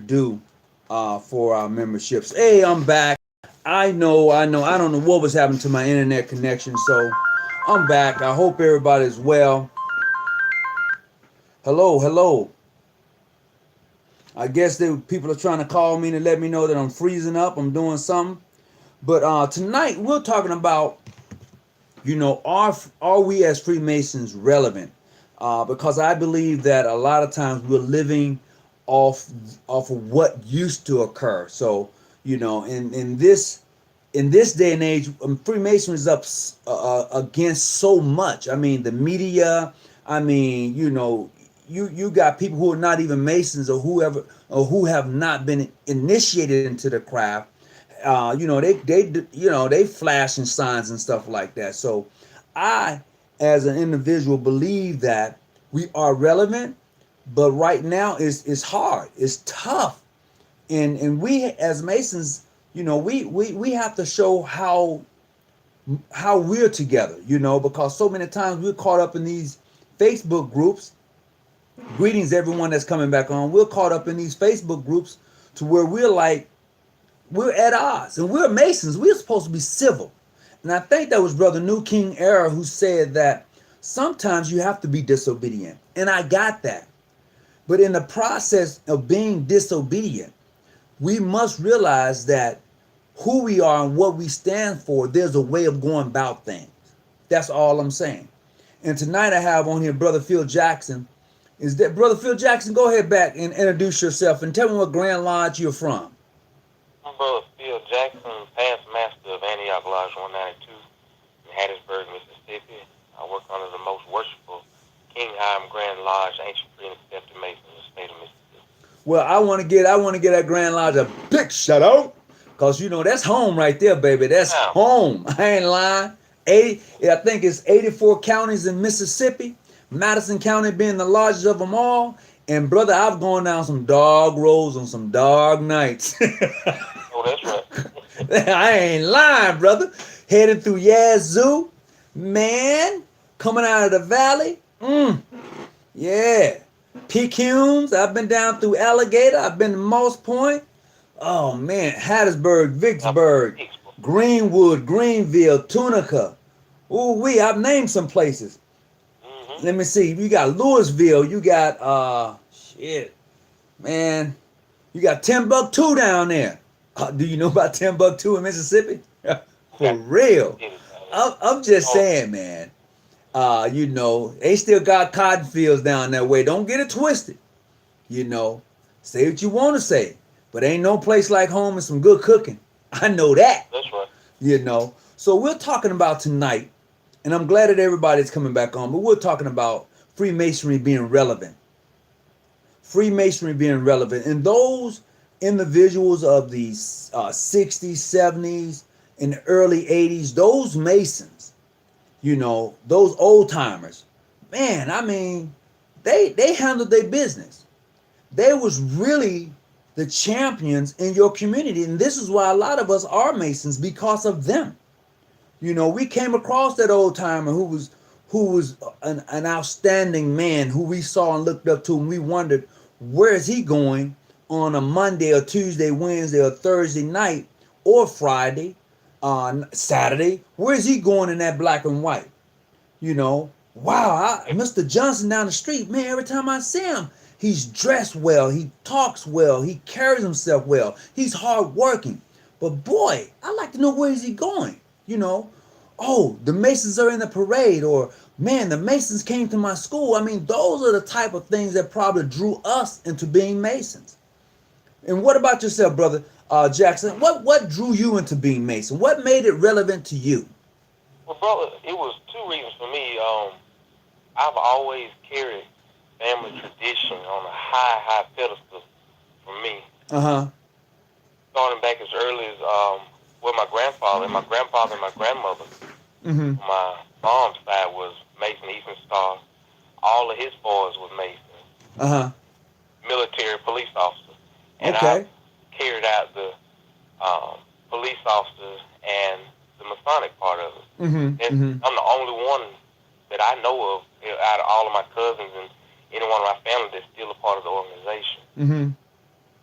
do for our memberships. Hey, I'm back. I know. I don't know what was happening to my internet connection, so I'm back. I hope everybody's well. Hello, hello. I guess people are trying to call me to let me know that I'm freezing up. I'm doing something. But tonight we're talking about, are we as Freemasons relevant? Because I believe that a lot of times we're living off off of what used to occur. So in this day and age, Freemasonry is up against so much. I mean, the media. I mean, you got people who are not even Masons or whoever or who have not been initiated into the craft. They flashing signs and stuff like that. So, I, as an individual, believe that we are relevant, but right now it's hard. It's tough, and we as Masons, we have to show how we're together, because so many times we're caught up in these Facebook groups. Greetings, everyone that's coming back on. We're caught up in these Facebook groups to where we're at odds, and we're Masons. We're supposed to be civil, and I think that was Brother New King Era who said that sometimes you have to be disobedient, and I got that. But in the process of being disobedient, we must realize that who we are and what we stand for, there's a way of going about things. That's all I'm saying. And tonight I have on here Brother Phil Jackson. Is that Brother Phil Jackson? Go ahead back and introduce yourself and tell me what Grand Lodge you're from. I'm Brother Phil Jackson, past master of Antioch Lodge 192 in Hattiesburg, Mississippi. I work under the most worshipful King Hiram Grand Lodge, ancient free and accepted Mason in the state of Mississippi. Well, I want to get that Grand Lodge a big shout out, cause that's home right there, baby. That's Now, home. I ain't lying. 80, I think it's 84 counties in Mississippi. Madison County being the largest of them all. And brother, I've gone down some dog roads on some dog nights. oh, that's right. I ain't lying, brother. Heading through Yazoo, man. Coming out of the valley. Yeah. PQs. I've been down through Alligator. I've been to Moss Point. Oh man, Hattiesburg, Vicksburg, Greenwood, Greenville, Tunica. Ooh wee, I've named some places. Let me see. You got Louisville. You got shit, man. You got Timbuktu down there. Do you know about Timbuktu in Mississippi? For real. I'm just saying, man. They still got cotton fields down that way. Don't get it twisted. Say what you want to say, but ain't no place like home and some good cooking. I know that. That's right. So we're talking about tonight, and I'm glad that everybody's coming back on, but we're talking about Freemasonry being relevant. Freemasonry being relevant. And those individuals of the 60s, 70s, and early 80s, those Masons, those old timers, man, I mean, they handled their business. They was really the champions in your community. And this is why a lot of us are Masons, because of them. We came across that old timer who was an outstanding man who we saw and looked up to, and we wondered, where is he going on a Monday or Tuesday, Wednesday or Thursday night or Friday, on Saturday? Where is he going in that black and white? Wow, Mr. Johnson down the street, man, every time I see him, he's dressed well, he talks well, he carries himself well, he's hardworking. But boy, I'd like to know, where is he going? Oh, the Masons are in the parade, or man, the Masons came to my school. I mean, those are the type of things that probably drew us into being Masons. And what about yourself, brother Jackson? What drew you into being Mason? What made it relevant to you? Well, brother, it was two reasons for me. I've always carried family tradition on a high pedestal for me. Starting back as early as with my grandfather and my grandmother. My mom's side was Mason, Eastern Star. All of his boys was Masons. Military police officers. And I carried out the police officers and the Masonic part of it. I'm the only one that I know of out of all of my cousins and anyone in my family that's still a part of the organization.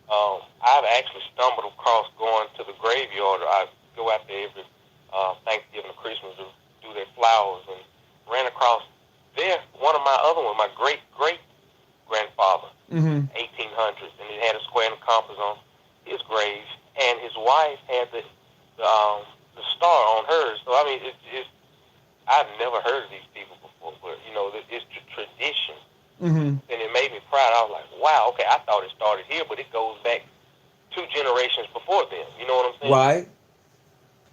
I've actually stumbled across going to the graveyard. I go out there every Thanksgiving or Christmas to do their flowers, and ran across there one of my great great grandfather, 1800s, and it had a square and a compass on his grave, and his wife had the star on hers. So I mean, I've never heard of these people before, but it's tradition. And it made me proud. I was like, wow, okay, I thought it started here, but it goes back 2 generations before then. You know what I'm saying? Right.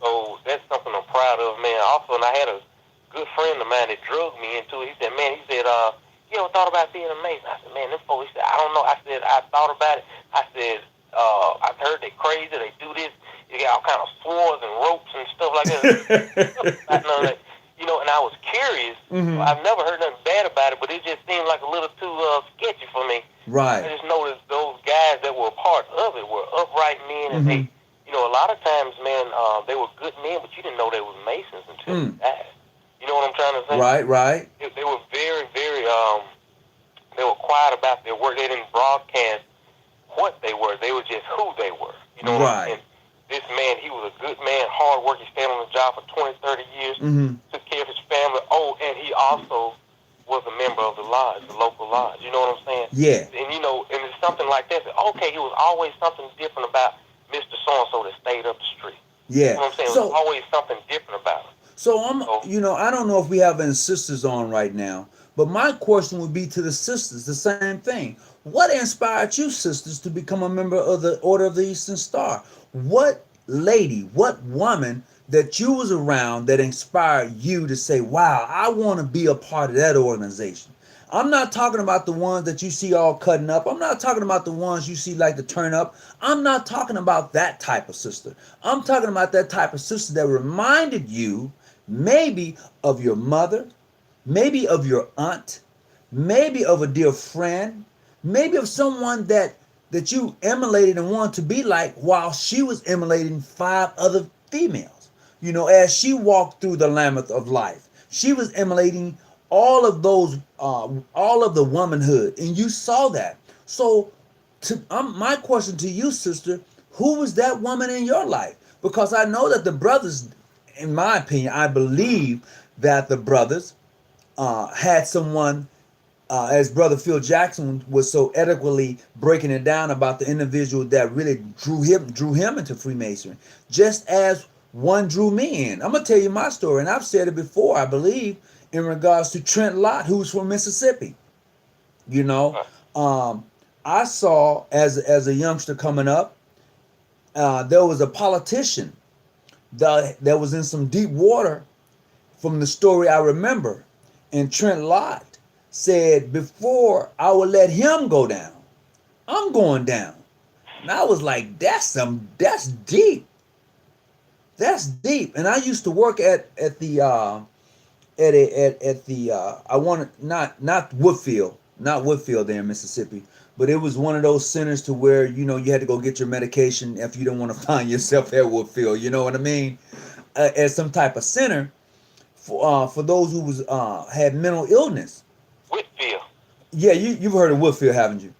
So that's something I'm proud of, man. Also, and I had a good friend of mine that drugged me into it. He said, you ever thought about being a Mason? I said, man, them folks, he said, I don't know. I said, I thought about it. I said, I've heard they crazy. They do this. You got all kind of swords and ropes and stuff like that. And I was curious. I've never heard nothing bad about it, but it just seemed like a little too sketchy for me. Right. I just noticed those guys that were a part of it were upright men, and they, a lot of times, man, they were good men, but you didn't know they were Masons until they died. You know what I'm trying to say? Right. They were very, very, they were quiet about their work. They didn't broadcast what they were. They were just who they were. You know what I'm saying? This man, he was a good man, hard working, stayed on the job for 20, 30 years, took care of his family. Oh, and he also was a member of the lodge, the local lodge. You know what I'm saying? Yeah. And, and it's something like that. Okay, he was always something different about Mr. So-and-so that stayed up the street. Yeah. You know what I'm saying? There was always something different about him. So I don't know if we have any sisters on right now, but my question would be to the sisters, the same thing. What inspired you, sisters, to become a member of the Order of the Eastern Star? What lady, what woman that you was around that inspired you to say, wow, I want to be a part of that organization? I'm not talking about the ones that you see all cutting up. I'm not talking about the ones you see like to turn up. I'm not talking about that type of sister. I'm talking about that type of sister that reminded you maybe of your mother, maybe of your aunt, maybe of a dear friend, maybe of someone that you emulated and wanted to be like while she was emulating 5 other females. As she walked through the labyrinth of life, she was emulating all of those, all of the womanhood, and you saw that. So, my question to you, sister, who was that woman in your life? Because I know that the brothers, in my opinion, I believe that the brothers had someone, as Brother Phil Jackson was so eloquently breaking it down about the individual that really drew him into Freemasonry, just as one drew me in. I'm gonna tell you my story, and I've said it before, I believe, in regards to Trent Lott, who's from Mississippi. I saw as a youngster coming up, there was a politician that was in some deep water, from the story I remember, and Trent Lott said, before I would let him go down, I'm going down. And I was like, that's deep. That's deep. And I used to work at the I wanted not Woodfield there in Mississippi, but it was one of those centers to where you had to go get your medication if you don't want to find yourself at Woodfield. You know what I mean? As some type of center for those who was had mental illness. Whitfield. Yeah, you've heard of Woodfield, haven't you?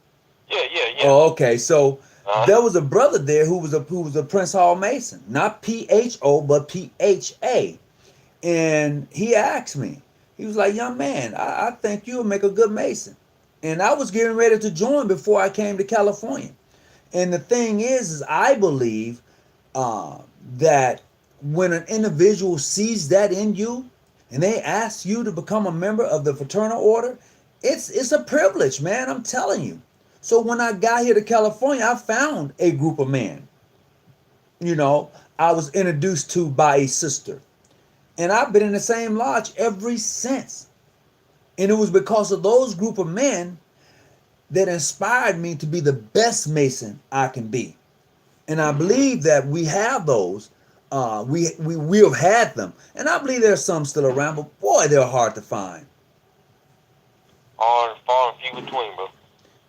Yeah. Oh, okay. So there was a brother there who was a Prince Hall Mason, not PHO but PHA, and he asked me. He was like, "Young man, I think you'll make a good Mason," and I was getting ready to join before I came to California. And the thing is I believe that when an individual sees that in you, and they ask you to become a member of the fraternal order, it's a privilege, man. I'm telling you. So when I got here to California, I found a group of men. I was introduced to by a sister. And I've been in the same lodge ever since. And it was because of those group of men that inspired me to be the best Mason I can be. And I believe that we have those. We have had them. And I believe there's some still around, but boy, they're hard to find. Far and few between, bro.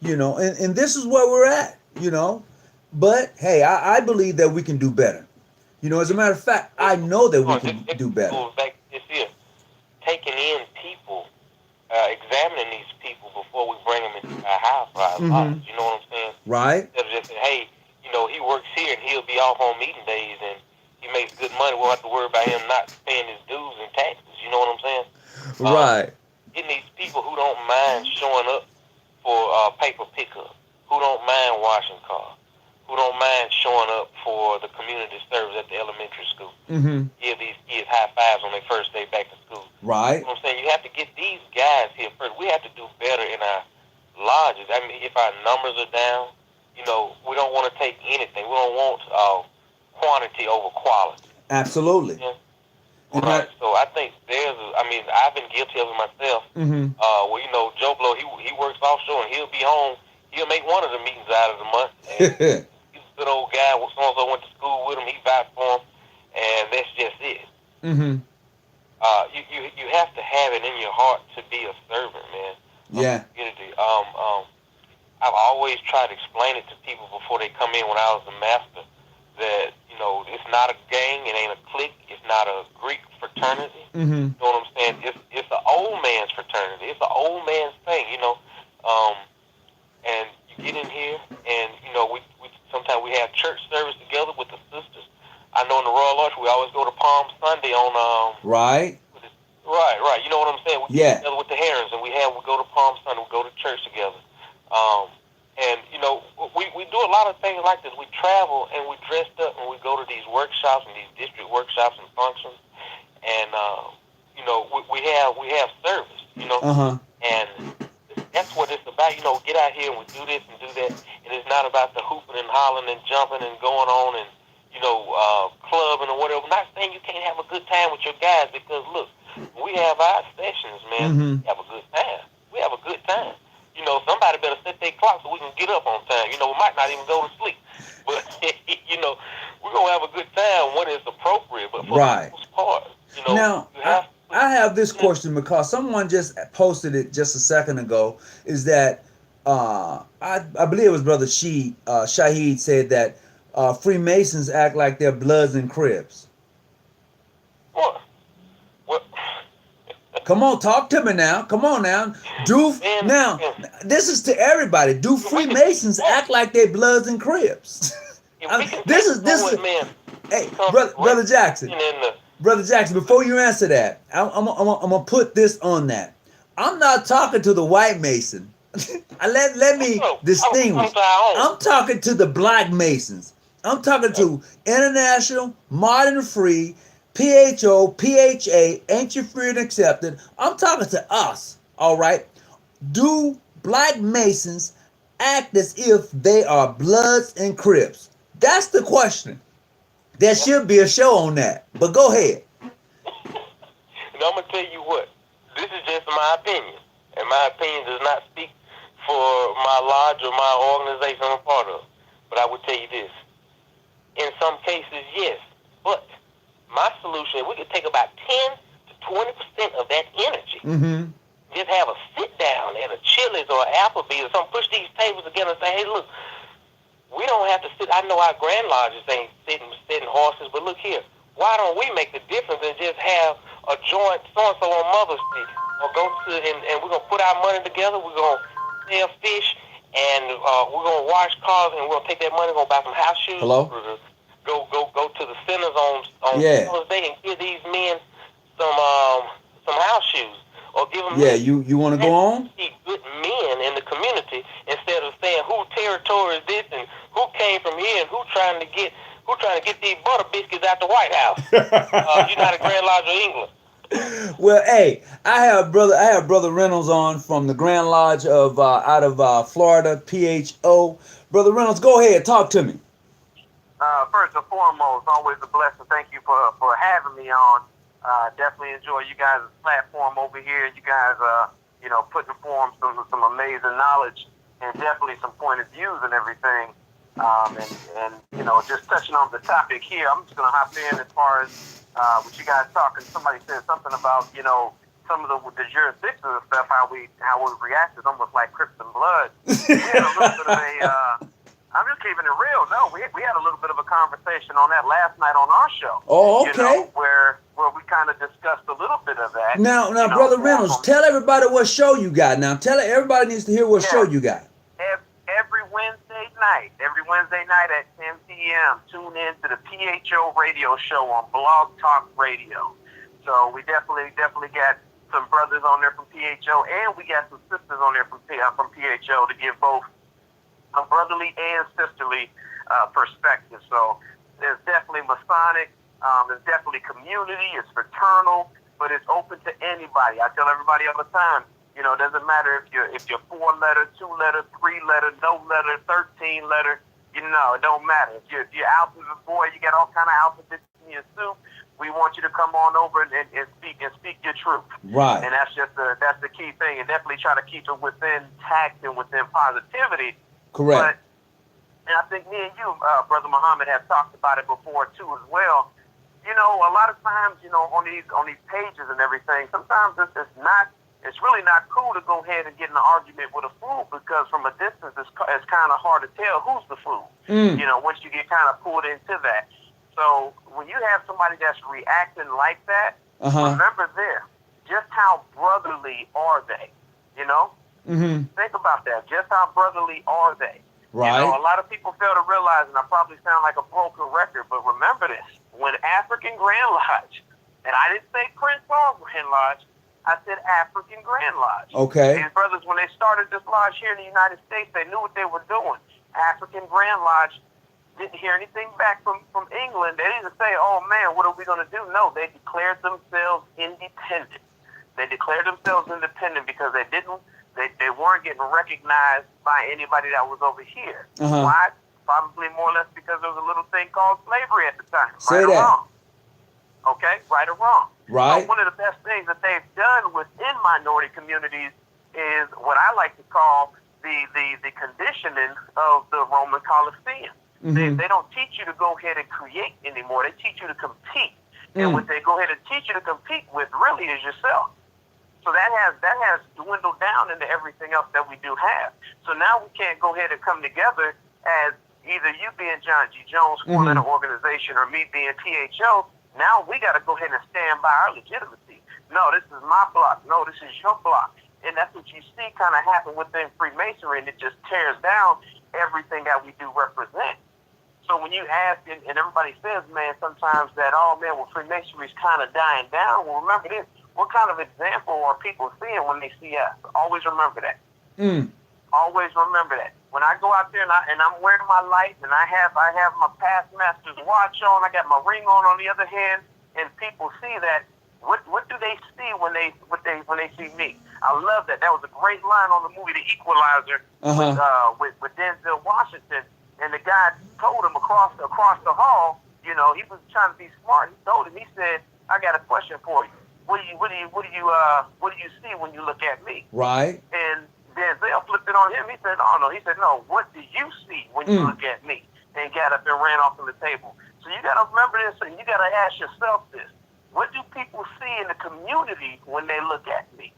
And this is where we're at, But hey, I believe that we can do better. As a matter of fact, I know that we can do better. Back this year, taking in people, examining these people before we bring them into our house, our lodge. You know what I'm saying? Right. Instead of just saying, hey, he works here and he'll be off on meeting days and he makes good money. We won't have to worry about him not paying his dues and taxes. You know what I'm saying? Right. Getting these people who don't mind showing up for paper pickup, who don't mind washing cars, who don't mind showing up for the community service at the elementary school. Mm-hmm. Give these kids high fives on their first day back to school. Right. You know what I'm saying? You have to get these guys here first. We have to do better in our lodges. I mean, if our numbers are down, we don't want to take anything. We don't want quantity over quality. Absolutely. Yeah. Right. So I think I've been guilty of it myself. Mm-hmm. Well, Joe Blow, he works offshore and he'll be home. He'll make one of the meetings out of the month. And he's a good old guy. So-and-so went to school with him. He vouched for him. And that's just it. Mm-hmm. You have to have it in your heart to be a servant, man. Yeah. Community. I've always tried to explain it to people before they come in when I was a master that, it's not a gang, it ain't a clique, it's not a Greek fraternity. Mm-hmm. You know what I'm saying? It's an old man's fraternity. It's an old man's thing, and you get in here and, we sometimes we have church service together with the sisters. I know in the Royal Arch we always go to Palm Sunday on Right. Right. You know what I'm saying? We get together with the Herons and we go to Palm Sunday, we go to church together. And we do a lot of things like this. We travel and we dressed up and we go to these workshops and these district workshops and functions, and we have service, and that's what it's about. Get out here and we do this and do that, and it's not about the hooping and hollering and jumping and going on and clubbing or whatever. I'm not saying you can't have a good time with your guys, because look, we have our sessions, man. Mm-hmm. We have a good time. We have a good time. Somebody better set their clock so we can get up on time. We might not even go to sleep. But, we're going to have a good time when it's appropriate. But for the most part, Now, I have this question because someone just posted it just a second ago, is that I believe it was Brother Shaheed said that Freemasons act like they're Bloods and Crips. What? Come on, talk to me now. Come on now. This is to everybody. Do Freemasons act like they Bloods and Crips? Hey, Brother Jackson. Brother Jackson, before you answer that, I'm gonna put this on that. I'm not talking to the white Mason. let me distinguish. I'm talking to the black Masons. I'm talking to International, Modern Free, PHO, PHA, Ancient Free and Accepted. I'm talking to us, all right? Do black Masons act as if they are Bloods and Crips? That's the question. There should be a show on that, but go ahead. And I'm going to tell you what, this is just my opinion, and my opinion does not speak for my lodge or my organization I'm a part of. But I would tell you this, in some cases, yes, but my solution is we could take about 10 to 20% of that energy. Mm-hmm. Just have a sit down at a Chili's or Applebee's or something. Push these tables together and say, hey, look, we don't have to sit. I know our grand lodges ain't sitting horses, but look here. Why don't we make the difference and just have a joint so-and-so on Mother's Day? Or go to, and we're going to put our money together. We're going to sell fish, and we're going to wash cars, and we're going to take that money, we're going to buy some house shoes. Hello? Go to the centers on Mother's Day and give these men some house shoes. Or give them you want to go on? See good men in the community instead of saying who territory is this and who came from here and who trying to get these butter biscuits out the White House. You're not a Grand Lodge of England. Well, hey, I have Brother Reynolds on from the Grand Lodge of out of Florida, PHO. Brother Reynolds, go ahead, talk to me. First and foremost, always a blessing. Thank you for having me on. Definitely enjoy you guys' platform over here. You guys, putting forth some amazing knowledge and definitely some point of views and everything. And just touching on the topic here, I'm just gonna hop in as far as what you guys talking. Somebody said something about some of the jurisdictions and stuff. How we reacted almost like Crips and Blood. We had a little bit of a. I'm just keeping it real. No, we had a little bit of a conversation on that last night on our show. Oh, okay. Where we kind of discussed a little bit of that. Now, Brother Reynolds, tell everybody what show you got. Now, everybody needs to hear what show you got. Every Wednesday night, every Wednesday night at 10 p.m., tune in to the PHO radio show on Blog Talk Radio. So we definitely got some brothers on there from PHO, and we got some sisters on there from PHO to give both a brotherly and sisterly perspective. So there's definitely Masonic, there's definitely community, it's fraternal, but it's open to anybody. I tell everybody all the time, you know, it doesn't matter if you're 4-letter, 2-letter, 3-letter, no letter, 13-letter, you know, it don't matter. If you're alphabet boy, you got all kind of alphabets in your soup, we want you to come on over and speak your truth. Right. And that's the key thing. And definitely try to keep it within tact and within positivity. Correct. And I think me and you, Brother Muhammad, have talked about it before too as well. You know, a lot of times, you know, on these pages and everything, sometimes it's really not cool to go ahead and get in an argument with a fool, because from a distance it's kind of hard to tell who's the fool. You know, once you get kind of pulled into that. So when you have somebody that's reacting like that, remember this: just how brotherly are they? You know, think about that. Just how brotherly are they? Right. You know, a lot of people fail to realize, and I probably sound like a broken record, but remember this: when African Grand Lodge, and I didn't say Prince Paul Grand Lodge, I said African Grand Lodge. Okay. These brothers, when they started this lodge here in the United States, they knew what they were doing. African Grand Lodge didn't hear anything back from England. They didn't say, oh man, what are we going to do? No, they declared themselves independent. They declared themselves independent because they weren't getting recognized by anybody that was over here. Why? Probably more or less because there was a little thing called slavery at the time. Say right that. Or wrong. Okay, right or wrong. Right. So one of the best things that they've done within minority communities is what I like to call the conditioning of the Roman Colosseum. They don't teach you to go ahead and create anymore. They teach you to compete. And what they go ahead and teach you to compete with really is yourself. So that has dwindled down into everything else that we do have. So now we can't go ahead and come together as either you being John G. Jones, four-letter organization, or me being PHO. Now we got to go ahead and stand by our legitimacy. No, this is my block. No, this is your block. And that's what you see kind of happen within Freemasonry, and it just tears down everything that we do represent. So when you ask, and everybody says, man, sometimes that, oh, man, well, Freemasonry is kind of dying down. Well, remember this. What kind of example are people seeing when they see us? Always remember that. Always remember that. When I go out there and I'm wearing my light and I have my past master's watch on, I got my ring on the other hand, and people see that, what do they see when they see me? I love that. That was a great line on the movie The Equalizer with Denzel Washington. And the guy told him across the hall, you know, he was trying to be smart. He told him, he said, I got a question for you. What do you see when you look at me? Right. And Denzel flipped it on him. He said, oh no. He said, no, what do you see when you look at me? And got up and ran off from the table. So you gotta remember this, and you gotta ask yourself this. What do people see in the community when they look at me?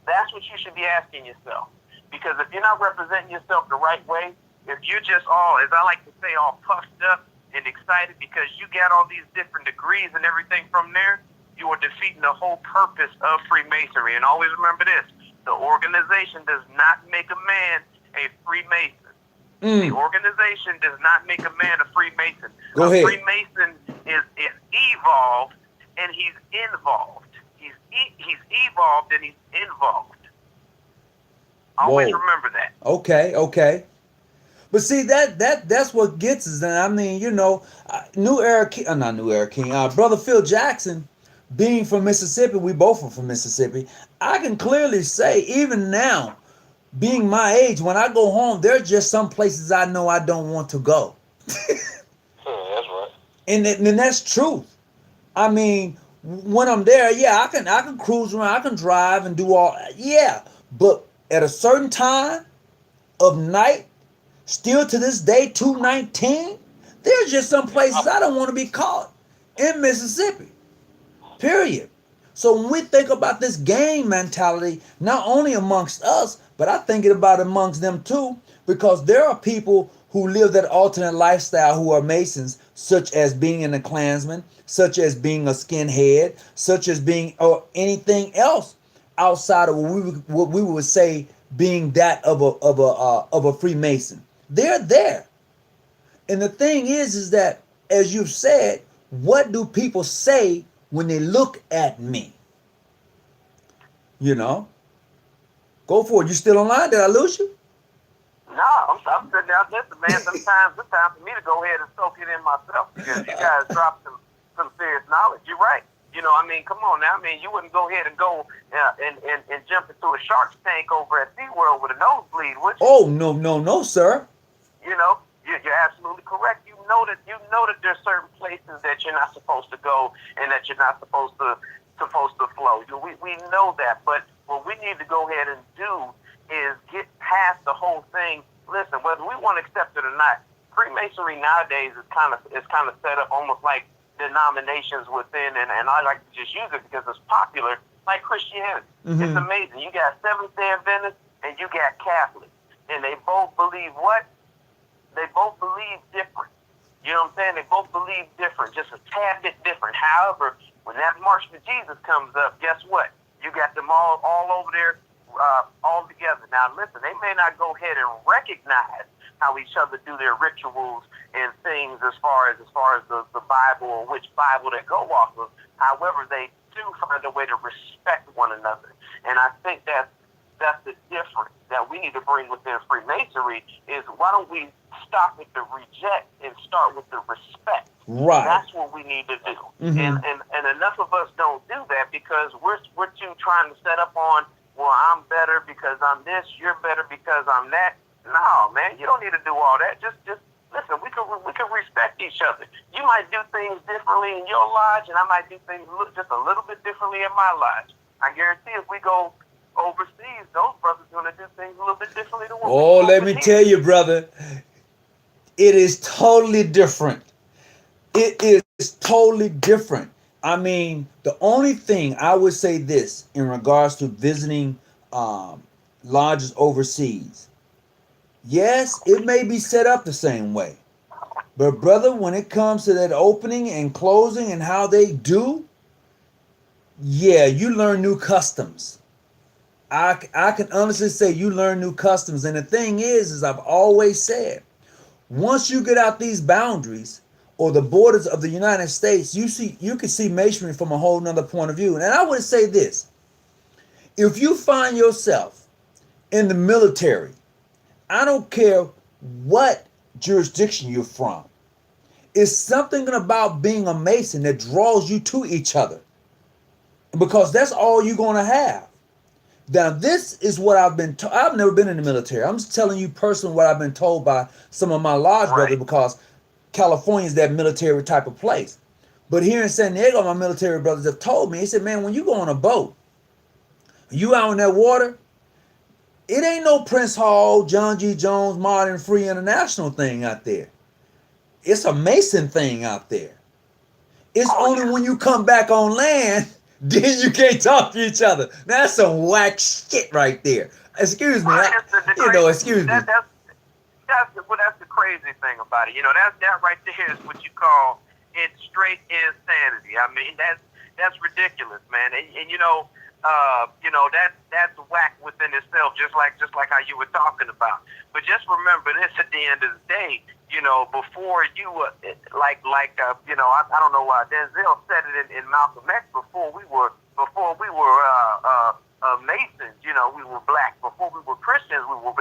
That's what you should be asking yourself. Because if you're not representing yourself the right way, if you're just all, as I like to say, all puffed up and excited because you got all these different degrees and everything from there, you are defeating the whole purpose of Freemasonry. And always remember this: the organization does not make a man a Freemason. The organization does not make a man a Freemason. Go ahead. Freemason is evolved and he's involved. He's evolved and he's involved. Always remember that. Okay. But see, that's what gets us. And I mean, you know, Brother Phil Jackson, being from Mississippi, we both are from Mississippi. I can clearly say, even now, being my age, when I go home, there are just some places I know I don't want to go. That's right. And that's truth. I mean, when I'm there, yeah, I can cruise around, I can drive and do all, yeah. But at a certain time of night, still to this day, 219, there's just some places I don't want to be caught in Mississippi. Period. So when we think about this gang mentality, not only amongst us, but I think about it amongst them too, because there are people who live that alternate lifestyle who are Masons, such as being in a Klansman, such as being a skinhead, such as being or anything else outside of what we would say being that of a Freemason. They're there. And the thing is that, as you've said, what do people say when they look at me? You know? Go for it. You still online? Did I lose you? No, I'm sitting out. Listen, man. Sometimes it's time for me to go ahead and soak it in myself because you guys dropped some serious knowledge. You're right. You know, I mean, come on now. I mean, you wouldn't go ahead and go and jump into a shark's tank over at SeaWorld with a nosebleed, would you? Oh, no, sir. You know, you're absolutely correct. You know that there's certain places that you're not supposed to go and that you're not supposed to flow. We know that, but what we need to go ahead and do is get past the whole thing. Listen, whether we want to accept it or not, Freemasonry nowadays is kind of set up almost like denominations within, and I like to just use it because it's popular, like Christianity. Mm-hmm. It's amazing. You got Seventh-day Adventists and you got Catholics, and they both believe what? They both believe different. You know what I'm saying? They both believe different, just a tad bit different. However, when that March for Jesus comes up, guess what? You got them all over there, all together. Now, listen, they may not go ahead and recognize how each other do their rituals and things as far as the Bible or which Bible they go off of. However, they do find a way to respect one another. And I think that's the difference that we need to bring within Freemasonry is why don't we stop with the reject and start with the respect? Right. That's what we need to do. Mm-hmm. And enough of us don't do that because we're too trying to set up on, well, I'm better because I'm this, you're better because I'm that. No, man, you don't need to do all that. Just listen, we can respect each other. You might do things differently in your lodge, and I might do things just a little bit differently in my lodge. I guarantee if we go overseas, those brothers are going to do things a little bit differently than what we do. Oh, let me tell you, brother, it is totally different. It is totally different. I mean, the only thing I would say this in regards to visiting lodges overseas, yes, it may be set up the same way. But brother, when it comes to that opening and closing and how they do, yeah, you learn new customs. I can honestly say you learn new customs. And the thing is I've always said, once you get out these boundaries or the borders of the United States, you can see masonry from a whole nother point of view. And I would say this, if you find yourself in the military, I don't care what jurisdiction you're from, it's something about being a Mason that draws you to each other. Because that's all you're going to have. Now, this is what I've been told. I've never been in the military. I'm just telling you personally what I've been told by some of my lodge brothers because California is that military type of place. But here in San Diego, my military brothers have told me, they said, man, when you go on a boat, you out in that water, it ain't no Prince Hall, John G. Jones, Modern Free International thing out there. It's a Mason thing out there. It's only when you come back on land, then you can't talk to each other. That's some whack shit right there. Excuse me. Excuse me. That's the crazy thing about it. You know, that right there is what you call it straight insanity. I mean, that's ridiculous, man. And that's whack within itself, just like how you were talking about. But just remember this: at the end of the day, you know, before you I don't know why Denzel said it in Malcolm X. Before we were Masons, you know, we were black. Before we were Christians, we were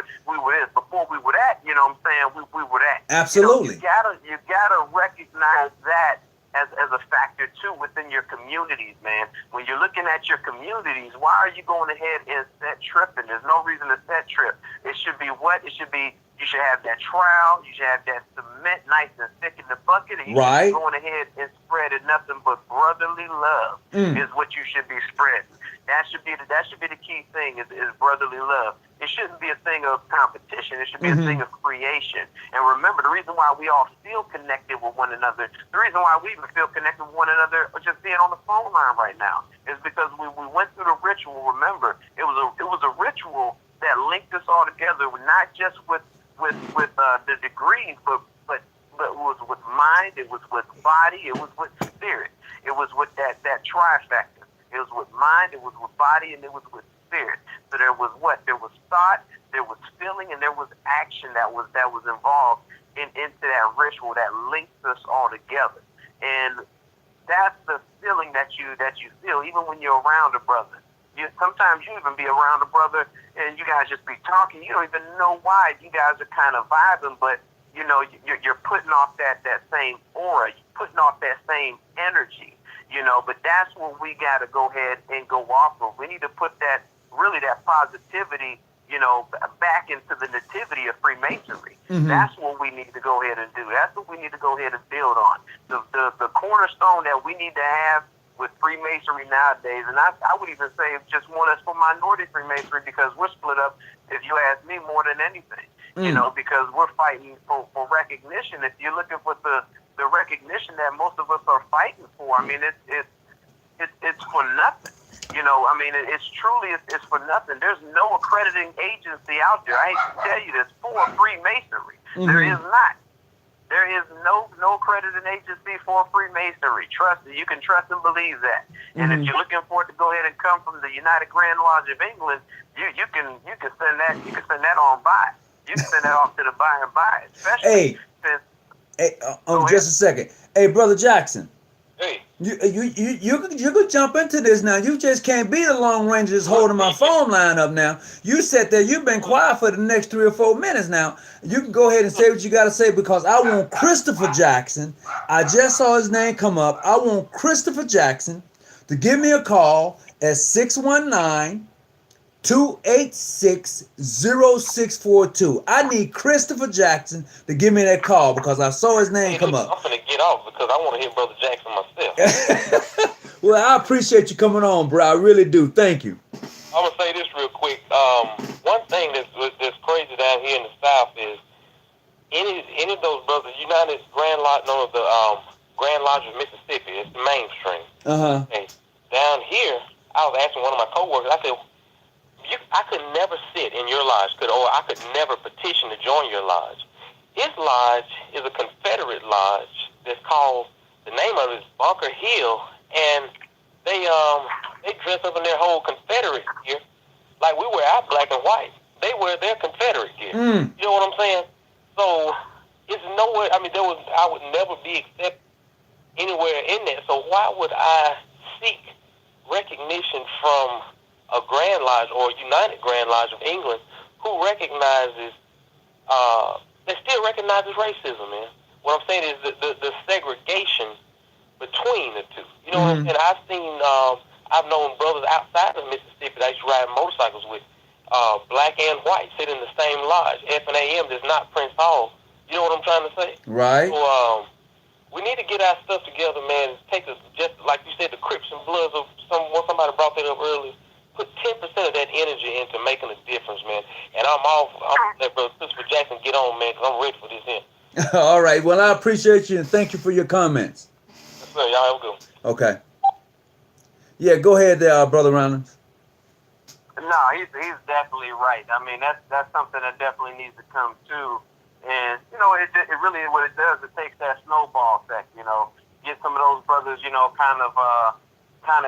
this. Before we were that, you know what I'm saying? We were that. Absolutely. You gotta recognize that as a factor too within your communities, man. When you're looking at your communities, why are you going ahead and set tripping? There's no reason to set trip. It should be what? It should be, you should have that trowel, you should have that cement nice and thick in the bucket, and you should be going ahead and spreading nothing but brotherly love is what you should be spreading. That should be the key thing is brotherly love. It shouldn't be a thing of competition. It should be a thing of creation. And remember, the reason why we all feel connected with one another, the reason why we even feel connected with one another, or just being on the phone line right now, is because we went through the ritual. Remember, it was a ritual that linked us all together, not just with the degrees, but it was with mind, it was with body, it was with spirit. It was with that trifecta. It was with mind, it was with body, and it was with spirit. So there was what? There was thought, feeling and there was action that was involved into that ritual that links us all together. And that's the feeling that you feel even when you're around a brother. Sometimes you even be around a brother and you guys just be talking. You don't even know why. You guys are kind of vibing, but you know you're putting off that same aura. You're putting off that same energy. You know, but that's what we got to go ahead and go off of. We need to put that positivity, you know, back into the nativity of Freemasonry. Mm-hmm. That's what we need to go ahead and do. That's what we need to go ahead and build on. The cornerstone that we need to have with Freemasonry nowadays, and I would even say just more or less for minority Freemasonry, because we're split up, if you ask me, more than anything. You know, because we're fighting for recognition. If you're looking for the recognition that most of us are fighting for, I mean, it's for nothing. You know, I mean, it's for nothing. There's no accrediting agency out there. I hate to tell you this, for Freemasonry. Mm-hmm. There is not. There is no accredited agency for Freemasonry. Trust me, you can trust and believe that. And if you're looking for it to go ahead and come from the United Grand Lodge of England, you can send that on by. You can send that off to the by and by, especially just a second. Hey, Brother Jackson. Hey. You could jump into this now. You just can't be the Lone Ranger just holding my phone line up now. You sat there, you've been quiet for the next 3 or 4 minutes now. You can go ahead and say what you got to say, because I want Christopher Jackson. I just saw his name come up. I want Christopher Jackson to give me a call at 619-286-0642. I need Christopher Jackson to give me that call because I saw his name come up. I'm going to get off because I want to hear Brother Jackson myself. Well, I appreciate you coming on, bro. I really do. Thank you. I'm going to say this real quick. One thing that's crazy down here in the South is any of those brothers, United Grand Lodge, known as the Grand Lodge of Mississippi, it's the mainstream. Uh-huh. Okay. Down here, I was asking one of my coworkers, I said, I could never sit in your lodge, or I could never petition to join your lodge. His lodge is a Confederate lodge that's called, the name of it is Bunker Hill, and they dress up in their whole Confederate gear, like we wear our black and white. They wear their Confederate gear. You know what I'm saying? So it's nowhere. I mean, I would never be accepted anywhere in that. So why would I seek recognition from a Grand Lodge or a United Grand Lodge of England who recognizes, that still recognizes racism, man? What I'm saying is the segregation between the two. You know what I'm saying? I've known brothers outside of Mississippi that I used to ride motorcycles with, black and white, sit in the same lodge. F&AM does not Prince Hall. You know what I'm trying to say? Right. So, we need to get our stuff together, man. It takes us, just like you said, the Crips and Bloods of somebody brought that up earlier. Put 10% of that energy into making a difference, man. And I'm let Brother Christopher Jackson get on, man, because I'm ready for this end. All right. Well, I appreciate you and thank you for your comments. Yes, sir. Y'all have a good one. Okay. Yeah, go ahead there, Brother Rollins. No, he's definitely right. I mean, that's something that definitely needs to come to. And, you know, it really, what it does, it takes that snowball effect, you know. Get some of those brothers, you know, kind of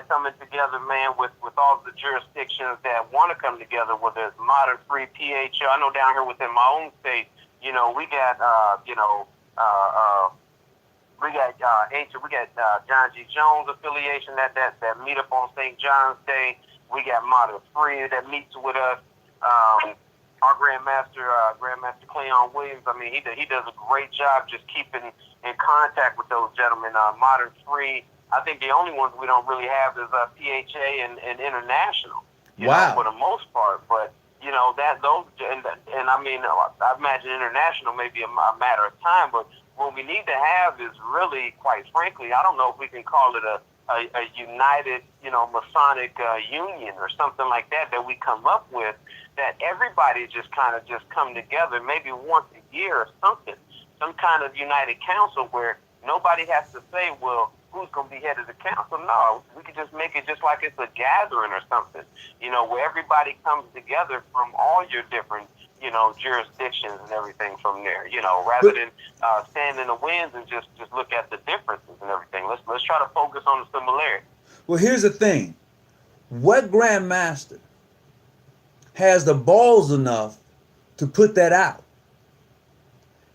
coming together, man, with all the jurisdictions that want to come together, whether it's Modern Free, PHO. I know down here within my own state, you know, we got, John G. Jones affiliation that meet up on St. John's Day. We got Modern Free that meets with us. Our Grandmaster Cleon Williams, I mean, he does a great job just keeping in contact with those gentlemen. Modern Free, I think the only ones we don't really have is PHA and International, you know, for the most part. But, you know, and I mean, I imagine International may be a matter of time, but what we need to have is really, quite frankly, I don't know if we can call it a united, you know, Masonic union or something like that we come up with, that everybody just kind of come together maybe once a year or something, some kind of united council where nobody has to say, well, who's going to be head of the council? No, we could just make it just like it's a gathering or something, you know, where everybody comes together from all your different, you know, jurisdictions and everything from there, you know, rather than stand in the winds and just look at the differences and everything. Let's try to focus on the similarity. Well, here's the thing. What Grandmaster has the balls enough to put that out.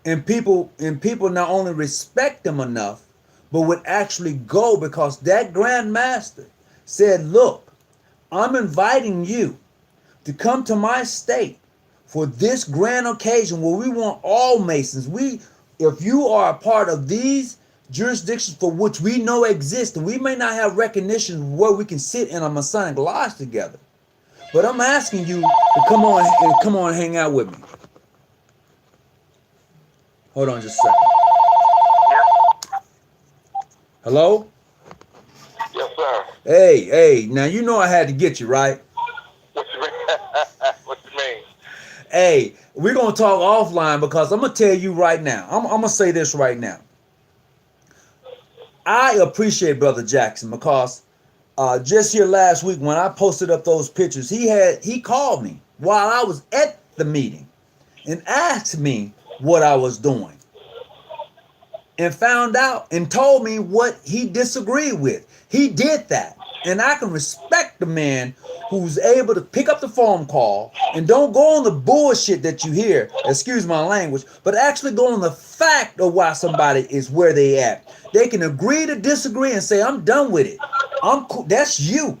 And people not only respect them enough, but would actually go, because that Grand Master said, look, I'm inviting you to come to my state for this grand occasion where we want all Masons. If you are a part of these jurisdictions for which we know exist, and we may not have recognition where we can sit in a Masonic lodge together, but I'm asking you to come on and hang out with me. Hold on just a second. Yep. Hello? Yes, sir. Hey, now you know I had to get you, right? What you mean? What you mean? Hey, we're going to talk offline, because I'm going to tell you right now. I'm going to say this right now. I appreciate Brother Jackson, because just here last week when I posted up those pictures, he called me while I was at the meeting and asked me what I was doing, and found out and told me what he disagreed with. He did that. And I can respect the man who's able to pick up the phone call and don't go on the bullshit that you hear, excuse my language, but actually go on the fact of why somebody is where they at. They can agree to disagree and say, I'm done with it. I'm cool. That's you.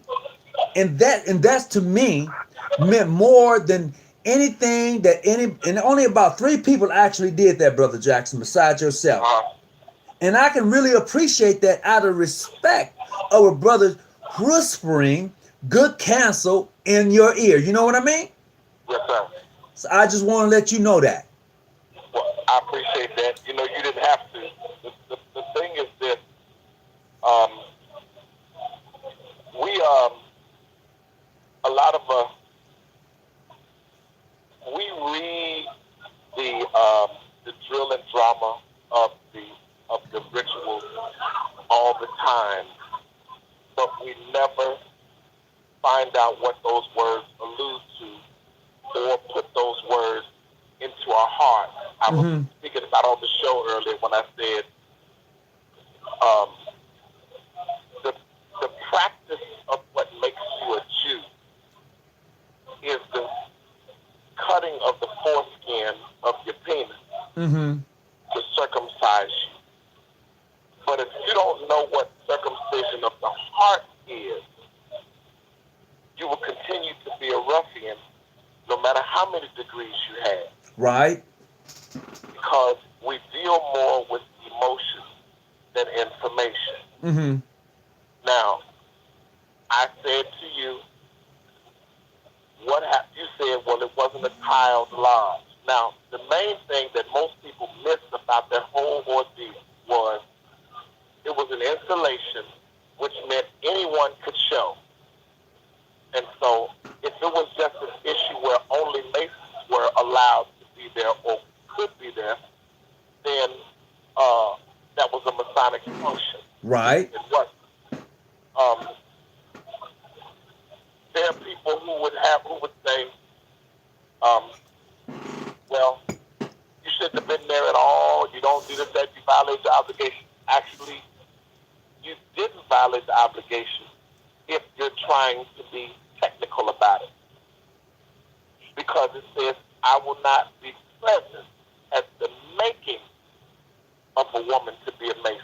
And that's to me meant more than anything that and only about 3 people actually did that, Brother Jackson, besides yourself. And I can really appreciate that out of respect of a brother whispering good counsel in your ear. You know what I mean? Yes, sir. So I just want to let you know that. Well, I appreciate that. You know, you didn't have to. The thing is this. A lot of us, we read the drill and drama of the rituals all the time, but we never find out what those words allude to, or put those words into our heart. I was speaking about on the show earlier when I said the practice of what makes you a Jew is the cutting of the foreskin of your penis to circumcise you. But if you don't know what circumcision of the heart is, you will continue to be a ruffian no matter how many degrees you have. Right. Because we deal more with emotion than information. Now, I said to you, you said, well, it wasn't a tiled lodge. Now, the main thing that most people miss about that whole ordeal was it was an installation, which meant anyone could show. And so if it was just an issue where only Masons were allowed to be there or could be there, then that was a Masonic function. Right. It wasn't. There are people who would say, well, you shouldn't have been there at all. You don't do this, that, you violate the obligation. Actually, you didn't violate the obligation if you're trying to be technical about it. Because it says, I will not be present at the making of a woman to be a Mason.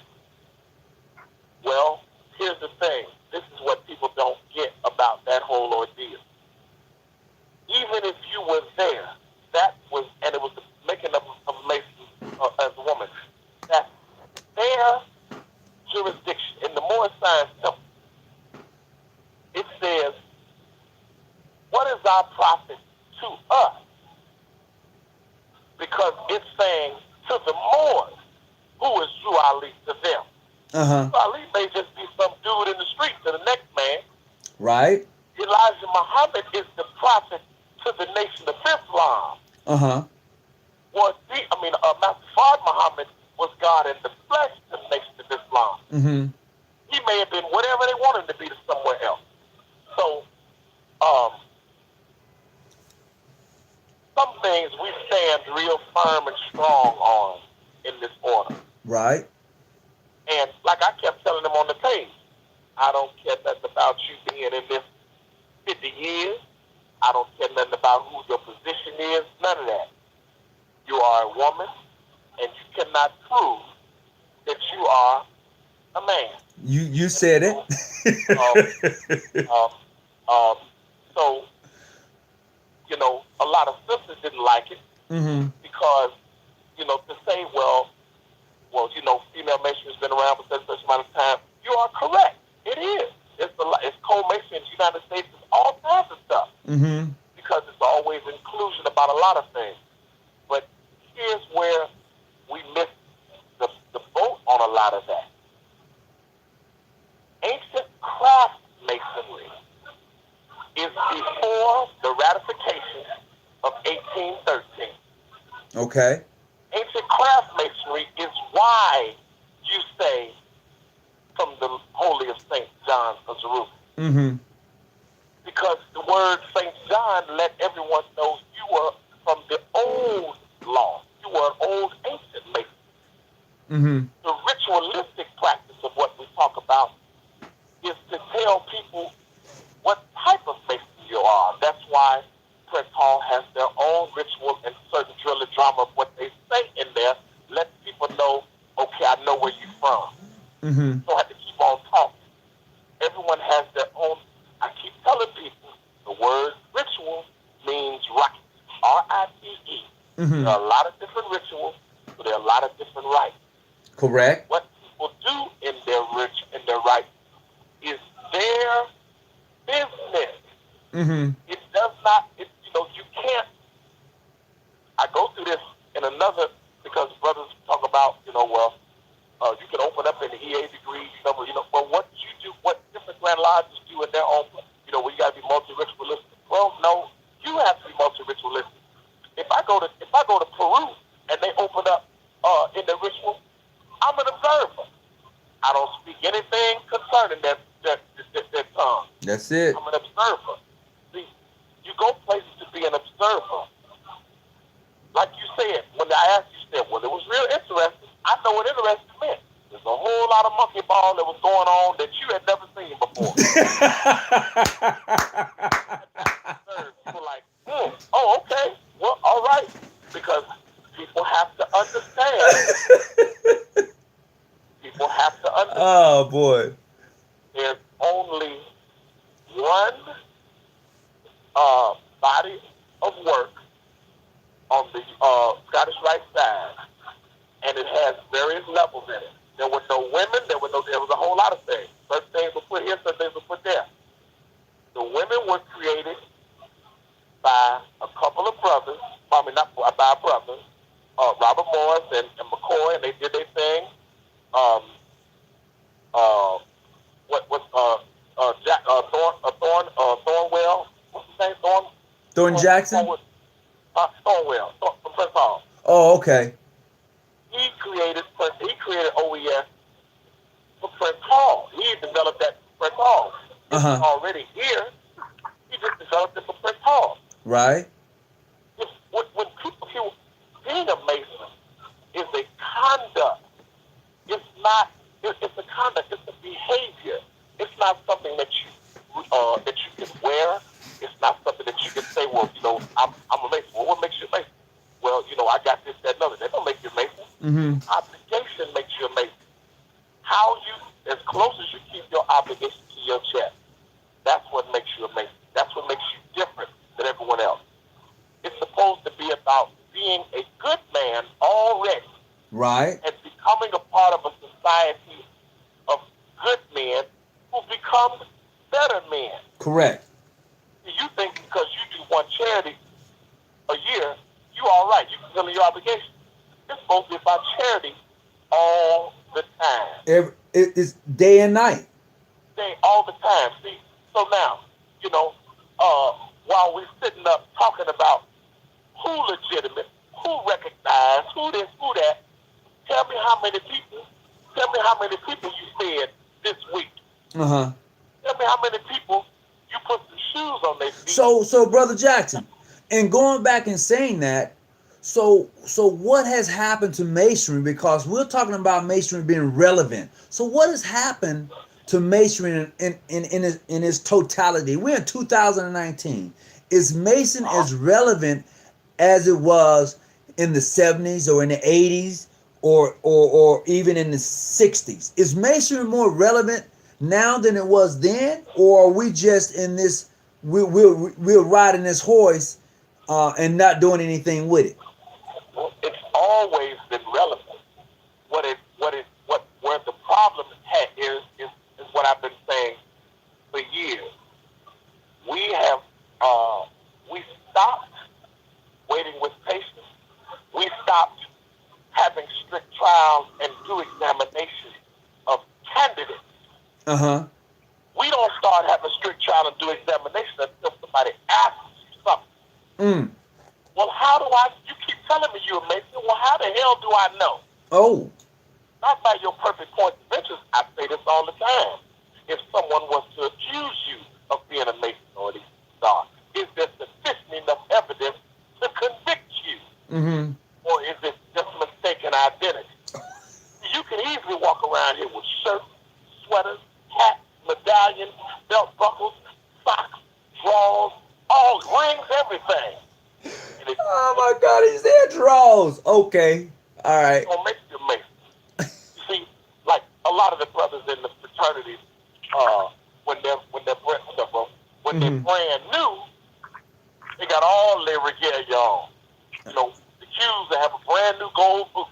Well, here's the thing. This is what people don't get about that whole ordeal. Even if you were there, and it was the making of a Mason as a woman, that's their jurisdiction. In the Moorish Science Temple, it says, what is our profit to us? Because it's saying to the Moors, who is Drew Ali to them? Ali may just be some dude in the street to the next man. Right. Elijah Muhammad is the prophet to the nation of Islam. Master Fard Muhammad was God in the flesh to the nation of Islam. He may have been whatever they wanted him to be to somewhere else. So, some things we stand real firm and strong on in this order. Right. And like I kept telling them on the page, I don't care nothing about you being in this 50 years. I don't care nothing about who your position is. None of that. you are a woman, and you cannot prove that you are a man. You said it. Um, um, so, a lot of sisters didn't like it Mm-hmm. because, to say, female masonry has been around for such amount of time. You are correct. It is. It's co-masonry in the United States. It's all kinds of stuff Mm-hmm. because it's always inclusion about a lot of things. But here's where we miss the boat on a lot of that. Ancient craft masonry is before the ratification of 1813. Okay. Ancient craft masonry is why you say from the Holy of St. John of Jerusalem. Mm-hmm. Because the word St. John let everyone know you were from the old law. You were an old ancient mason. Mm-hmm. The ritualistic practice of what we talk about is to tell people what type of mason you are. That's why Prince Hall has their own ritual and certain drill and drama of what they say in there. Let people know, okay, I know where you're from. Mm-hmm. So I have to keep on talking. Everyone has their own. I keep telling people the word ritual means right. R-I-T-E. Mm-hmm. There are a lot of different rituals, so there are a lot of different rites. Correct. What people do in their rites is their business. Mm-hmm. It does not. You can't. I go through this in another because brothers talk about you can open up in the EA degree. Well, what you do, what different grand lodges do in their own. Where you got to be multi-ritualistic. Well, no, you have to be multi-ritualistic. If I go to Peru and they open up in the ritual, I'm an observer. I don't speak anything concerning their tongue. That's it. I'm an observer. See, you go places to be an observer. Like you said, when I asked you, well, it was real interesting. I know what interesting meant. There's a whole lot of monkey ball that was going on that you had never seen before. You were like, oh, okay. Well, all right. Because people have to understand. People have to understand. Oh boy. There's only one body of work on the Scottish Rite side, and it has various levels in it. There were no women. There was a whole lot of things. Certain things were put here, certain things were put there. The women were created by a couple of brothers. I mean, not by brothers. Robert Morris and McCoy, and they did their thing. Thornwell. What's his name? Thorn Jackson? Thornwell from Prince Hall. Oh, okay. He created OES for Prince Hall. He developed that for Prince Hall. It was already here. He just developed it for Prince Hall. Right. When people feel being a Mason is a conduct. It's not. It's a conduct. It's a behavior. It's not something that you can wear. It's not something that you can say, well, I'm a Mason. Well, what makes you a Mason? Well, I got this, that, and other. That don't make you a Mason. Mm-hmm. Obligation makes you a Mason. How you, as close as you keep your obligation to your chest, that's what makes you a Mason. That's what makes you different than everyone else. It's supposed to be about being a good man already. Right. And becoming a part of a society of good men who become better men. Correct. You think because you do one charity a year, you all right. You fulfill your obligation. It's supposed to be about charity all the time. It's day and night. All the time. See, so now, while we're sitting up talking about who legitimate, who recognized, who this, who that, tell me how many people you fed this week. Uh-huh. Tell me how many people you put some shoes on their feet. So Brother Jackson, and going back and saying that, so what has happened to masonry? Because we're talking about masonry being relevant. So what has happened to masonry in its totality? We're in 2019. Is Mason as relevant as it was in the 70s or in the 80s or even in the 60s? Is masonry more relevant now than it was then, or are we just in this? We're riding this horse and not doing anything with it. Well, it's always been relevant. Where the problem is what I've been saying for years. We have we stopped waiting with patience. We stopped having strict trials and due examination of candidates. We don't start having strict trial and due examination until somebody asks you something. Well, how do you keep telling me you're a Mason? Well, how the hell do I know? Oh. Not by your perfect points of interest. I say this all the time. If someone was to accuse you of being a Mason or a star, is there sufficient enough evidence to convict you? Or is it just mistaken identity? You can easily walk around here with shirts, sweaters, hats, medallions, belt buckles, socks, drawers, all rings, everything. Oh my God, he said draws. Okay. All right. It makes you a Mason. You see, like a lot of the brothers in the fraternities, when they're brand new, they got all their regalia on. You know, the Qs that have a brand new gold boot.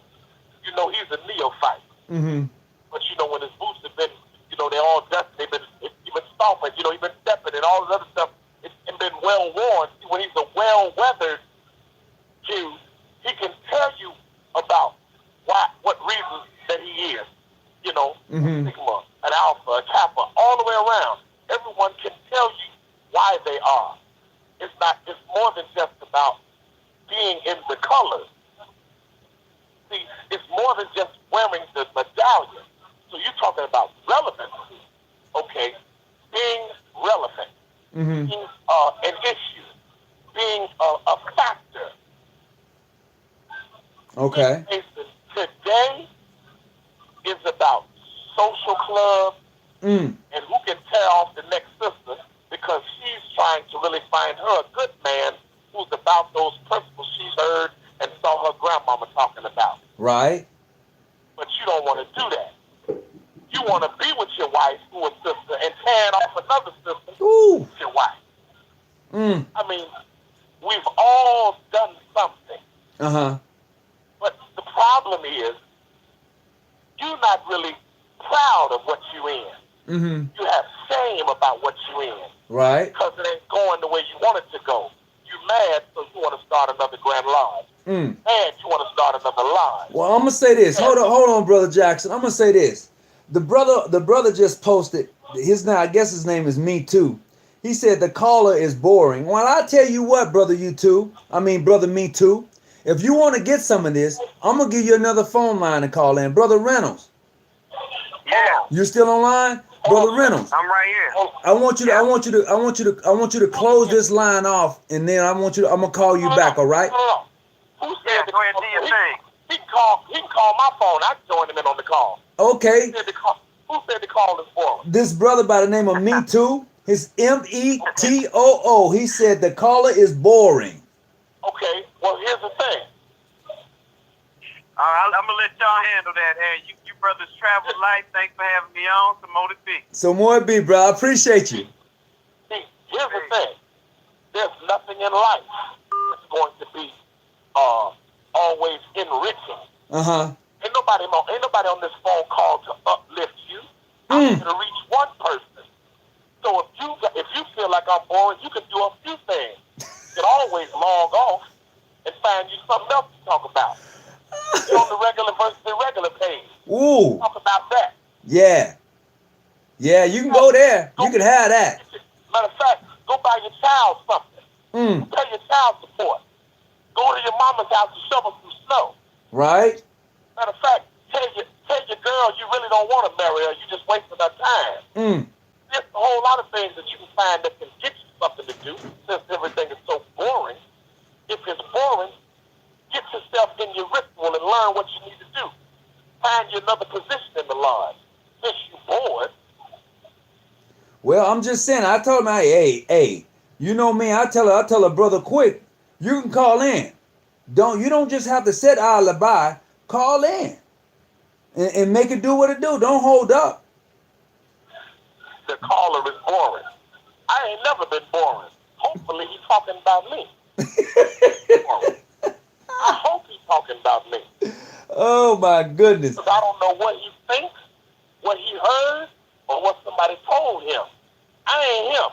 You know, he's a neophyte. But you know, when his boots have been, you know, they're all dusty, he's been stomping, you know, he's been stepping and all this other stuff, it's been well worn. When he's a well-weathered Q, he can tell you about what reasons that he is. You know, a Sigma, an Alpha, a Kappa, all the way around. Everyone can tell you why they are. It's more than just about being in the colors. See, it's more than just wearing the medallion. So you're talking about relevancy. Okay, being relevant, being an issue, being a factor. Okay. Today is about social clubs and who can tear off the next sister because she's trying to really find her a good man who's about those principles she's heard and saw her grandmama talking about. Right. But you don't want to do that. You want to be with your wife who is sister and tearing off another sister who's your wife. I mean, we've all done something. But the problem is, you're not really proud of what you're in. You have shame about what you're in. Right. Because it ain't going the way you want it to go. You're mad, so you want to start another Grand Lodge. Mad, you want to start another lodge. Well, I'm gonna say this. Hold on, brother Jackson. I'm gonna say this. The brother just posted I guess his name is Me Too. He said the caller is boring. Well, I tell you what, brother brother Me Too. If you want to get some of this, I'm gonna give you another phone line to call in, brother Reynolds. Yeah. You still online, brother Reynolds? I'm right here. I want you to close this line off, and then I'm gonna call you back. All right? Who said Yeah, go ahead and do your thing. He can call my phone. I joined him in on the call. Okay. Who said the call is for? This brother by the name of Me Too. His METOO. He said the caller is boring. Okay. Well, here's the thing. All right, I'm gonna let y'all handle that. Hey, you brothers travel light. Thanks for having me on. Some more to be. So more be, bro. I appreciate you. See, here's the thing. There's nothing in life that's going to be always enriching. Ain't nobody on this phone call to uplift you. I'm going to reach one person. So if you feel like I'm boring, you can do a few things. You can always log off and find you something else to talk about. Get on the regular versus irregular page. Ooh. Talk about that. Yeah. Yeah, you can go there. You can have that. Matter of fact, go buy your child something. Pay your child support. Go to your mama's house to shovel some snow. Right. Matter of fact, tell your girl you really don't want to marry her. You just wasting her time. There's a whole lot of things that you can find that can get you something to do since everything is so boring. If it's boring, get yourself in your ritual and learn what you need to do. Find you another position in the lodge. Since you're bored. Well, I'm just saying, I told him, hey, you know me, I tell a brother quick, you can call in. You don't just have to set alibi. Call in and make it do what it do. Don't hold up. The caller is boring. I ain't never been boring. Hopefully he's talking about me. I hope he's talking about me. Oh my goodness. Because I don't know what he thinks, what he heard, or what somebody told him. I ain't him.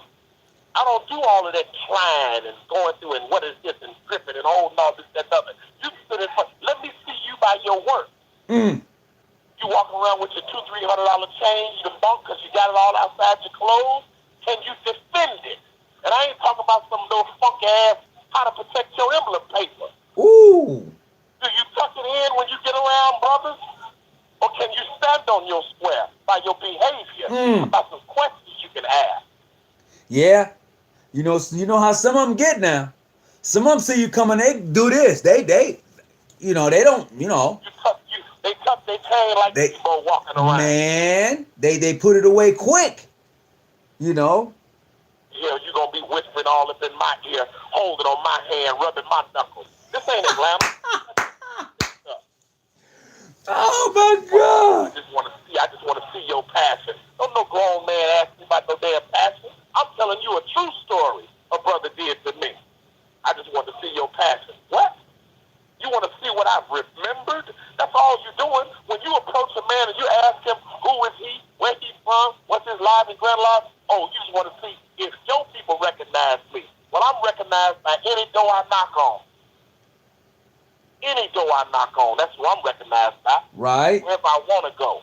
I don't do all of that trying and going through and what is this and dripping and holding all this, that, other. You sit in front. Let me see you by your work. You walking around with your $200-$300 change, the bunk, because you got it all outside your clothes. Can you defend it? And I ain't talking about some little funky ass how to protect your emblem paper. Ooh. Do you tuck it in when you get around brothers? Or can you stand on your square by your behavior? About some questions you can ask. Yeah. You know how some of them get now. Some of them see you coming, they do this. They they don't, They tuck their chain like people walking around. Man, they put it away quick. Yeah, you're going to be whispering all up in my ear, holding on my hand, rubbing my knuckles. This ain't Atlanta. Oh my God. I just want to see your passion. Don't no grown man ask me about no damn passion. I'm telling you a true story a brother did to me. I just want to see your passion. What? You want to see what I've remembered? That's all you're doing. When you approach a man and you ask him, who is he, where he's from, what's his life and grand life? Oh, you just want to see if your people recognize me. Well, I'm recognized by any door I knock on. Any door I knock on, that's who I'm recognized by. Right. Wherever I want to go.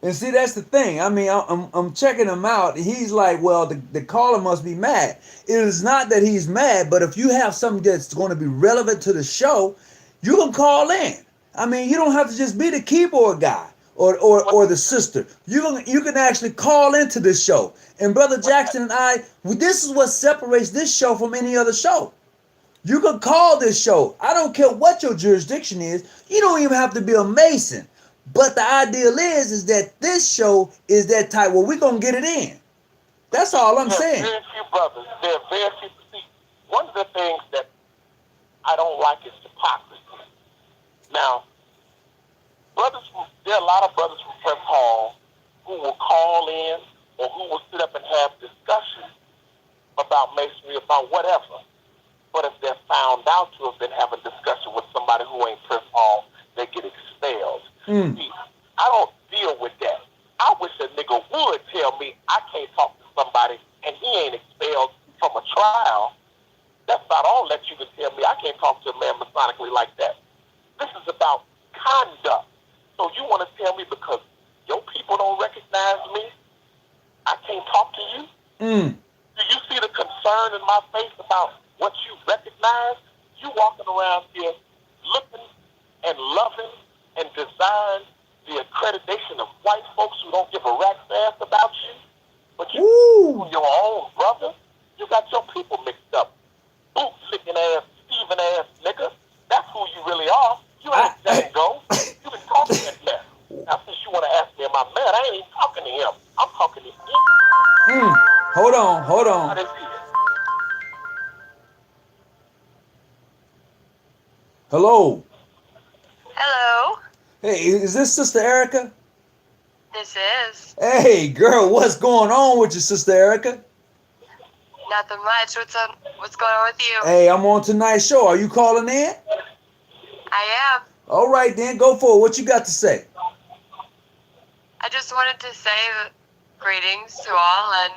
And see, that's the thing. I mean, I'm checking him out. He's like, well, the caller must be mad. It is not that he's mad, but if you have something that's going to be relevant to the show, you can call in. I mean, you don't have to just be the keyboard guy or the sister. You can actually call into this show. And Brother Jackson and I, this is what separates this show from any other show. You can call this show. I don't care what your jurisdiction is. You don't even have to be a Mason. But the ideal is that this show is that type where we're going to get it in. That's all I'm saying. There are very few brothers. There are very few. See, one of the things that I don't like is hypocrisy. Now, there are a lot of brothers from Press Hall who will call in or who will sit up and have discussions about masonry, about whatever. But if they're found out to have been having discussion with somebody who ain't Press Hall, they get expelled. See, I don't deal with that. I wish a nigga would tell me I can't talk to somebody and he ain't expelled from a trial. That's about all that you can tell me. I can't talk to a man masonically like that. This is about conduct. So you want to tell me because your people don't recognize me, I can't talk to you? Do you see the concern in my face about what you recognize? You walking around here looking and loving and desiring the accreditation of white folks who don't give a rat's ass about you. But you, your own brother, you got your people mixed up. Boot-licking ass, Steven ass nigga. That's who you really are. You ain't Django. You been talking that mess. Now, since you want to ask me about man, I ain't even talking to him. I'm talking to you. Hold on. How they see it? Hello. Hello. Hey, is this Sister Erica? This is. Hey, girl, what's going on with you, Sister Erica? Nothing much. What's up? What's going on with you? Hey, I'm on tonight's show. Are you calling in? I am. All right, then, go for it. What you got to say? I just wanted to say greetings to all, and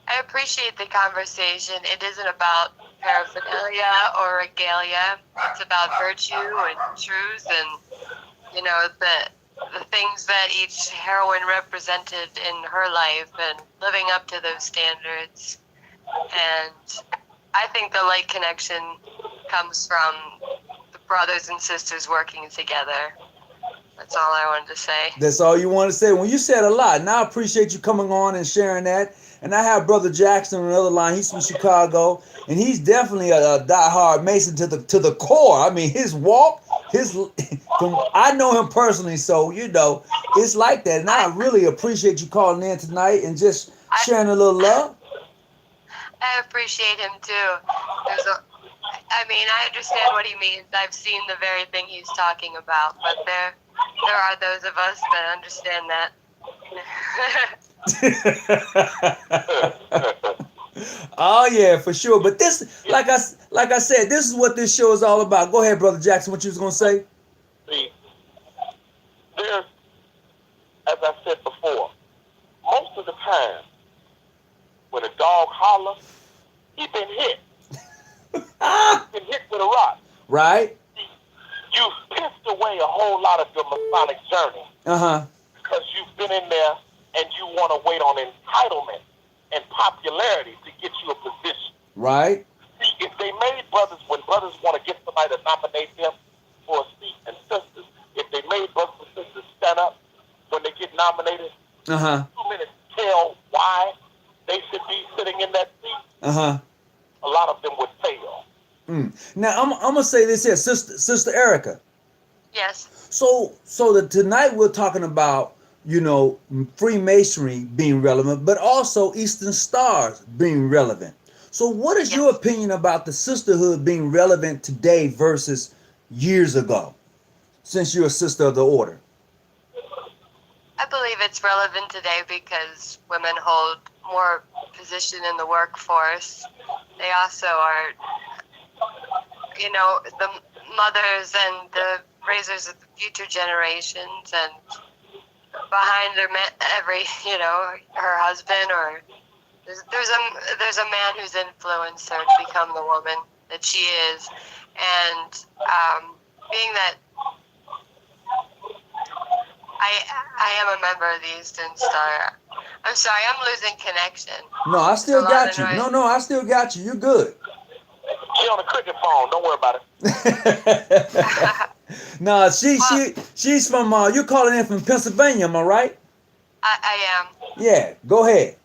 I appreciate the conversation. It isn't about paraphernalia or regalia. It's about virtue and truth and, the things that each heroine represented in her life and living up to those standards. And I think the light connection comes from the brothers and sisters working together. That's all I wanted to say. That's all you want to say? Well, you said a lot, and I appreciate you coming on and sharing that. And I have Brother Jackson on the other line. He's from Chicago, and he's definitely a diehard Mason to the core. I mean, his walk, I know him personally, so it's like that. And I really appreciate you calling in tonight and just sharing a little love. I appreciate him too. I mean, I understand what he means. I've seen the very thing he's talking about, but there are those of us that understand that. Oh yeah, for sure. But this, like I said, this is what this show is all about. Go ahead, brother Jackson. What you was gonna say? See, there's, as I said before, most of the time when a dog hollers, he been hit. Been hit with a rock. Right. You've pissed away a whole lot of your Masonic journey. Because you've been in there and you want to wait on entitlement and popularity to get you a position. Right. See, if they made brothers, when brothers want to get somebody to nominate them for a seat, and sisters, if they made brothers and sisters stand up when they get nominated, 2 minutes tell why they should be sitting in that seat, a lot of them would fail. Now I'm gonna say this here, Sister Erica. Yes. So tonight we're talking about, Freemasonry being relevant, but also Eastern Stars being relevant. So what is your opinion about the sisterhood being relevant today versus years ago, since you're a sister of the order? I believe it's relevant today because women hold more position in the workforce. They also are, the mothers and the raisers of the future generations, and behind every, her husband, or there's a man who's influenced her to become the woman that she is, and being that I am a member of the Eastern Star. I'm sorry, I'm losing connection. No, I still got you. No, I still got you. You're good. She on a cricket phone. Don't worry about it. No, she's from. You're calling in from Pennsylvania, am I right? I am. Yeah, go ahead.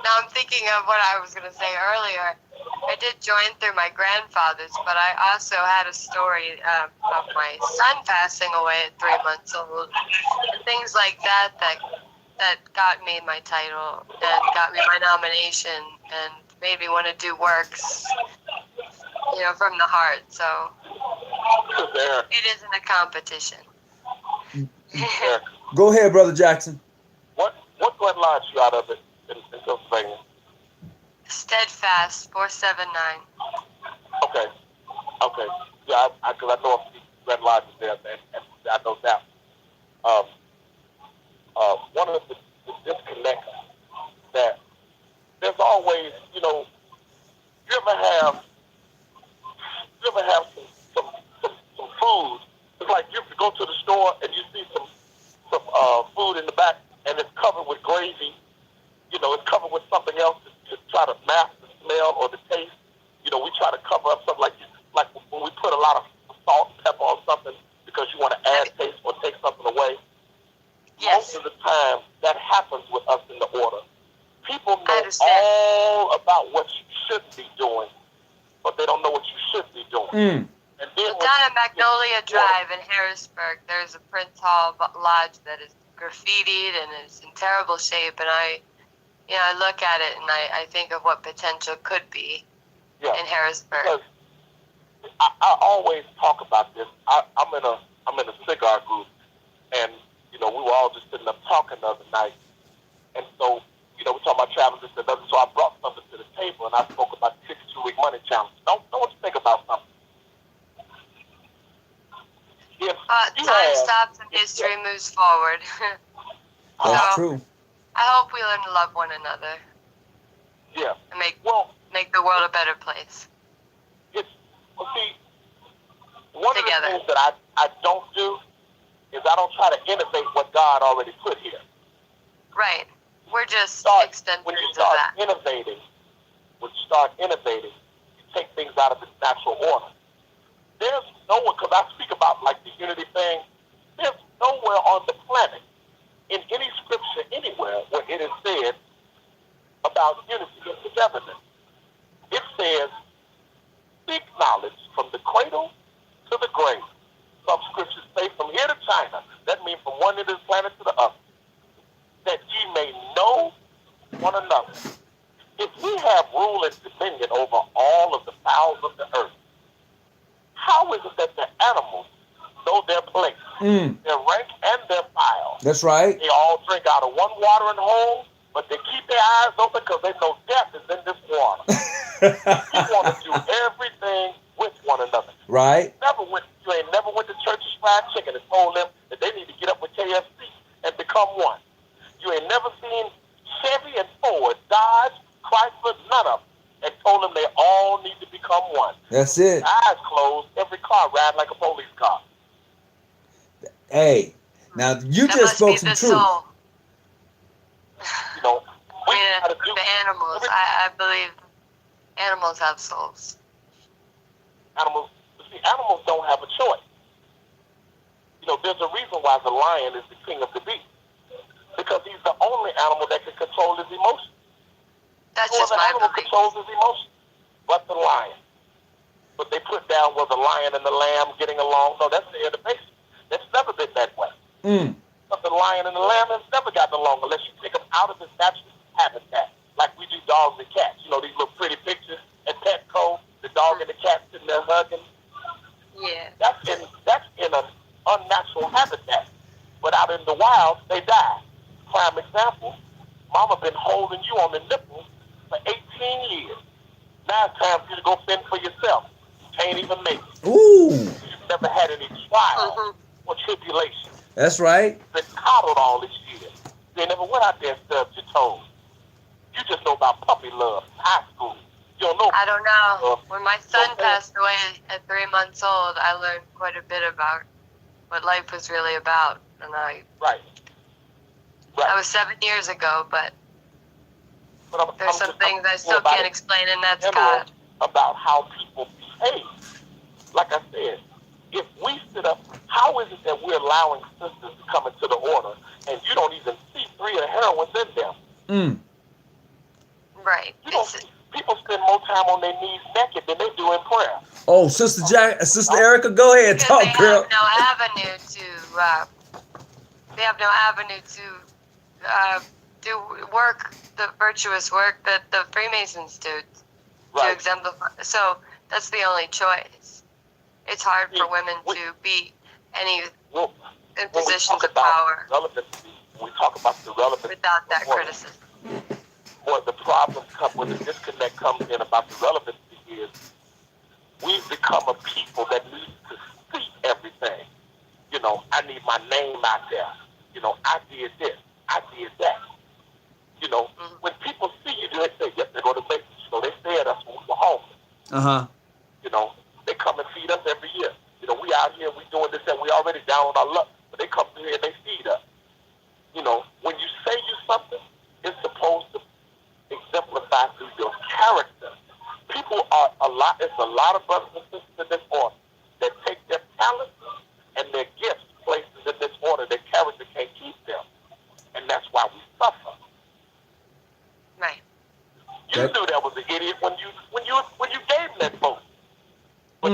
Now I'm thinking of what I was going to say earlier. I did join through my grandfather's, but I also had a story of my son passing away at 3 months old, and things like that got me my title and got me my nomination and made me want to do works, from the heart. So it isn't a competition. Go ahead, Brother Jackson. What Glen Lodge you out of it in Pennsylvania? Steadfast 479. Okay. Yeah, because I know Glen Lodge is there, and I know that. One of the disconnects that there's always, you ever have some food. It's like you go to the store and you see some food in the back and it's covered with gravy. It's covered with something else to try to mask the smell or the taste. We try to cover up something like when we put a lot of salt and pepper on something because you want to add taste or take something away. Yes. Most of the time, that happens with us in the order. People know all about what you should be doing, but they don't know what you should be doing. And then down at Magnolia Drive in Harrisburg, there's a Prince Hall Lodge that is graffitied and is in terrible shape, and I look at it and I think of what potential could be in Harrisburg. Because I always talk about this. I'm in a cigar group, and we were all just sitting up talking the other night, and so we talking about traveling this and that. So I brought something to the table, and I spoke about the 62-week money challenge. Don't you think about something? Time stops and history moves forward. That's true. I hope we learn to love one another. Yeah. And make the world a better place. One of the things that I don't do is I don't try to innovate what God already put here. Right. We're just extenders when you of start that. innovating, you take things out of its natural order. There's nowhere, because I speak about like the unity thing, there's nowhere on the planet, in any scripture anywhere, where it is said about unity and togetherness. It says, seek knowledge from the cradle to the grave. Some scriptures say from here to China. That means from one end of the planet to the other. That ye may know one another. If we have rule and dominion over their rank and their file. That's right. They all drink out of one watering hole, but they keep their eyes open because they know death is in this water. We want to do everything with one another. Right. You ain't never went to Church's Fried Chicken and told them that they need to get up with KFC and become one. You ain't never seen Chevy and Ford, Dodge, Chrysler, none of them, and told them they all need to become one. That's it. Eyes closed, every car riding like a police car. Hey, now you that just spoke must be some the truth. soul. You know, we Yeah, gotta do the animals. I believe animals have souls. animals. See, animals don't have a choice. You know, there's a reason why the lion is the king of the beast, because he's the only animal that can control his emotions. That's No just other my animal belief. controls his emotions, but the lion. But they put down was the lion and the lamb getting along. No, that's the innovation. It's never been that way. But the lion and the lamb has never gotten along unless you take them out of his natural habitat, like we do dogs and cats. You know, these little pretty pictures at Petco, the dog and the cat sitting there hugging. Yeah. That's in an unnatural habitat. But out in the wild, they die. Prime example, mama been holding you on the nipples for 18 years. Now it's time for you to go fend for yourself. You can't even make it. Ooh. You've never had any trial or tribulation. That's right. You've been coddled all this year. You never went out there and stubbed your toes. You just know about puppy love, high school. You don't know. I don't know. When my son passed away at 3 months old, I learned quite a bit about what life was really about. And Right. that was 7 years ago, but there's some things I still can't explain, and that's God. About how people behave. Like I said, if we sit up, how is it that we're allowing sisters to come into the order and you don't even see 3 of the heroines in them? Right. You don't see, people spend more time on their knees naked than they do in prayer. Oh, Sister Erica, go ahead, Because talk, they girl. have no avenue to do work, the virtuous work that the Freemasons do to exemplify. So that's the only choice. It's hard for women to be in positions of power Relevancy, when we talk about the relevancy without that criticism. Where the problem comes, where the disconnect comes in about the relevancy is we've become a people that needs to see everything. You know, I need my name out there. You know, I did this, I did that. You know, when people see you, they say, yes, they go to Macy's. You know, they fed us when we were homeless. You know, they come and feed us every year. You know, we out here, we doing this and we already down on our luck, but they come through here and they feed us. You know, when you say you something, it's supposed to exemplify through your character. People are it's a lot of brothers and sisters in this order that take their talents and their gifts places in this order. Their character can't keep them. And that's why we suffer. Right. You knew that was an idiot when you gave them that vote. But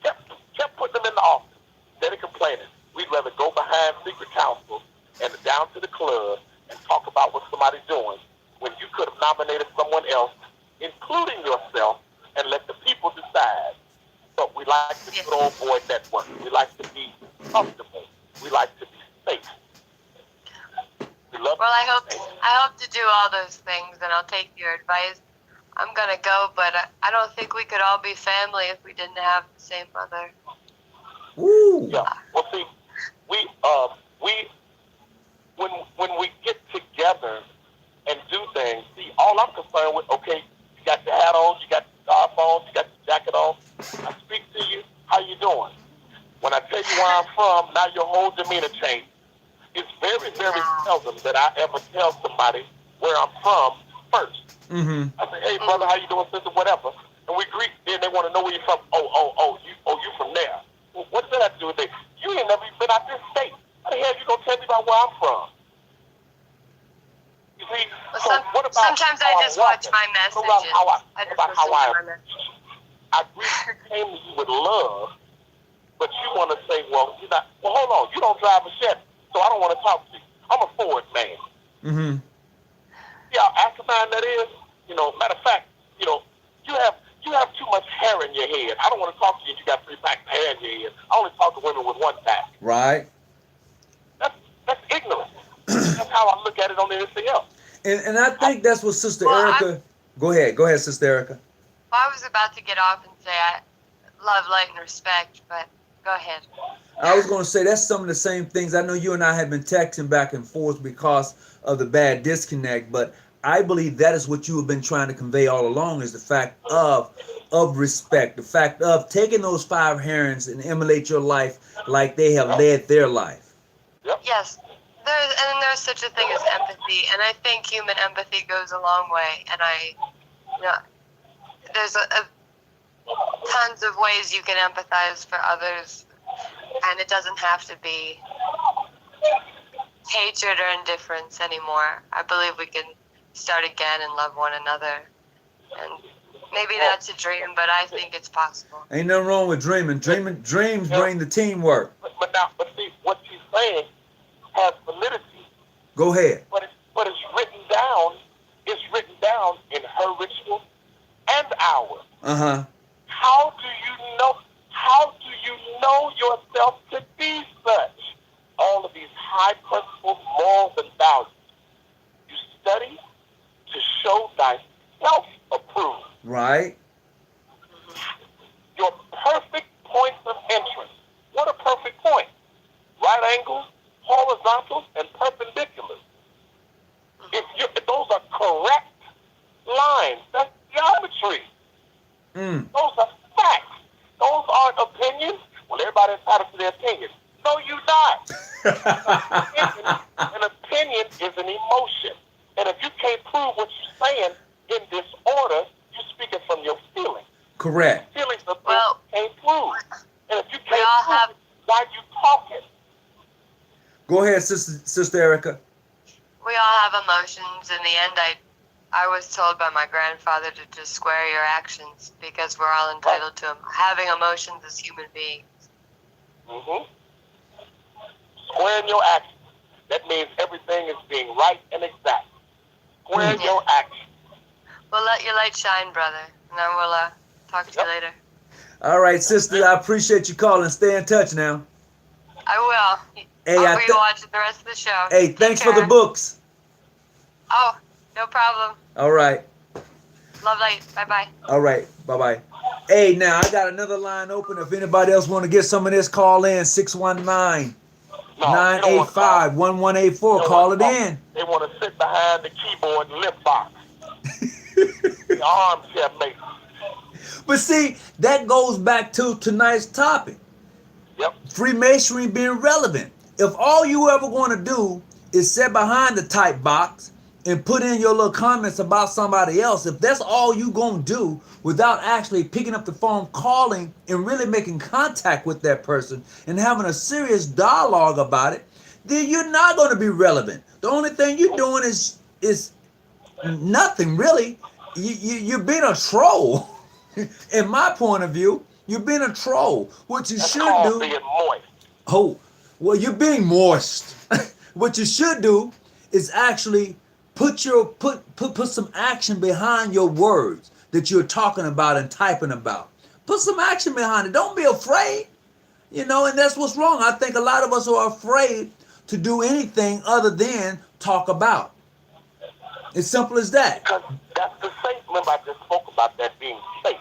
kept putting them in the office. Instead of complaining, we'd rather go behind secret council and down to the club and talk about what somebody's doing when you could have nominated someone else, including yourself, and let the people decide. But we like the good old boy network. We like to be comfortable. We like to be safe. Well, I hope to do all those things, and I'll take your advice. I'm gonna go, but I don't think we could all be family if we didn't have the same mother. Ooh. Yeah. Well, see, when we get together and do things, see, all I'm concerned with, okay, you got your hat on, you got your scarf on, you got your jacket on. I speak to you, how you doing? When I tell you where I'm from, now your whole demeanor changes. It's very, very seldom that I ever tell somebody where I'm from first. I say, hey, brother, how you doing, sister, whatever. And we greet, then they want to know where you're from. You from there. Well, what does that have to do with it? You ain't never even been out this state. How the hell you going to tell me about where I'm from? You see, well, what about sometimes I just watch my messages. I came to you with love, but you want to say, well, you're not, well, hold on, you don't drive a Chevy, so I don't want to talk to you. I'm a Ford man. See how asinine that is? You know, matter of fact, you know, you have too much hair in your head. I don't want to talk to you if you got 3 packs of hair in your head. I only talk to women with 1 pack. Right. how I look at it on anything else. And I think that's what Sister Well, Erica. Go ahead, Sister Erica. Well, I was about to get off and say I love, light, and respect, but go ahead. I was going to say that's some of the same things. I know you and I have been texting back and forth because of the bad disconnect, but I believe that is what you have been trying to convey all along, is the fact of respect, the fact of taking those 5 herons and emulate your life like they have led their life. Yep. Yes. There's such a thing as empathy, and I think human empathy goes a long way, and there's tons of ways you can empathize for others, and it doesn't have to be hatred or indifference anymore. I believe we can start again and love one another, and maybe that's a dream, but I think it's possible. Ain't nothing wrong with dreaming. Dreams bring the teamwork. But see, what she's saying has validity. Go ahead. But it's written down. It's written down in her ritual and ours. Uh-huh. How do you know? How do you know yourself to be such? All of these high principles, morals, and values. You study to show thyself approved. Right. Your perfect points of entrance. What a perfect point. Right angles, horizontals, and perpendiculars. If those are correct lines, that's geometry. Those are facts. Those aren't opinions. Well, everybody's entitled to their opinion. No, you're not. An opinion is an emotion. And if you can't prove what you're saying in this order, you're speaking from your feelings. Correct. Feelings of things you can't prove. And if you can't prove it, why you talking? Go ahead, Sister Erica. We all have emotions. In the end, I was told by my grandfather to just square your actions, because we're all entitled to having emotions as human beings. Squaring your actions. That means everything is being right and exact. Square your actions. Well, let your light shine, brother. And then we'll talk to you later. All right, sister, I appreciate you calling. Stay in touch now. I will. Hey, I'll rewatch the rest of the show. Hey, thanks for the books. Oh, no problem. All right. Love, light. Bye-bye. All right. Bye-bye. Hey, now I got another line open. If anybody else want to get some of this, call in 619-985-1184. Call it in. They want to sit behind the keyboard and lip box. The armchair maker. But see, that goes back to tonight's topic. Yep. Freemasonry being relevant. If all you ever going to do is sit behind the type box and put in your little comments about somebody else, if that's all you going to do without actually picking up the phone, calling, and really making contact with that person and having a serious dialogue about it, then you're not going to be relevant. The only thing you're doing is nothing, really. You're being a troll. In my point of view, you're being a troll. What you should do... being moist. Oh, well, you're being moist. What you should do is actually put some action behind your words that you're talking about and typing about. Put some action behind it. Don't be afraid. And that's what's wrong. I think a lot of us are afraid to do anything other than talk about. It's simple as that. Because that's the safe. Remember, I just spoke about that being safe.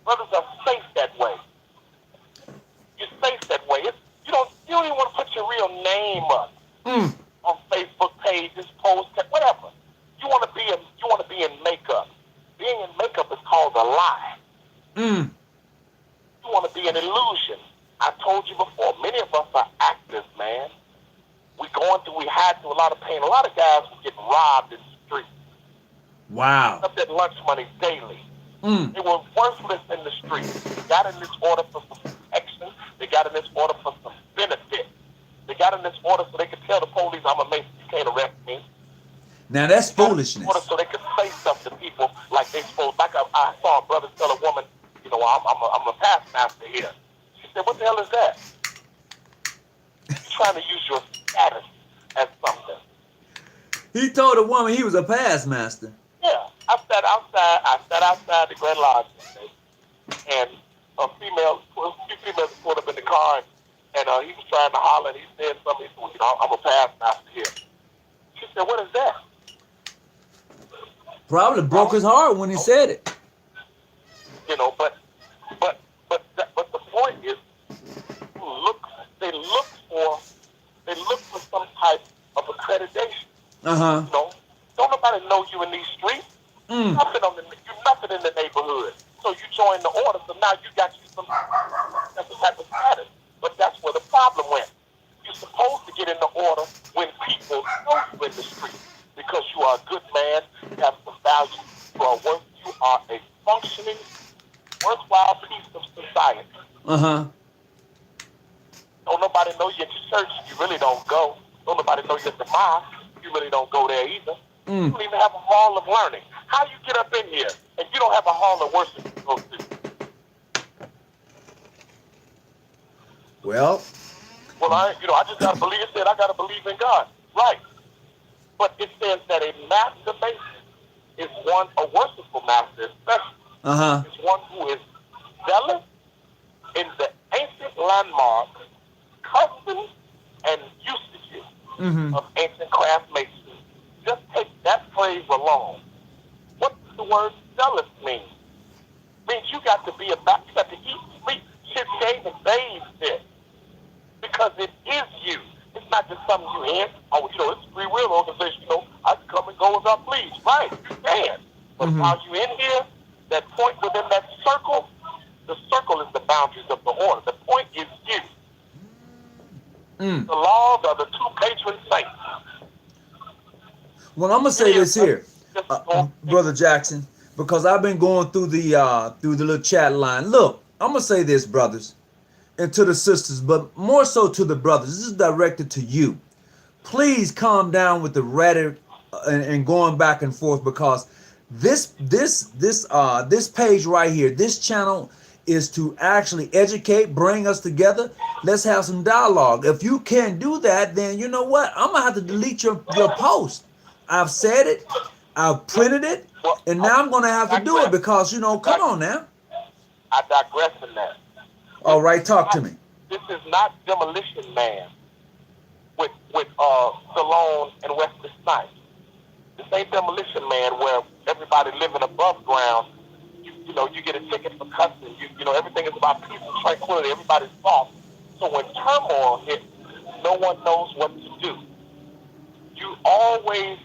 Brothers are safe that way. You're safe that way. You don't even want to put your real name up on Facebook pages, posts, whatever. You want to be in makeup. Being in makeup is called a lie. You want to be an illusion. I told you before, many of us are actors, man. We had through a lot of pain. A lot of guys were getting robbed in the streets. Wow. Up at lunch money daily. They were worthless in the streets. They got in this order for some protection. They got in this order for some benefit. They got in this order so they could tell the police, I'm a Mason, you can't arrest me. Now that's foolishness. Order so they could say stuff to people like they supposed. Like I saw a brother tell a woman, I'm a past master here. She said, what the hell is that? You're trying to use your status as something. He told a woman he was a past master. Yeah, I sat outside the Grand Lodge today, and a few females pulled up in the car, and he was trying to holler, and he said something. He said, I'm a past master here. said, what is that? Probably broke his heart when he said it. You know, but the point is, they look for some type of accreditation. Uh-huh. You know, don't nobody know you in these streets. Mm. You're nothing in the neighborhood. So you join the order, so now you got you some type of status. But that's where the problem went. You're supposed to get in the order when people know you in the street because you are a good man, you have some value, you are a functioning, worthwhile piece of society. Uh-huh. Don't nobody know you at your church, you really don't go. Don't nobody know you at the mosque, you really don't go there either. Mm. You don't even have a hall of learning. How you get up in here and you don't have a hall of worship to go to? Well, I just gotta believe. It said I gotta believe in God, right? But it says that a masturbation is a worshipful master, especially, is one who is zealous in the ancient landmarks, customs, and usages of ancient craft masonry. Just take that phrase alone. What does the word zealous mean? It means you got to be you got to eat, sleep, shit, shave, and bathe this. Because it is you. It's not just something you in. Oh, it's a free will organization. I can come and go as I please. Right, you can. But while you in here, that point within that circle, the circle is the boundaries of the order. The point is you. The laws are the two patron saints. Well, I'm gonna say this here, Brother Jackson, because I've been going through the little chat line. Look, I'm gonna say this, brothers, and to the sisters, but more so to the brothers. This is directed to you. Please calm down with the rhetoric and going back and forth, because this page right here, this channel is to actually educate, bring us together. Let's have some dialogue. If you can't do that, then you know what? I'm gonna have to delete your post. I've said it, I've printed it, and now I'm gonna have to do it because come on now. I digress in that. All right, talk to me. This is not Demolition Man with Stallone and Wesley Snipes. This ain't Demolition Man where everybody living above ground. You get a ticket for cussing. Everything is about peace and tranquility. Everybody's soft. So when turmoil hits, no one knows what to do. You always,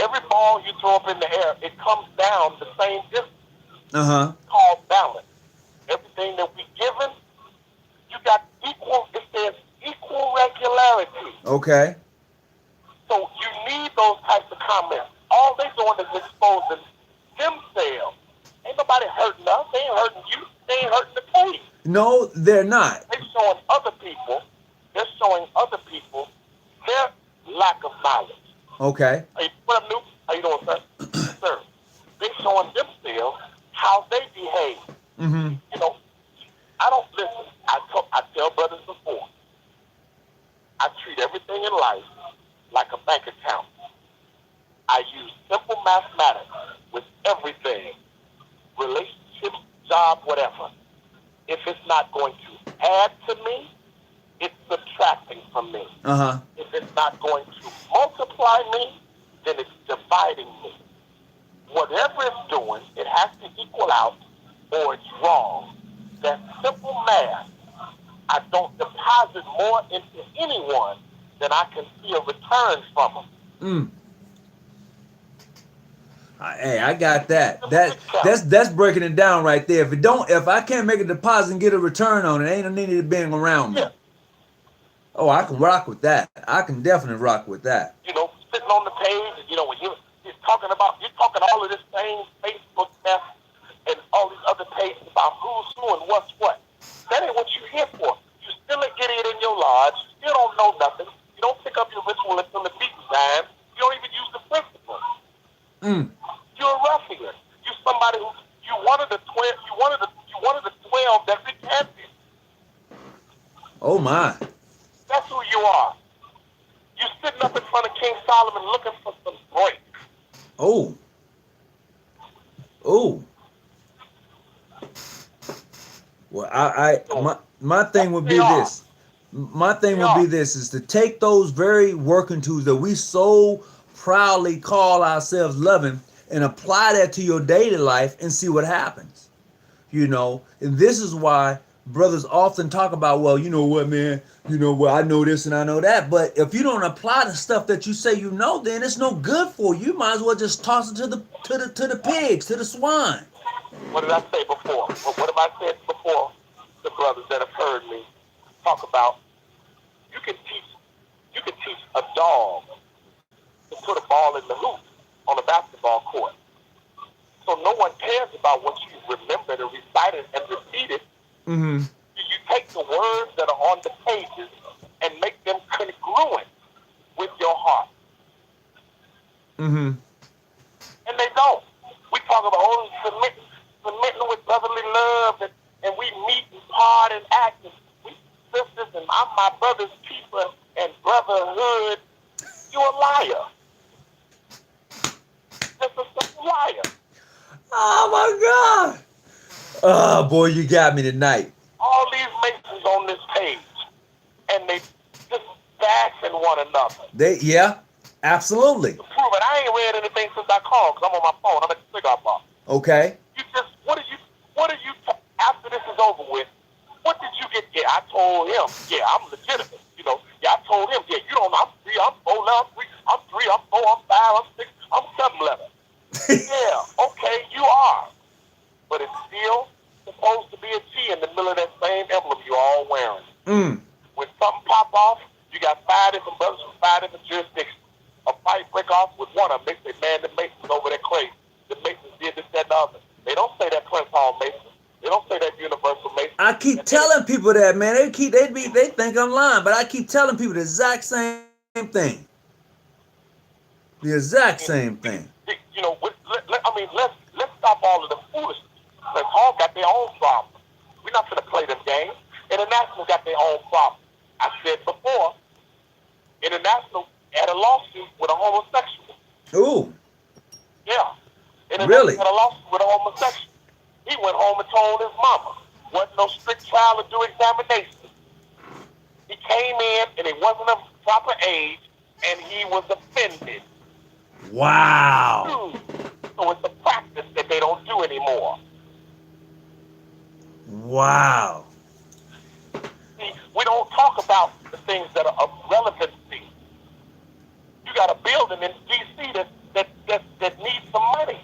every ball you throw up in the air, it comes down the same distance. It's called balance. Everything that we given, you got equal. It says equal regularity. Okay. So you need those types of comments. All they doing is exposing themselves. Ain't nobody hurting us. They ain't hurting you. They ain't hurting the page. No, they're not. They're showing other people their lack of knowledge. Okay. Hey, what up, Noob? How you doing, sir? Sir. They're showing themselves how they behave. I don't listen. I tell brothers before. I treat everything in life like a bank account. I use simple mathematics with everything. Relationships, job, whatever. If it's not going to add to me, it's subtracting from me. If it's not going to multiply me, then it's dividing me. Whatever it's doing, it has to equal out or it's wrong. That's simple math. I don't deposit more into anyone than I can see a return from them. Hey, I got that. That's breaking it down right there. If I can't make a deposit and get a return on it, ain't no need of being around me. Yeah. Oh, I can rock with that. I can definitely rock with that. Sitting on the page, when you're talking all of this same Facebook mess and all these other pages about who's who and what's what. That ain't what you're here for. You're still an idiot in your lodge. You still don't know nothing. You don't pick up your ritual until the meeting time. You don't even use the principle. You're a ruffian. You're somebody who one of the 12 that recanted. Oh my. That's who you are. You're sitting up in front of King Solomon looking for some break. Oh. Well, my thing would be this. My thing would be this is to take those very working tools that we so proudly call ourselves loving and apply that to your daily life and see what happens. You know, and this is why brothers often talk about, well, you know what, man, you know what, I know this and I know that. But if you don't apply the stuff that you say you know, then it's no good for you. You might as well just toss it to the pigs, to the swine. What did I say before? What have I said before? The brothers that have heard me talk about, you can teach a dog to put a ball in the hoop on a basketball court. So no one cares about what you remembered and recited and repeated. Mm-hmm. You take the words that are on the pages and make them congruent with your heart. Mm-hmm. And they don't. We talk about submitting with brotherly love, and we meet and part and act. And we sisters, and I'm my brother's keeper and brotherhood. You're a liar. Just a liar. Oh my God. Oh boy, you got me tonight. All these Masons on this page, and they just bashing one another. Yeah, absolutely. To prove it, I ain't read anything since I called because I'm on my phone. I'm at the cigar bar. Okay. You just, after this is over with, what did you get? Yeah, I told him, yeah, I'm legitimate. You know, yeah, I told him, yeah, you don't know, I'm 3, I'm 4, I'm 3, I'm 3, I'm 4, I'm 5, I'm 6, I'm 7 11. Yeah, okay, you are. But it's still supposed to be a G in the middle of that same emblem you're all wearing. When something pop off, you got 5 different brothers from 5 different jurisdictions. A fight break off with one of them. They say, man, the Masons over there crazy. The Masons did this, that, and the other. They don't say that Prince Hall Mason. They don't say that Universal Mason. I keep telling people that, man. They think I'm lying, but I keep telling people the exact same thing. The exact same thing. You know, let's stop all of the foolishness. Prince Hall got their own problems. We're not going to play them games. International got their own problems. I said before, International had a lawsuit with a homosexual. Ooh. Yeah. International Really? had a lawsuit with a homosexual. He went home and told his mama. Wasn't no strict trial or due examination. He came in and he wasn't of proper age and he was offended. Wow. So it's a practice that they don't do anymore. Wow. See, we don't talk about the things that are of relevancy. You got a building in D.C. that needs some money,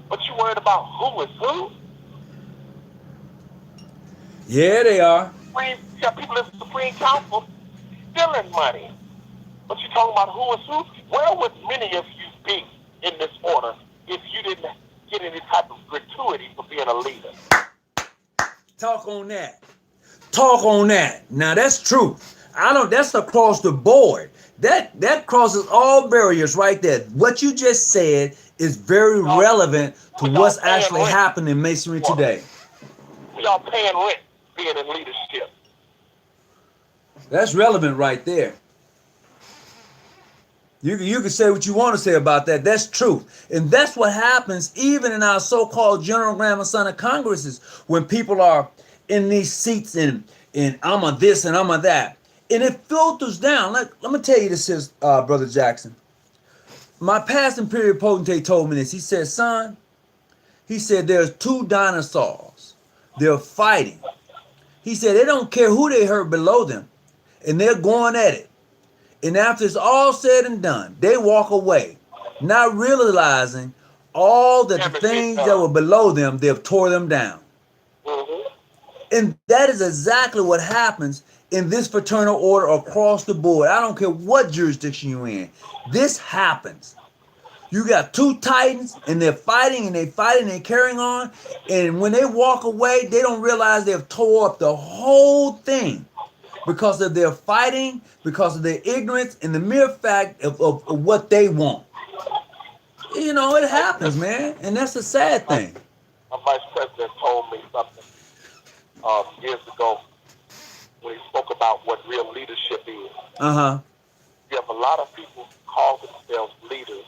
but you worried about who is who? Yeah, they are. You got people in the Supreme Council stealing money, but you're talking about who is who? Where would many of you be in this order if you didn't get any type of gratuity for being a leader? Talk on that. Talk on that. Now that's true. That's across the board. That crosses all barriers right there. What you just said is very relevant to what's actually happening in Masonry today. Y'all paying rent being in leadership. That's relevant right there. You can say what you want to say about that. That's truth. And that's what happens even in our so-called General Grand Masonic Congresses when people are in these seats and I'm a this and I'm a that. And it filters down. Let me tell you this, Brother Jackson. My past imperial potentate told me this. He said, son, he said, there's 2 dinosaurs. They're fighting. He said, they don't care who they hurt below them. And they're going at it. And after it's all said and done, they walk away, not realizing all the things that were below them, they've tore them down. Mm-hmm. And that is exactly what happens in this fraternal order across the board. I don't care what jurisdiction you're in. This happens. You got 2 titans and they're fighting and they're carrying on. And when they walk away, they don't realize they've tore up the whole thing because of their fighting, because of their ignorance and the mere fact of what they want. You know, it happens, man. And that's a sad thing. My vice president told me something years ago when he spoke about what real leadership is. Uh-huh. You have a lot of people call themselves leaders.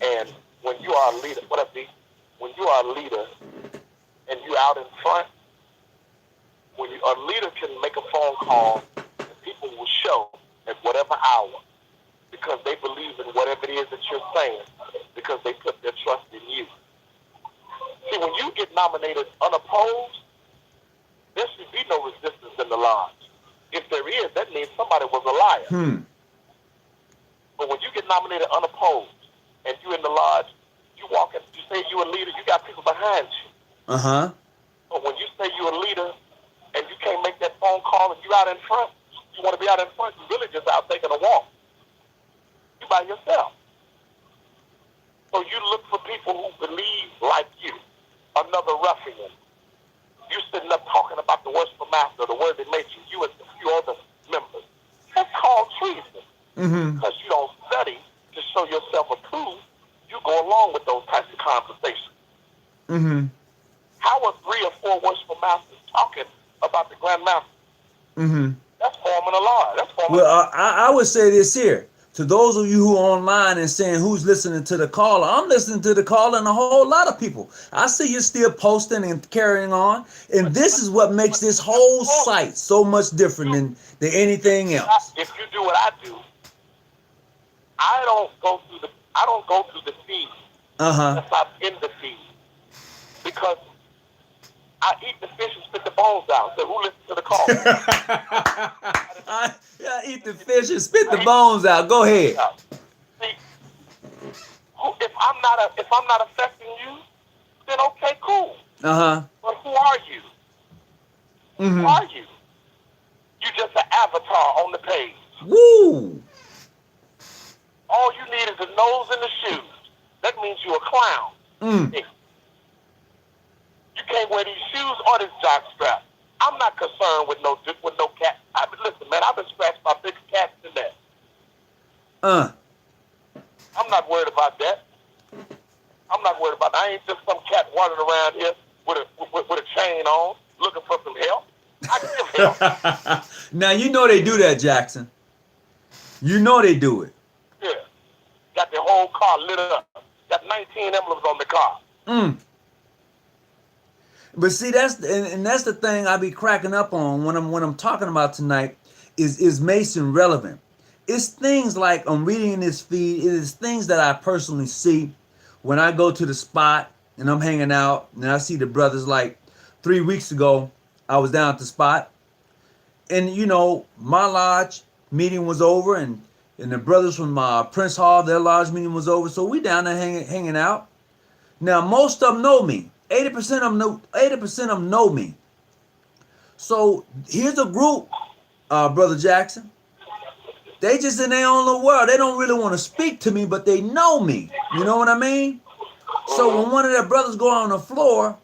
And when you are a leader, when you are a leader and you're out in front, a leader can make a phone call and people will show at whatever hour because they believe in whatever it is that you're saying because they put their trust in you. See, when you get nominated unopposed, there should be no resistance in the lodge. If there is, that means somebody was a liar. But when you get nominated unopposed and you're in the lodge, you walk in, you say you're a leader, you got people behind you. But when you say you're a leader and you can't make that phone call and you're out in front, you want to be out in front, you're really just out taking a walk. You by yourself. So you look for people who believe like you. Another ruffian. You sitting up talking about the worshipful master, the word that made you and a few other members. That's called treason. Because you don't study to show yourself approved. You go along with those types of conversations. How are 3 or 4 worshipful masters talking about the Grand Master? That's forming a lie. That's forming I would say this here. To those of you who are online and saying who's listening to the caller, I'm listening to the caller and a whole lot of people. I see you still posting and carrying on. And this is what makes this whole site so much different than anything else. If you do what I do, I don't go through the feed. That's not in the feed. Because I eat the fish and spit the bones out. So who listens to the call? I eat the fish and spit the bones out. Go ahead. See, if I'm not affecting you, then okay, cool. But who are you? Who are you? You just an avatar on the page. Woo! All you need is a nose and the shoes. That means you're a clown. You can't wear these shoes or this jock strap. I'm not concerned with no cat. Listen, man, I've been scratched by bigger cats than that. I'm not worried about that. I'm not worried about that. I ain't just some cat wandering around here with a chain on, looking for some help. I can give help. Now, you know they do that, Jackson. You know they do it. Yeah. Got the whole car lit up. Got 19 emblems on the car. But see, that's the thing I be cracking up on when I'm talking about tonight is Mason relevant. It's things like I'm reading in this feed. It is things that I personally see when I go to the spot and I'm hanging out and I see the brothers. Like 3 weeks ago, I was down at the spot, and you know my lodge meeting was over, and the brothers from Prince Hall, their lodge meeting was over, so we down there hanging out. Now most of them know me. 80% of them know me. So here's a group, Brother Jackson. They just in their own little world. They don't really want to speak to me, but they know me. You know what I mean? So when one of their brothers go on the floor,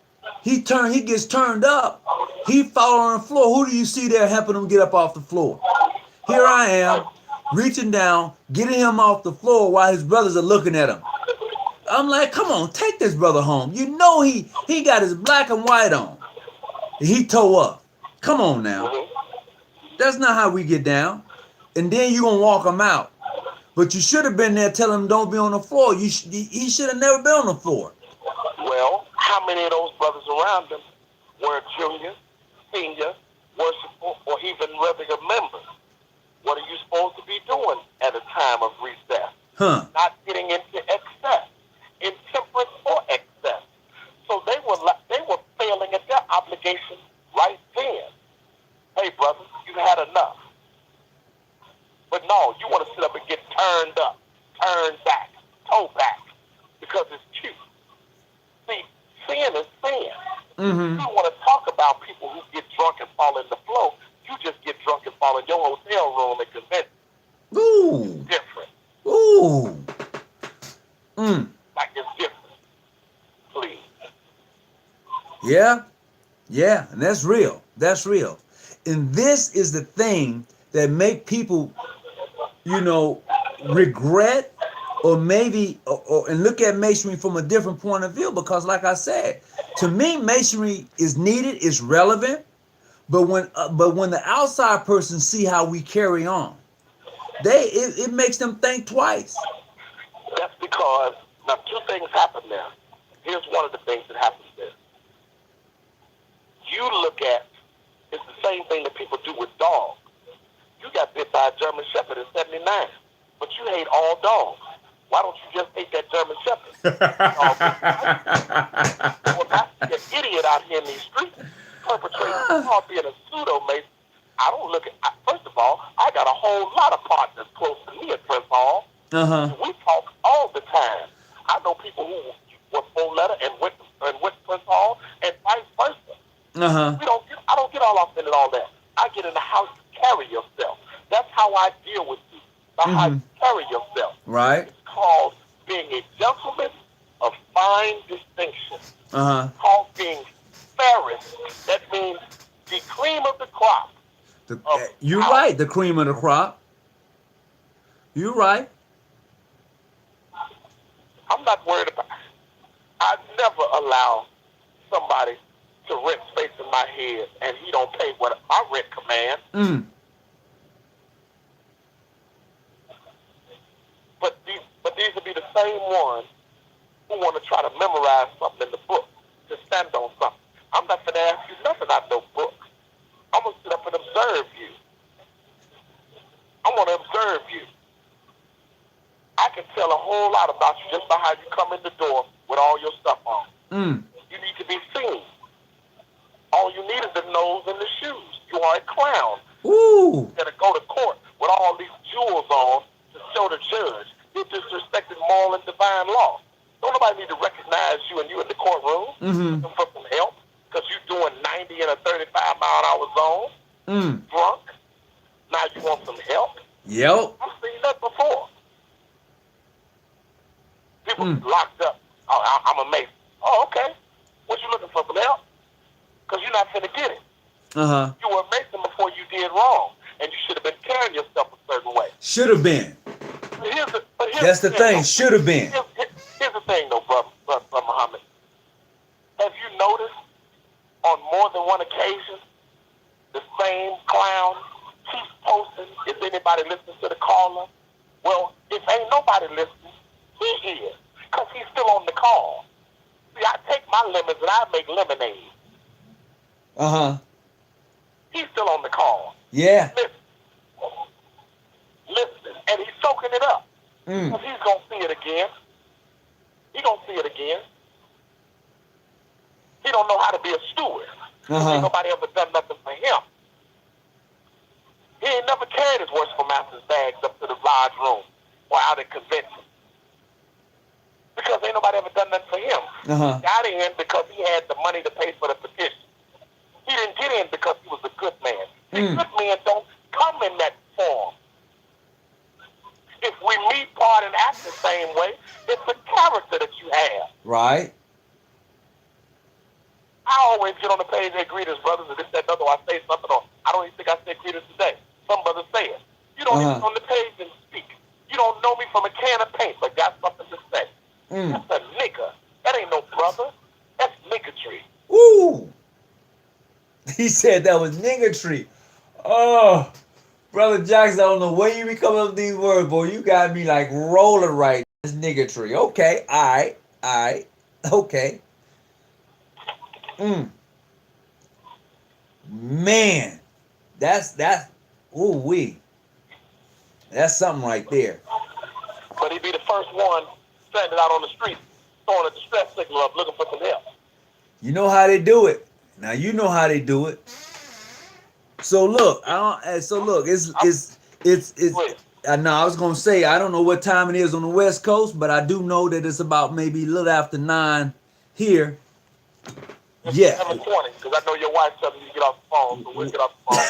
he gets turned up. He fall on the floor. Who do you see there helping him get up off the floor? Here I am, reaching down, getting him off the floor while his brothers are looking at him. I'm like, come on, take this brother home. You know he got his black and white on. He toe up. Come on now. That's not how we get down. And then you gonna walk him out. But you should have been there telling him don't be on the floor. He should have never been on the floor. Well, how many of those brothers around him were junior, senior, worshipful, or even regular members? What are you supposed to be doing at a time of recess? Not getting into excess. Intemperance or excess. So they were failing at their obligation right then. Hey, brother, you've had enough. But no, you want to sit up and get turned up, turned back, toe back, because it's cute. See, sin is sin. You don't want to talk about people who get drunk and fall in the flow. You just get drunk and fall in your hotel room and convention. Ooh. Different. Ooh. Like it's different. Please. Yeah, and that's real. That's real. And this is the thing that make people, you know, regret or maybe and look at masonry from a different point of view, because like I said, to me masonry is needed, it's relevant, but when the outside person see how we carry on, it makes them think twice. That's because now 2 things happen there. Here's one of the things that happens there. You look at, it's the same thing that people do with dogs. You got bit by a German Shepherd in '79, but you hate all dogs. Why don't you just take that German Shepherd? When I see an idiot out here in these streets perpetrating fraud, being a pseudo mason, I don't look at. First of all, I got a whole lot of partners close to me at Prince Hall. And we talk all the time. I know people who were four-letter and went to Prince Hall, and vice versa. I don't get all off into all that. I get into how you carry yourself. That's how I deal with you. By how you carry yourself. Right. It's called being a gentleman of fine distinction. Called being fairest. That means the cream of the crop. You're right. The cream of the crop. You're right. I'm not worried about. I never allow somebody to rent space in my head and he don't pay what my rent command. But these will be the same ones who want to try to memorize something in the book, to stand on something. I'm not going to ask you nothing out of no book. I'm going to sit up and observe you. I want to observe you. I can tell a whole lot about you just by how you come in the door with all your stuff on. You need to be seen. All you need is the nose and the shoes. You are a clown. Ooh. You got to go to court with all these jewels on to show the judge. You're disrespecting moral and divine law. Don't nobody need to recognize you and you in the courtroom looking for some help because you're doing 90 in a 35-mile-an-hour zone. Drunk. Now you want some help? Yep. I've seen that before. People locked up. Oh, I'm a mason. Oh, okay. What you looking for, some help? Because you're not finna get it. You were a mason before you did wrong, and you should have been carrying yourself a certain way. Should have been. That's the thing. Should have been. Here's the thing, though, brother Muhammad. Have you noticed on more than one occasion the same clown keeps posting? Is anybody listening to the caller? Well, if ain't nobody listening, he is, because he's still on the call. See, I take my lemons and I make lemonade. He's still on the call. Yeah. Listen, and he's soaking it up. Because he's going to see it again. He's going to see it again. He don't know how to be a steward. Ain't nobody ever done nothing for him. He ain't never carried his worshipful master's bags up to the lodge room or out at convention. Because ain't nobody ever done nothing for him. He got in because he had the money to pay for the petition. He didn't get in because he was a good man. The good men don't come in that form. If we meet, part, and act the same way, it's the character that you have. Right. I always get on the page and greet his brothers, and this, that, and other. I say something, or I don't even think I said greeters today. Some brothers say it. You don't even on the page and speak. You don't know me from a can of paint, but got something to say. That's a nigga. That ain't no brother. That's niggotry. Ooh. He said that was niggotry. Oh, Brother Jackson, I don't know where you be coming up with these words, boy. You got me like rolling right. That's niggotry. Okay. All right. Okay. Man, that's ooh-wee. That's something right there. But he'd be the first one standing out on the street, throwing a distress signal up, looking for some help. You know how they do it. Now you know how they do it. So look, it's no, I was gonna say I don't know what time it is on the West Coast, but I do know that it's about maybe a little after 9 here. It's Yeah. 7:20, because I know your wife telling you to get off the phone, so we'll get off the phone.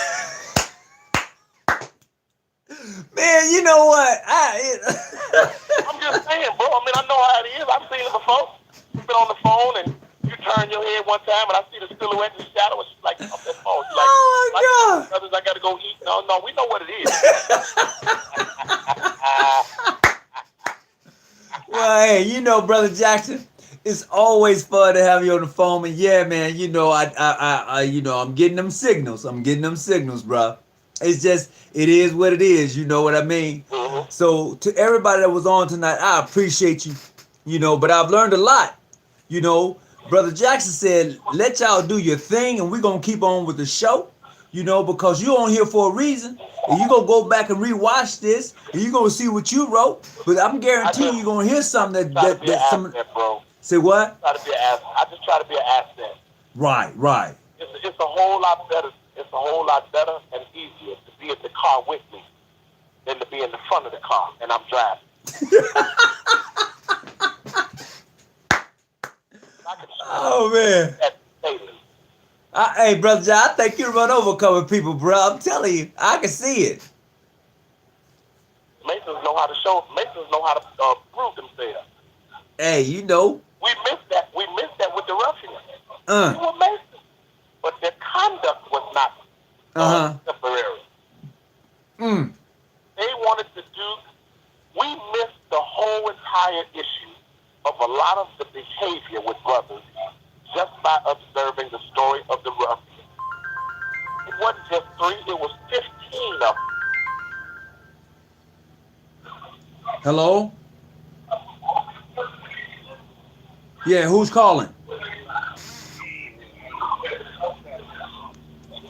Man, you know what? I'm just saying, bro. I mean, I know how it is. I've seen it before. You've been on the phone and you turn your head one time and I see the silhouette in the shadow and she's like, off that phone. She's like, oh my God. Brothers, I gotta go eat. No, we know what it is. Well, hey, you know, Brother Jackson, it's always fun to have you on the phone. And yeah, man, you know, I you know, I'm getting them signals. Bro. It's just, it is what it is. You know what I mean? So to everybody that was on tonight, I appreciate you, you know, but I've learned a lot. You know, Brother Jackson said, let y'all do your thing and we're going to keep on with the show. You know, because you're on here for a reason. And you're going to go back and rewatch this, and you're going to see what you wrote. But I'm guaranteeing you're going to hear something that some... Bro. Say what? Try to be an asset. I just try to be an asset. Right, right. It's a whole lot better. It's a whole lot better and easier to be in the car with me than to be in the front of the car and I'm driving. Oh man. Hey, brother John, I think you run over a couple of people, bro. I'm telling you, I can see it. Masons know how to show. Masons know how to prove themselves. Hey, you know. We missed that. We missed that with the ruffians. They were Masons, but their conduct was not temporary. They wanted to do. We missed the whole entire issue of a lot of the behavior with brothers just by observing the story of the ruffians. It wasn't just 3; it was 15 of them. Hello? Yeah, who's calling?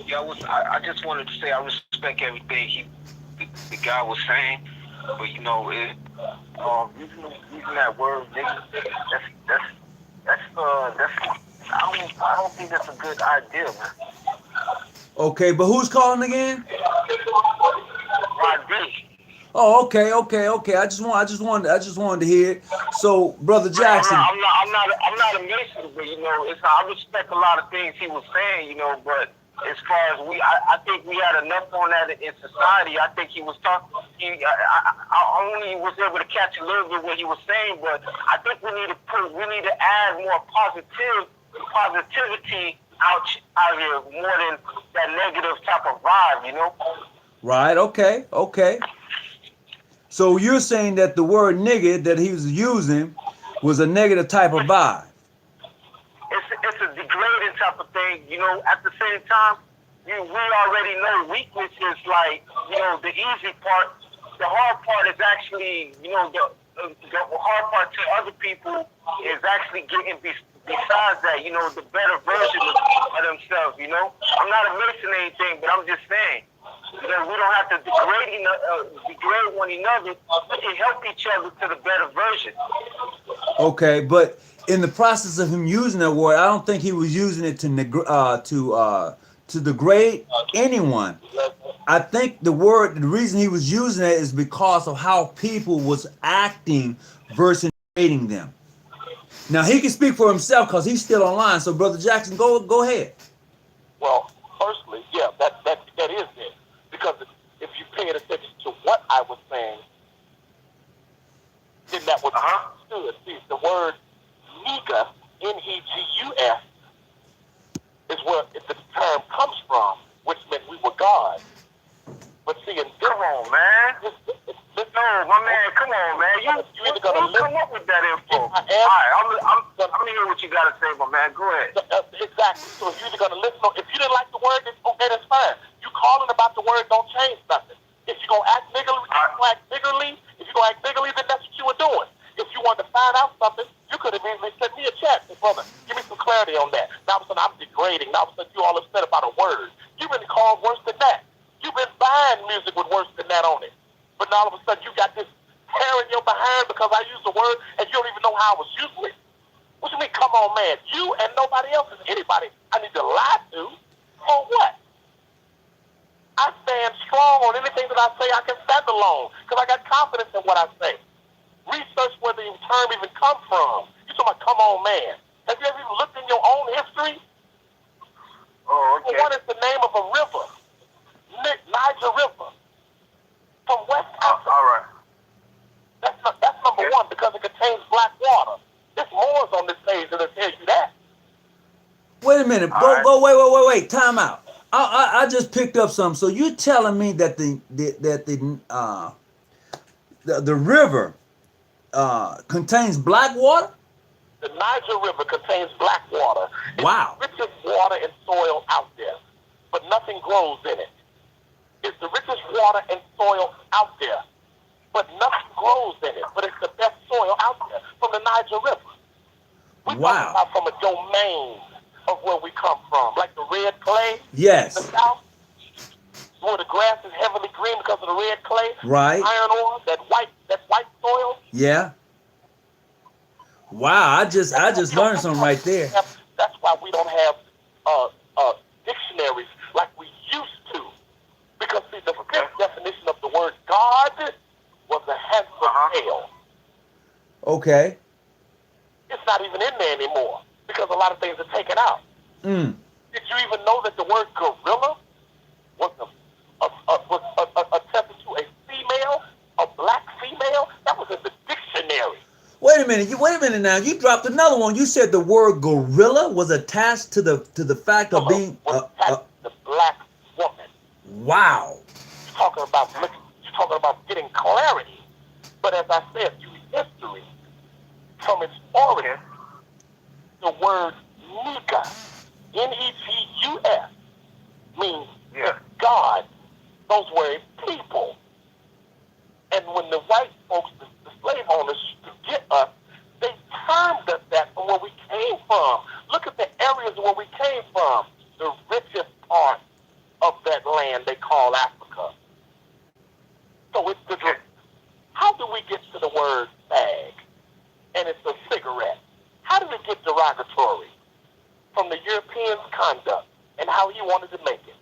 Yeah, I just wanted to say I respect everything the guy was saying, but you know, using that word nigga, that's I don't think that's a good idea, man. Okay, but who's calling again? Rodriguez. Oh, okay. I just wanted to hear it. So, brother Jackson. I'm not a Mason, but you know, I respect a lot of things he was saying, you know, but as far as I think we had enough on that in society. I think he was talking. I only was able to catch a little bit what he was saying, but I think we need to add more positivity out here more than that negative type of vibe, you know. Right. Okay. So you're saying that the word nigga that he was using was a negative type of vibe. It's a degrading type of thing, you know. At the same time, we already know weakness is like, you know, the easy part. The hard part is actually, you know, the hard part to other people is actually getting besides that, you know, the better version of themselves, you know. I'm not a Mason or anything, but I'm just saying, you know, we don't have to degrade one another. We can help each other to the better version. Okay, but in the process of him using that word, I don't think he was using it to degrade anyone. I think the reason he was using it is because of how people was acting versus degrading them. Now he can speak for himself because he's still online. So, Brother Jackson, go ahead. Well, firstly, yeah, that is it. Because if you pay attention to what I was saying, then that was understood. See, the word nigga, Negus, is where the term comes from, which meant we were God. But see, come on, man. My man, come on, man. You either gonna come up with that info. All right, I'm hear what you gotta say, my man. Go ahead. Exactly. So if you're either gonna listen, if you didn't like the word, okay, that's fine. You calling about the word don't change nothing. If you're gonna act biggerly, then that's what you were doing. If you wanted to find out something, you could have easily sent me a chat. Say, brother, give me some clarity on that. Now all of a sudden I'm degrading. Now all of a sudden you all upset about a word. You've been called worse than that. You've been buying music with worse than that on it. But now all of a sudden you got this hair in your behind because I used the word and you don't even know how I was using it. What you mean, come on, man? You and nobody else is anybody I need to lie to or what? I stand strong on anything that I say. I can stand alone because I got confidence in what I say. Research where the term even come from. You talking about, come on, man. Have you ever even looked in your own history? Oh, okay. What is the name of a river? Niger River. From West Africa. All right. That's number one because it contains black water. There's Moors on this page that'll tell you that. Wait a minute. Wait. Time out. I just picked up something. So you're telling me that the river contains black water? The Niger River contains black water. Wow. It's the richest water and soil out there, but nothing grows in it. It's the richest water and soil out there, but nothing grows in it. But it's the best soil out there from the Niger River. We talking about from a domain of where we come from, like the red clay. Yes. In the south, where the grass is heavily green because of the red clay, Right. iron ore, that white soil. Yeah. Wow, I just learned something right there. That's why we don't have dictionaries like we used to. Because see, the fifth definition of the word God was a handsome male. Okay. It's not even in there anymore because a lot of things are taken out. Mm. Did you even know that the word gorilla was attested to a female, a black female? That was in the dictionary. Wait a minute now. You dropped another one. You said the word gorilla was attached to the fact of being the black woman. Wow. You're talking about getting clarity. But as I said, through history, from its origin, the word Nika, Negus, means God. Those were a people. And when the white folks, the slave owners, to get us, they termed us that from where we came from. Look at the areas where we came from. The richest part of that land they call Africa. So it's how do we get to the word fag? And it's a cigarette. How did it get derogatory? From the European's conduct and how he wanted to make it.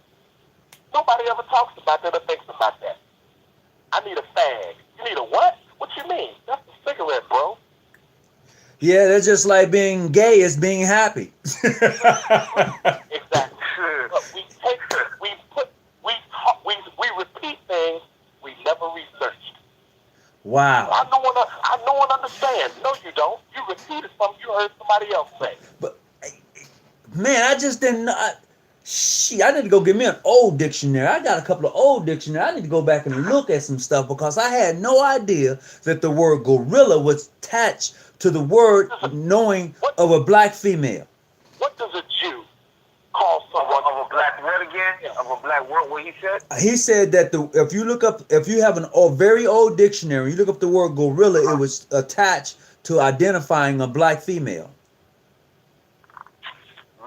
Nobody ever talks about that or thinks about that. I need a fag. You need a what? What you mean? That's a cigarette, bro. Yeah, that's just like being gay is being happy. Exactly. But we repeat things we never researched. Wow. I know and understand. No, you don't. You repeated something you heard somebody else say. But man, I just didn't know. I need to go get me an old dictionary. I got a couple of old dictionaries. I need to go back and look at some stuff because I had no idea that the word gorilla was attached to the word knowing of a black female. What does a Jew call someone of a black what again? Of a black what he said? He said that if you have a very old dictionary, you look up the word gorilla, it was attached to identifying a black female.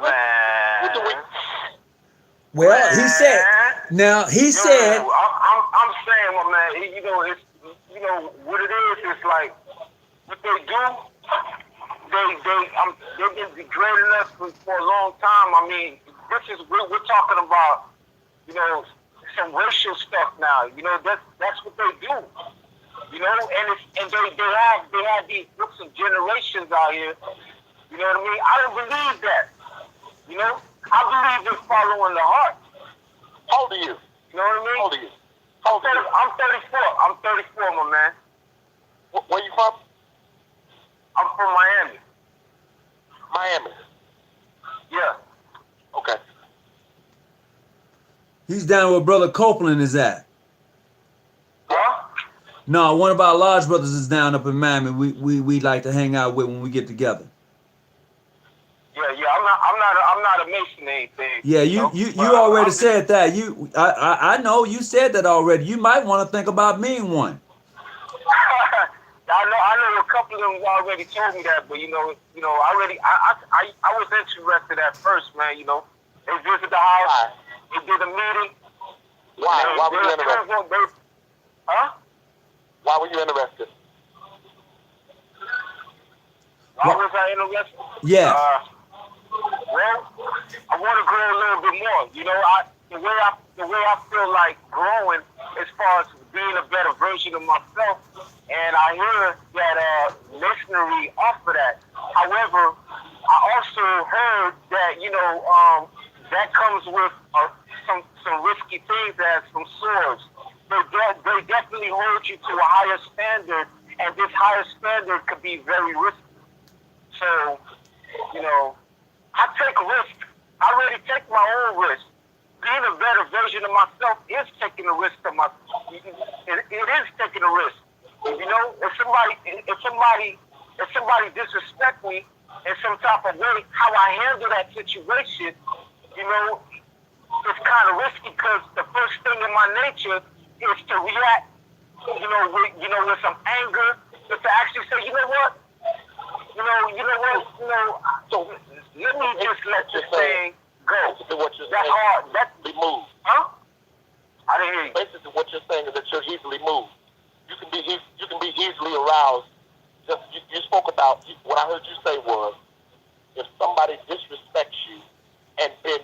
Man. Well, he said. Now he said. I'm saying, my man. It's what it is. It's like what they do. They've been degrading us for a long time. I mean, we're talking about some racial stuff now. That's what they do. And they have these groups of generations out here. You know what I mean? I don't believe that. I believe in following the heart. How old are you? You know what I mean? How old are you? How old are you? I'm 34. I'm 34, my man. Where you from? I'm from Miami. Miami. Yeah. Okay. He's down where Brother Copeland is at. Huh? No, one of our large brothers is down up in Miami. We like to hang out with when we get together. Yeah. I'm not a Mason or anything. Yeah, you already said that. I know you said that already. You might want to think about being one. I know a couple of them already told me that, but I was interested at first, man. They visited the house, they did a meeting. Why? Why were you interested? Huh? Why were you interested? Why was I interested? Yeah. Well, I want to grow a little bit more. The way I feel like growing as far as being a better version of myself, and I hear that missionary offer that. However, I also heard that that comes with some risky things as some swords. They definitely hold you to a higher standard, and this higher standard could be very risky. So, I take risks. I already take my own risk. Being a better version of myself is taking a risk to myself. It is taking a risk. If somebody disrespect me in some type of way, how I handle that situation, it's kind of risky because the first thing in my nature is to react, with some anger, just to actually say, so let me just let this thing go. What you're That's saying. hard. That's be moved. Huh? I didn't hear you. Basically, what you're saying is that you're easily moved. You can be easily aroused. Just you spoke about what I heard you say was if somebody disrespects you, and then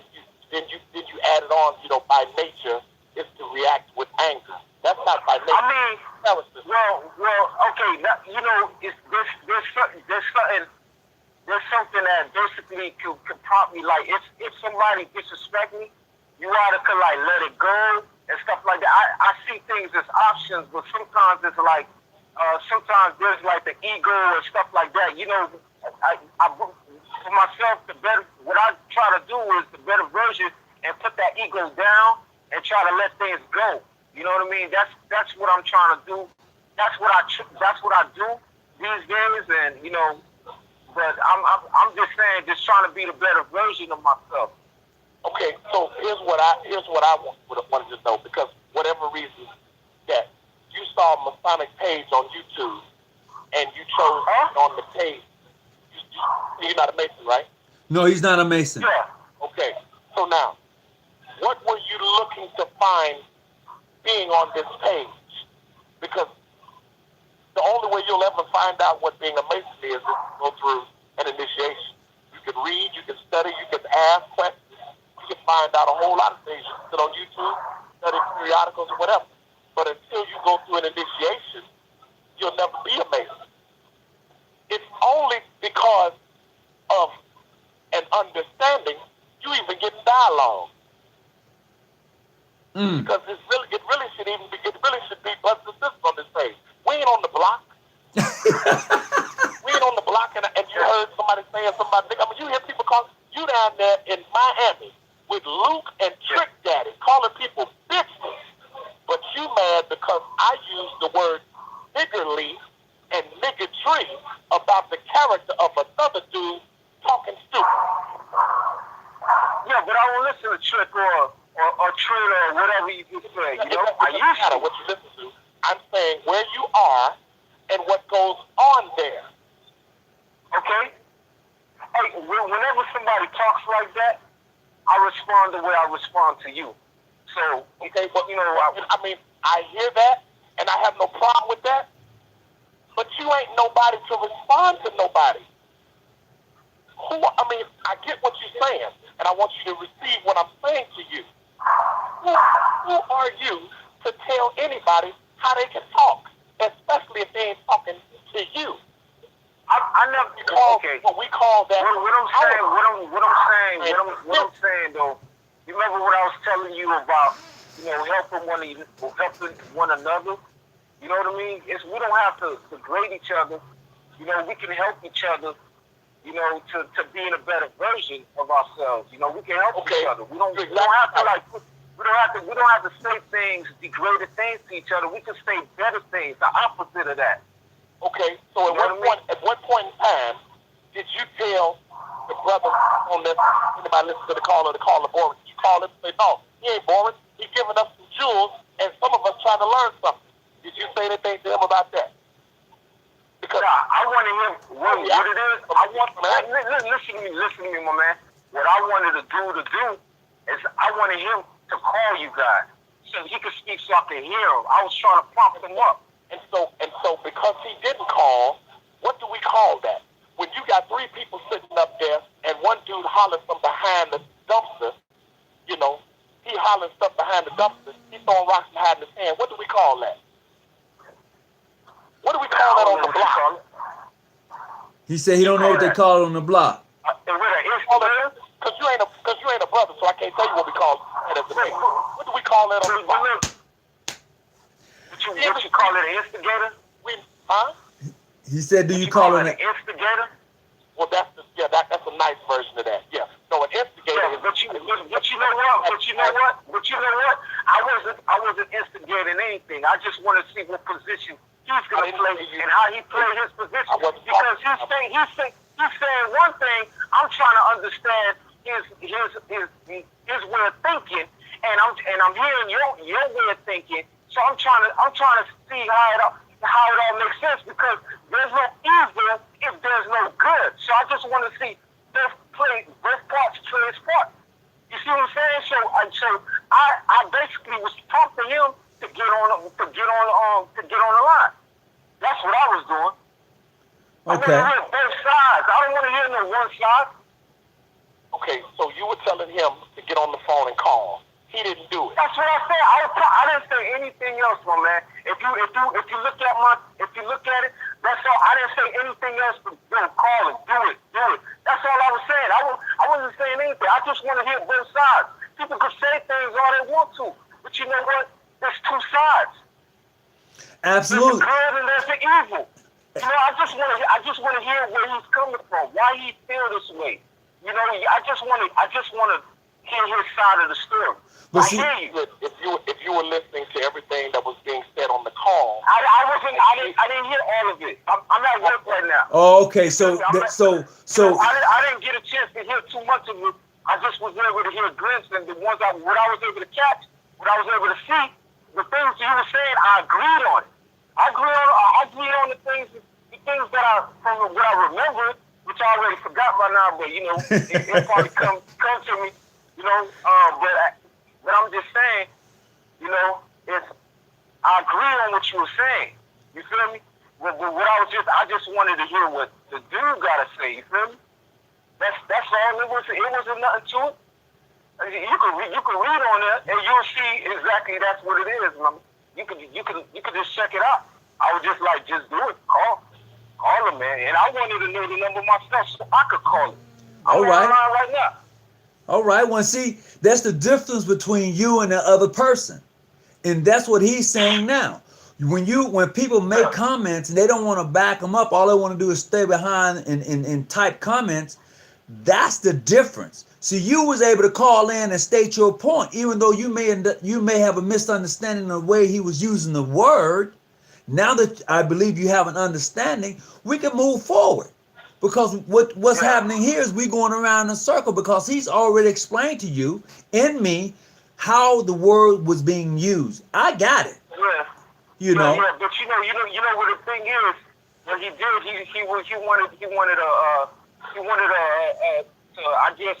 you add it on, by nature is to react with anger. That's not by nature. I mean, okay. There's something that basically could prompt me. Like if somebody disrespect me, you either could like let it go and stuff like that. I see things as options, but sometimes it's like sometimes there's like the ego and stuff like that. I for myself, what I try to do is the better version and put that ego down and try to let things go. You know what I mean? That's what I'm trying to do. That's what I do these days, and But I'm just saying, just trying to be the better version of myself. Okay, so here's what I wanted to know, because whatever reason that you saw a Masonic page on YouTube and you chose on the page, you're not a Mason, right? No, he's not a Mason. Yeah. Okay, so now, what were you looking to find being on this page? Because the only way you'll ever find out what being a Mason is to go through an initiation. You can read, you can study, you can ask questions, you can find out a whole lot of things. You can sit on YouTube, study periodicals or whatever. But until you go through an initiation, you'll never be a Mason. It's only because of an understanding you even get dialogue. Because it really should be brothers and sisters on this page. We ain't on the block. We ain't on the block, and you heard somebody saying somebody. I mean, you hear people call you down there in Miami with Luke and Trick Daddy calling people bitches, but you mad because I used the word niggerly and niggertree about the character of another dude talking stupid. Yeah, but I don't listen to Trick or Trina or whatever you just say. It doesn't matter what you listen to. I'm saying where you are and what goes on there. Okay? Hey, whenever somebody talks like that, I respond the way I respond to you. So, okay, but I mean, I hear that, and I have no problem with that, but you ain't nobody to respond to nobody. I get what you're saying, and I want you to receive what I'm saying to you. Who are you to tell anybody how they can talk, especially if they ain't talking to you? I never what we call that. What I'm saying though, you remember what I was telling you about, helping one another. You know what I mean? We don't have to degrade each other. We can help each other. To being a better version of ourselves. We can help each other. We don't have to say things, degraded things to each other. We can say better things, the opposite of that. Okay, so at what point in time did you tell the brother on this, anybody listen to the caller boring? You call him and say, no, he ain't boring. He's giving us some jewels, and some of us trying to learn something. Did you say anything to him about that? Because I wanted him, what it is, listen to me, my man. What I wanted to do is I wanted him to call you guys so he could speak so I could hear him. I was trying to prompt him up. And so because he didn't call, what do we call that? When you got three people sitting up there and one dude hollering from behind the dumpster, he hollering stuff behind the dumpster, he throwing rocks behind his hand. What do we call that? What do we call that on the block? He said he don't know what they call it on the block. Because you ain't a brother, so I can't tell you what we call it as a name. What do we call that on the block? What you call it, an instigator? He said, do you call it an instigator? Well, that's a nice version of that. Yeah. No, an instigator is. But you know what? I wasn't instigating anything. I just want to see what position he's going to play and how he played his position. Because he's saying one thing. I'm trying to understand his way of thinking, and I'm hearing your way of thinking. So I'm trying to see how it all makes sense, because there's no evil if there's no good. So I just want to see both parts play its part. You see what I'm saying? So I basically was prompting him to get on the line. That's what I was doing. I want to Okay. hear both sides. I don't want to hear no one side. Okay, so you were telling him to get on the phone and call. He didn't do it. That's what I said. I didn't say anything else, my man. If you look at it, that's all. I didn't say anything else but call it, do it. That's all I was saying. I wasn't saying anything. I just want to hear both sides. People can say things all they want to, but you know what? There's two sides. Absolutely. There's the good and there's the evil. You know, I just want to hear where he's coming from, why he feel this way. You know, I just want to hear his side of the story. But I see, hear you. If you were listening to everything that was being said on the call, I didn't hear all of it. I'm at work right now. oh, okay. So I didn't get a chance to hear too much of it. I just was able to hear a glimpse, and what I was able to catch, what I was able to see, the things you were saying, I agreed on it. I agreed on the things that from what I remember, which I already forgot by now, but you know, it probably come to me, you know. But I'm just saying, you know, I agree on what you were saying. You feel me? But I just wanted to hear what the dude gotta say. You feel me? That's all. It wasn't nothing to it. You can read on it, and you'll see exactly that's what it is. You could just check it out. I was just like, just do it. Call him, man. And I wanted to know the number myself so I could call him. I'm on the line right now. All right. Well, see, that's the difference between you and the other person, and that's what he's saying now. When people make comments and they don't want to back them up, all they want to do is stay behind and type comments. That's the difference. See, you was able to call in and state your point, even though you may have a misunderstanding of the way he was using the word. Now that I believe you have an understanding, we can move forward. Because what's happening here is we going around in a circle, because he's already explained to you and me how the word was being used. I got it. Yeah. You know. Yeah, but you know what the thing is. What he did, he wanted I guess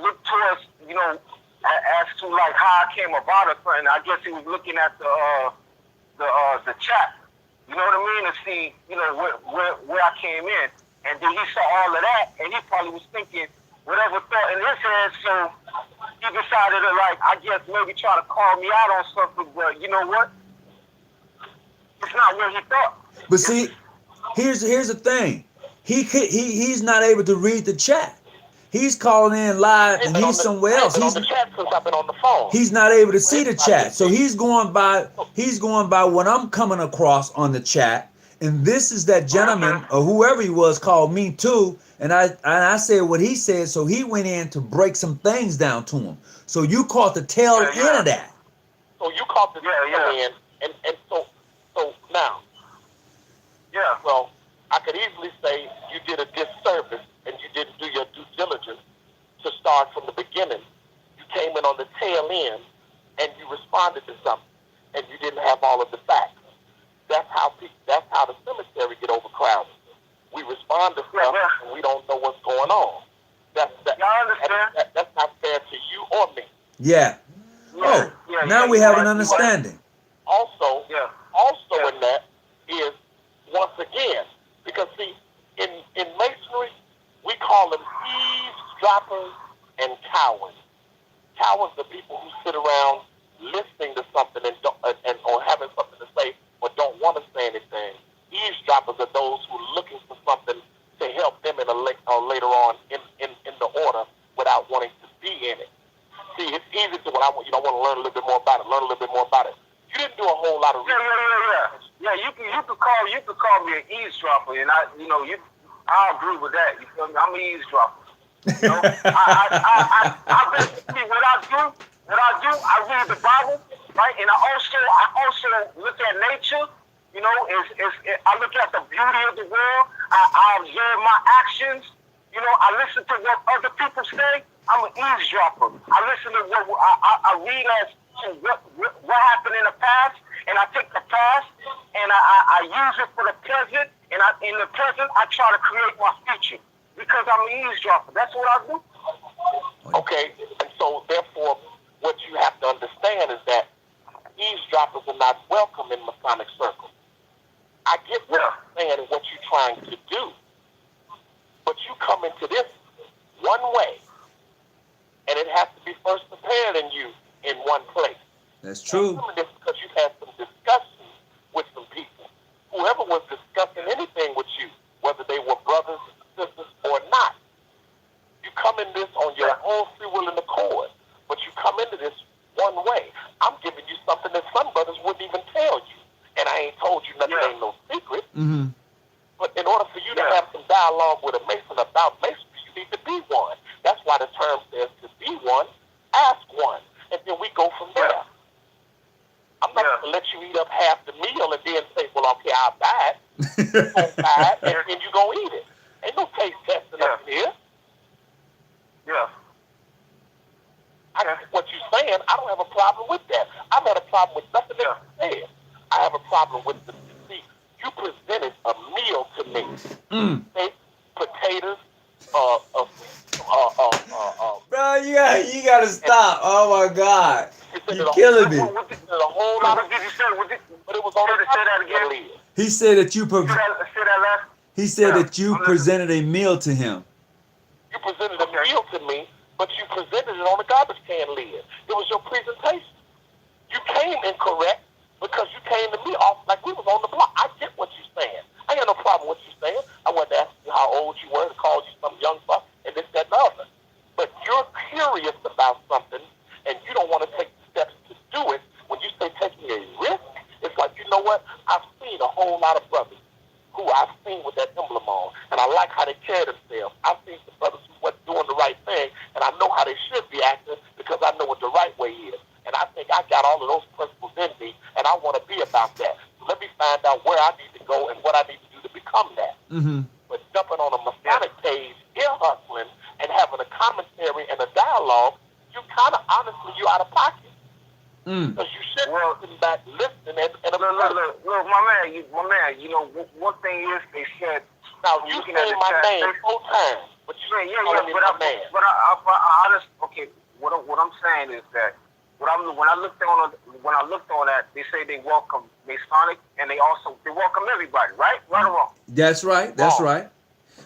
look towards, you know, as to like how I came about it, and I guess he was looking at the chat. You know what I mean? To see, you know, where I came in. And then he saw all of that, and he probably was thinking whatever thought in his head, so he decided to, like, I guess maybe try to call me out on something, but you know what? It's not what he thought. But see, here's the thing. He's not able to read the chat. He's calling in live and he's somewhere else. He's on the chat since I've been on the phone. He's not able to see the chat. So he's going by what I'm coming across on the chat. And this is that gentleman or whoever he was called me too. And I said what he said, so he went in to break some things down to him. So you caught the tail end of that. So you caught the tail end, and so now. Yeah. Well, I could easily say you did a disservice and you didn't do your due diligence to start from the beginning. You came in on the tail end and you responded to something and you didn't have all of the facts. That's how the cemetery get overcrowded. We respond to stuff and we don't know what's going on. That's not fair to you or me. Yeah. Now we have an understanding. Also in that is, once again, because see, in masonry, we call them eavesdroppers and cowards. Cowards are people who sit around listening to something and or having something to say but don't want to say anything. Eavesdroppers are those who are looking for something to help them later on in the order without wanting to be in it. See, it's easy to I want to learn a little bit more about it. You didn't do a whole lot of research. Yeah, you could call me an eavesdropper, and I agree with that. You feel me? I'm an eavesdropper. You know? I basically what I do, I read the Bible, right? And I also look at nature. You know, I look at the beauty of the world. I observe my actions. You know, I listen to what other people say. I'm an eavesdropper. I listen to what I read as to what happened in the past, and I take the past and I use it for the present, and in the present I try to create my future because I'm an eavesdropper. That's what I do. Okay, So therefore, what you have to understand is that eavesdroppers are not welcome in Masonic circles. I get what you're saying and what you're trying to do, but you come into this one way, and it has to be first prepared in you in one place. That's true. And this because you've had some discussions with some people. Whoever was discussing anything with you, whether they were brothers, sisters, or not, you come in this on your own free will and accord, but you come into this one way. I'm giving you something that some brothers wouldn't even tell you, and I ain't told you nothing. Ain't no secret. Mm-hmm. But in order for you to have some dialogue with a Mason about Masonry, you need to be one. That's why the term says to be one, ask one, and then we go from there. I'm not going to let you eat up half the meal and then say, well, okay, I'll buy it. You going to buy it, and then you going to eat it. Ain't no taste testing up here. Yeah. I get what you're saying. I don't have a problem with that. I've had a problem with nothing that you said. I have a problem with the see. You presented a meal to me. Steak, potatoes, Bro, you gotta stop. Oh my God. You're killing me. What did you say? But it was on the say that again. He said that you Say that last. he said that you presented a meal to him. You presented a meal to me, but you presented it on a garbage can lid. It was your presentation. You came incorrect because you came to me off like we was on the block. I get what you're saying. I ain't no problem with you saying. I wanted to ask you how old you were, to call you some young buck, and this, that, and the other. But you're curious about something, and you don't want to take the steps to do it. When you say taking a risk, it's like, you know what? I've seen a whole lot of brothers who I've seen with that emblem on, and I like how they carry themselves. I've seen some brothers who weren't doing the right thing, and I know how they should be acting because I know what the right way is. And I think I got all of those principles in me, and I want to be about that. So let me find out where I need to go and what I need to do to become that. Mm-hmm. But jumping on a Masonic page, ear hustling, and having a commentary and a dialogue, you kind of honestly, you're out of pocket. Because you should be sitting back listening and look, my man, you know, one thing is they said. Now, you say my name 4 times, but you ain't calling me my man. But I honest, okay, what I'm saying is that when I looked on that, they say they welcome Masonic and they welcome everybody, right? Right or wrong? That's right. That's right.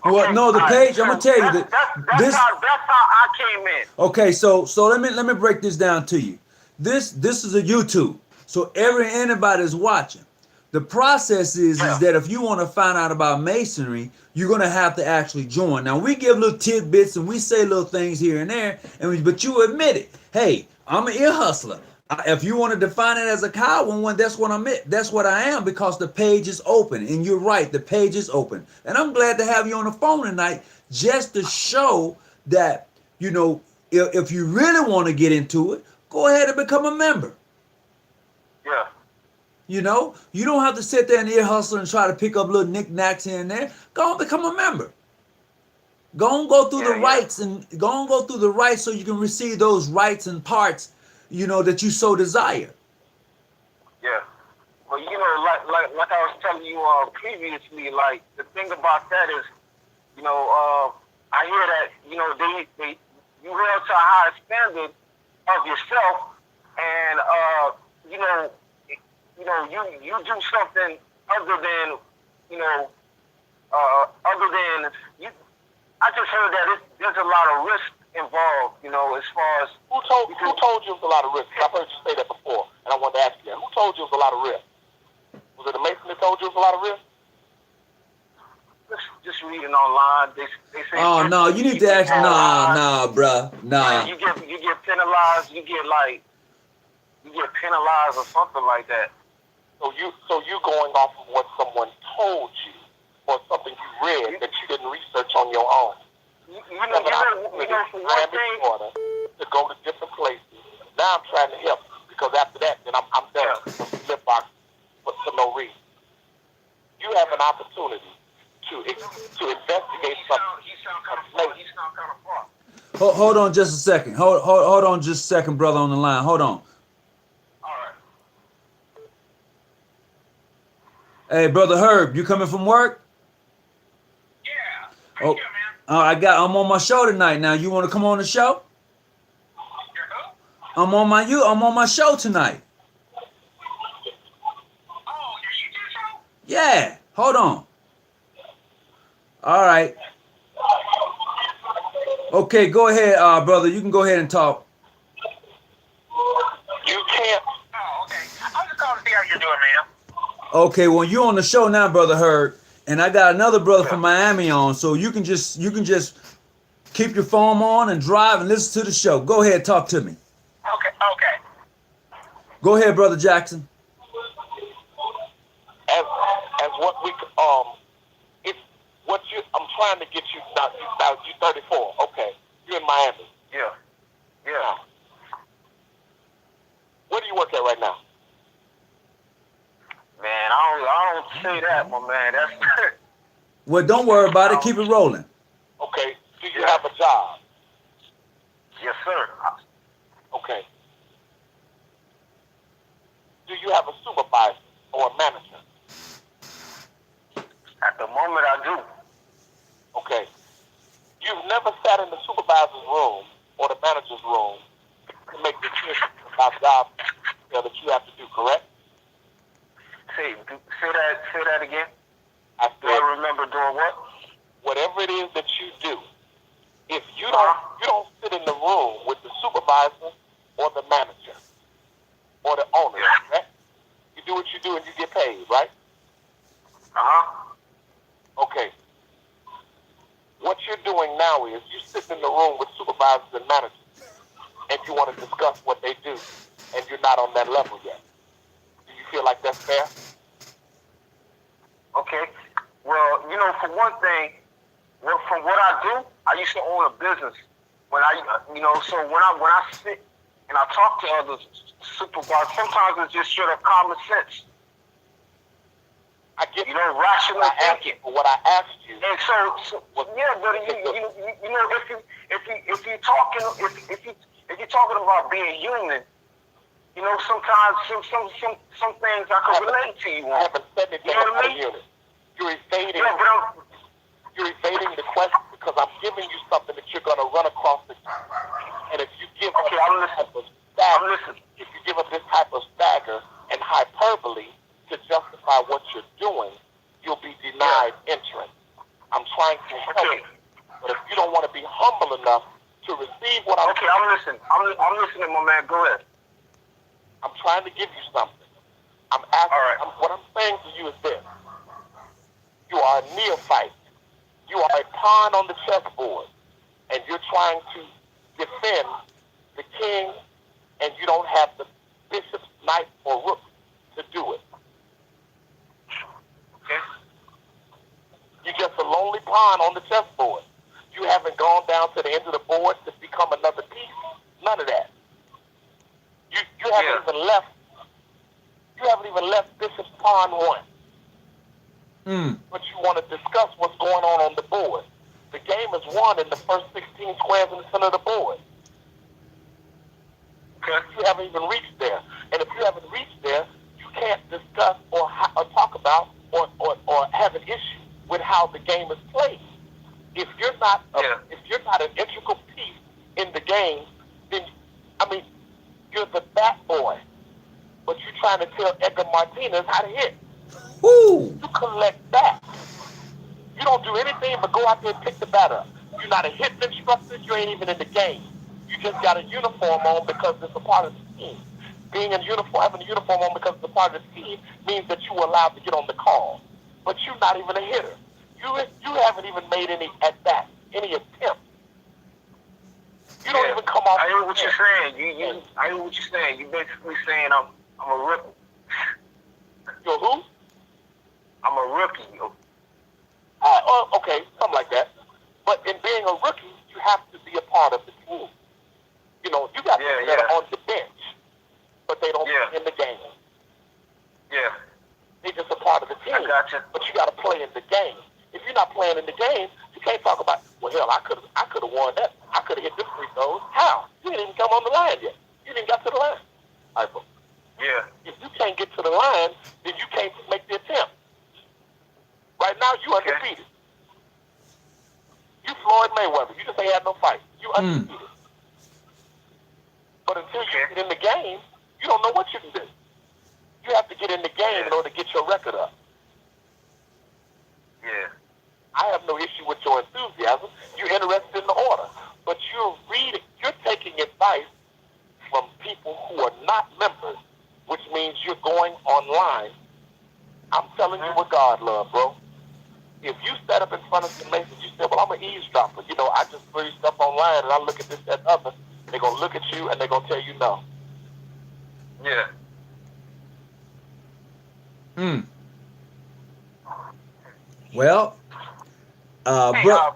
Okay, Well, no, the page. I'm gonna tell you that that's how I came in. Okay, so let me break this down to you. This is a YouTube, so anybody is watching. The process is that if you want to find out about Masonry, you're gonna have to actually join. Now we give little tidbits and we say little things here and there, but you admit it. Hey, I'm an ear hustler. If you want to define it as a coward one, that's what that's what I am, because the page is open, and you're right, the page is open. And I'm glad to have you on the phone tonight, just to show that, you know, if you really want to get into it, go ahead and become a member. Yeah. You know, you don't have to sit there and ear hustle and try to pick up little knickknacks here and there. Go and become a member. Go and go through the rights and go through the rights so you can receive those rights and parts, you know, that you so desire. Yeah. Well, you know, like I was telling you previously, like the thing about that is, you know, I hear that, you know, you held to a high standard of yourself, and you do something other than you. I just heard that there's a lot of risk involved, you know, as far as who told you it was a lot of risk? I've heard you say that before, and I wanted to ask you that. Who told you it was a lot of risk? Was it the Mason that told you it was a lot of risk? Just reading online, they say. Oh no, you need to ask. Nah, bruh, nah. You get penalized. You get penalized or something like that. So you going off of what someone told you, or something you read that you didn't research on your own. You know, for one thing, to go to different places. Now I'm trying to help, because after that, then I'm done. Flip box for no reason. You have an opportunity to investigate something. He sound kind of far. Hold on just a second. Hold on just a second, brother, on the line. Hold on. All right. Hey, brother Herb, you coming from work? Yeah. Oh, man. I'm on my show tonight. Now, you want to come on the show? I'm on my show tonight. Oh, you did so? Yeah. Hold on. All right. Okay, go ahead, brother. You can go ahead and talk. You can't. Oh, okay. I'm just calling to see how you're doing, man. Okay, well, you're on the show now, brother Hurd, and I got another brother Yeah. from Miami on, so you can just keep your phone on and drive and listen to the show. Go ahead, talk to me. Okay. Go ahead, brother Jackson. As what we it's what you. I'm trying to get you now. You 34. Okay, you're in Miami. Yeah. Yeah. Now, where do you work at right now? Man, I don't say that, my man. That's Well, don't worry about it. Keep it rolling. Okay. Do you have a job? yes, sir. Okay. Do you have a supervisor or a manager? At the moment, I do. Okay. You've never sat in the supervisor's room or the manager's room to make decisions about jobs that you have to do, correct? Say that again. I Do I said, remember doing what? whatever it is that you do, if you don't sit in the room with the supervisor or the manager or the owner, correct? You do what you do and you get paid, right? Okay. What you're doing now is you sit in the room with supervisors and managers and you want to discuss what they do and you're not on that level yet. Do you feel like that's fair? Okay. Well, for one thing, from what I do, I used to own a business. So when I sit and I talk to other supervisors, sometimes it's just straight up common sense. I get rational thinking. what I asked you. And so yeah, but if you're talking about being human, sometimes some things I can relate to you on. I haven't said anything about a unit. You're evading. You're evading the question because I'm giving you something that you're going to run across the. And if you give up if you give up this type of stagger and hyperbole to justify what you're doing, you'll be denied entrance. I'm trying to help you, but if you don't want to be humble enough to receive what I'm I'm listening. I'm listening, my man. Go ahead. I'm trying to give you something. I'm asking. All right. What I'm saying to you is this: you are a neophyte. You are a pawn on the chessboard, and you're trying to defend the king, and you don't have the bishop, knight, or rook to do it. Okay. You're just a lonely pawn on the chessboard. You haven't gone down to the end of the board to become another piece. None of that. You haven't even left. You haven't even left Bishop's pawn 1. But you want to discuss what's going on the board. The game is won in the first 16 squares in the center of the board. Okay. You haven't even reached there. And if you haven't reached there, you can't discuss or talk about or have an issue with how the game is played. If you're not an integral piece in the game, then you're the bat boy. But you're trying to tell Edgar Martinez how to hit. Woo! You collect bats. You don't do anything but go out there and pick the bat up. You're not a hitting instructor. You ain't even in the game. You just got a uniform on because it's a part of the team. Having a uniform on because it's a part of the team means that you were allowed to get on the call. But you're not even a hitter. You haven't even made any at-bats, any attempt. You don't even come off. I hear what you're saying. I hear what you're saying. You're basically saying I'm a rookie. You're who? I'm a rookie. Okay, something like that. But in being a rookie, you have to be a part of the team. You got people that are on the bench, but they don't be in the game. Yeah. They're just a part of the team. I gotcha. But you got to play in the game. If you're not playing in the game, you can't talk about, well, hell, I could have won that. I could have hit this free throws. How? You didn't even come on the line yet. You didn't get to the line. All right, yeah. If you can't get to the line, then you can't make the attempt. Right now, you undefeated. You Floyd Mayweather. You just ain't had no fight. You undefeated. But in until you get in the game, you don't know what you can do. You have to get in the game in order to get your record up. Yeah. I have no issue with your enthusiasm. You're interested in the order. But you're taking advice from people who are not members, which means you're going online. I'm telling you what God loves, bro. If you stand up in front of some Masons, you say, well, I'm an eavesdropper. You know, I just read stuff online and I look at this, that, other. They're going to look at you and they're going to tell you no. Yeah. Well, Hey, bro,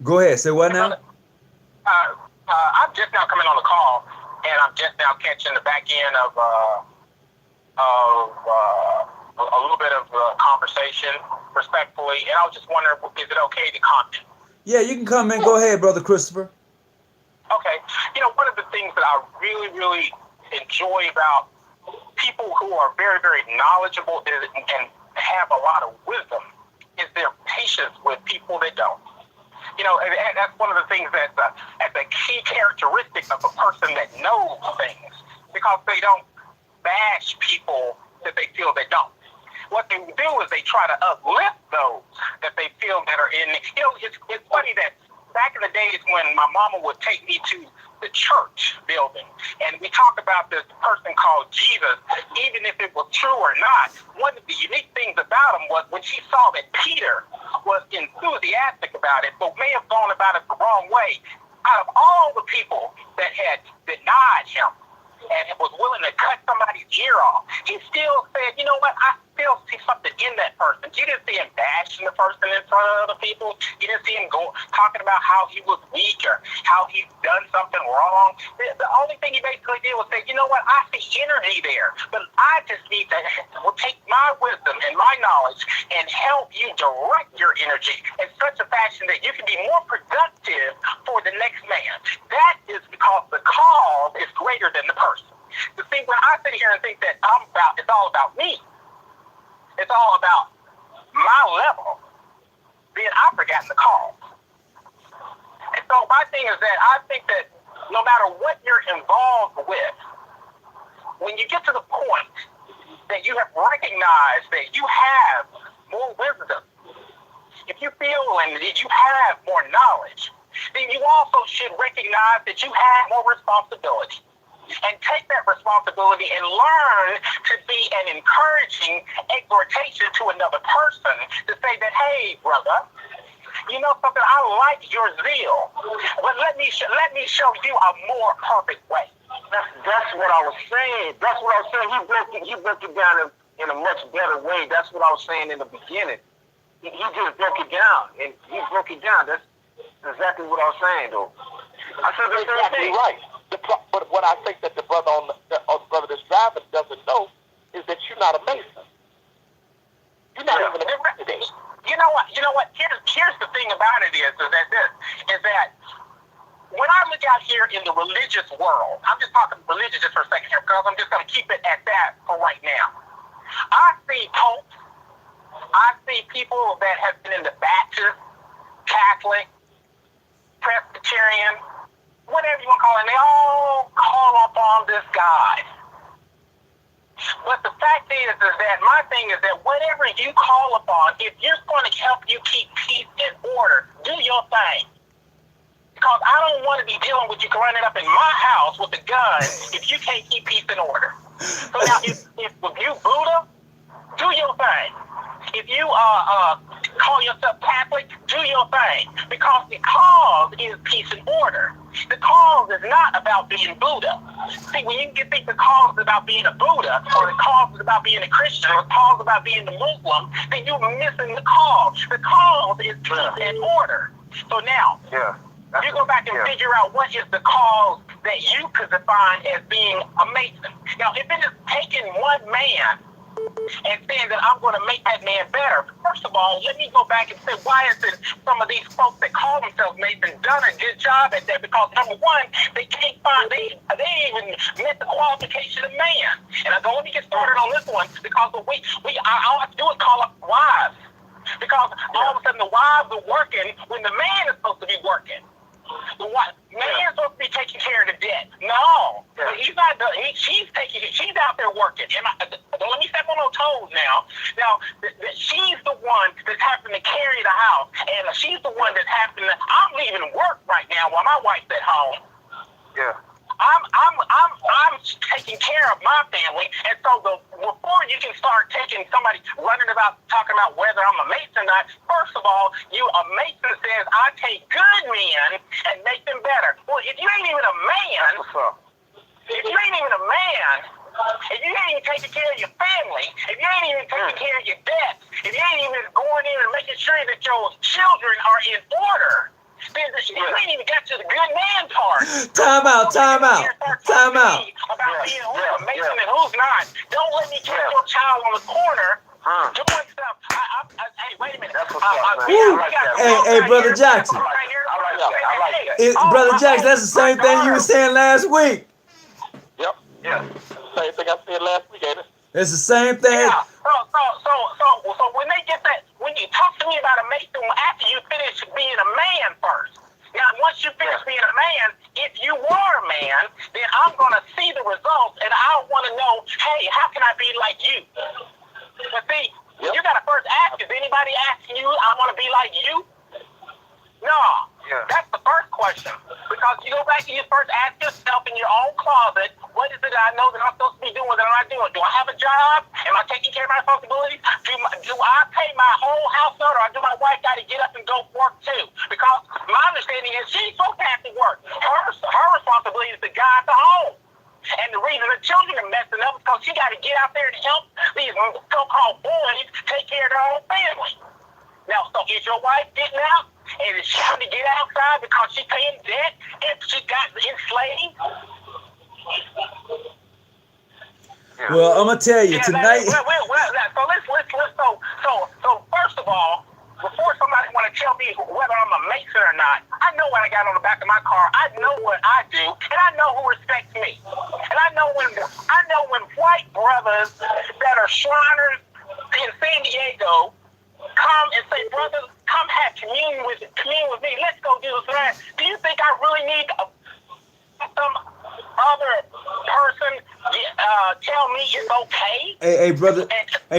go ahead. Say what now? I'm just now coming on the call, and I'm just now catching the back end of a little bit of conversation, respectfully. And I was just wondering, is it okay to comment? Yeah, you can come in. Go ahead, Brother Christopher. Okay. You know, one of the things that I really, really enjoy about people who are very, very knowledgeable and have a lot of wisdom is their patience with people that don't. You know, and that's one of the things that's a key characteristic of a person that knows things, because they don't bash people that they feel they don't. What they do is they try to uplift those that they feel that are in. You know, it's funny that back in the days when my mama would take me to the church building, and we talked about this person called Jesus, even if it was true or not, one of the unique things about him was when she saw that Peter was enthusiastic about it, but may have gone about it the wrong way, out of all the people that had denied him and was willing to cut somebody's ear off, he still said, you know what, I still see something in that person. You didn't see him bashing the person in front of other people. You didn't see him talking about how he was weak or how he'd done something wrong. The only thing he basically did was say, you know what, I see energy there, but I just need to take my wisdom and my knowledge and help you direct your energy in such a fashion that you can be more productive for the next man. That is because the cause is greater than the person. You see, when I sit here and think that it's all about me, it's all about my level, then I've forgotten the cause. And so my thing is that I think that no matter what you're involved with, when you get to the point that you have recognized that you have more wisdom, if you feel and that you have more knowledge, then you also should recognize that you have more responsibility. And take that responsibility and learn to be an encouraging exhortation to another person to say that, hey, brother, you know something, I like your zeal, but let me show you a more perfect way. That's what I was saying. That's what I was saying. He broke it down in a much better way. That's what I was saying in the beginning. He just broke it down, and he broke it down. That's exactly what I was saying, though. I said the same thing. Right. But what I think that the brother the brother that's driving doesn't know is that you're not a Mason. You're not even a candidate. You know what? Here's the thing about it is that when I look out here in the religious world, I'm just talking religious just for a second here because I'm just going to keep it at that for right now. I see popes. I see people that have been in the Baptist, Catholic, Presbyterian, whatever you want to call it, they all call upon this God. But the fact is that my thing is that whatever you call upon, if you're going to help you keep peace and order, do your thing. Because I don't want to be dealing with you running up in my house with a gun if you can't keep peace and order. So now, if you Buddha, do your thing. If you call yourself Catholic, do your thing. Because the cause is peace and order. The cause is not about being Buddha. See, when you think the cause is about being a Buddha, or the cause is about being a Christian, or the cause is about being a Muslim, then you're missing the cause. The cause is peace and order. So now, you go back and figure out what is the cause that you could define as being a Mason. Now, if it is taking one man and saying that I'm going to make that man better, first of all, let me go back and say, why isn't some of these folks that call themselves Masons done a good job at that? Because number one, they can't find, they even met the qualification of man. And I don't want to get started on this one because all I have to do is call up wives. Because all of a sudden the wives are working when the man is supposed to be working. The man is supposed to be taking care of the debt. No, he she's out there working. Don't let me step on no toes now. Now, she's the one that's having to carry the house, and she's the one that's having to. I'm leaving work right now while my wife's at home. Yeah. I'm taking care of my family, and so before you can start taking somebody talking about whether I'm a Mason or not, first of all, a Mason says I take good men and make them better. Well, if you ain't even a man, if you ain't even taking care of your family, if you ain't even taking care of your debts, if you ain't even going in and making sure that your children are in order, then you ain't even got to the good man part. Time out. About being who's a Mason and who's not. Don't let me catch your child on the corner doing stuff. Hey, wait a minute. Hey, Brother Jackson. Brother Jackson, that's the same thing you were saying last week. Yep. Yeah. Same thing I said last week, ain't it? It's the same thing. Yeah. So when they get that, when you talk to me about a Mason, after you finish being a man first. Now, once you finish being a man, if you are a man, then I'm going to see the results, and I want to know, hey, how can I be like you? But see, you got to first ask, is anybody asking you, I want to be like you? No. Yeah. That's the first question. Because you go back and you first ask yourself in your own closet, what is it that I know that I'm supposed to be doing that I'm not doing? Do I have a job? Am I taking care of my responsibilities? Do I pay my whole house note, or do my wife got to get up and go work too? Because my understanding is she's supposed to have to work. Her responsibility is to guide the home. And the reason the children are messing up is because she got to get out there and help these so-called boys take care of their own family. Now, so is your wife getting out? And is she having to get outside because she's paying debt and she got enslaved? Well, I'm gonna tell you tonight. So first of all, before somebody want to tell me whether I'm a Mason or not, I know what I got on the back of my car. I know what I do, and I know who respects me. And I know when white brothers that are Shriners in San Diego come and say, brothers, come have commune with me. Let's go do this and that. Do you think I really need some other person tell me it's okay? Hey,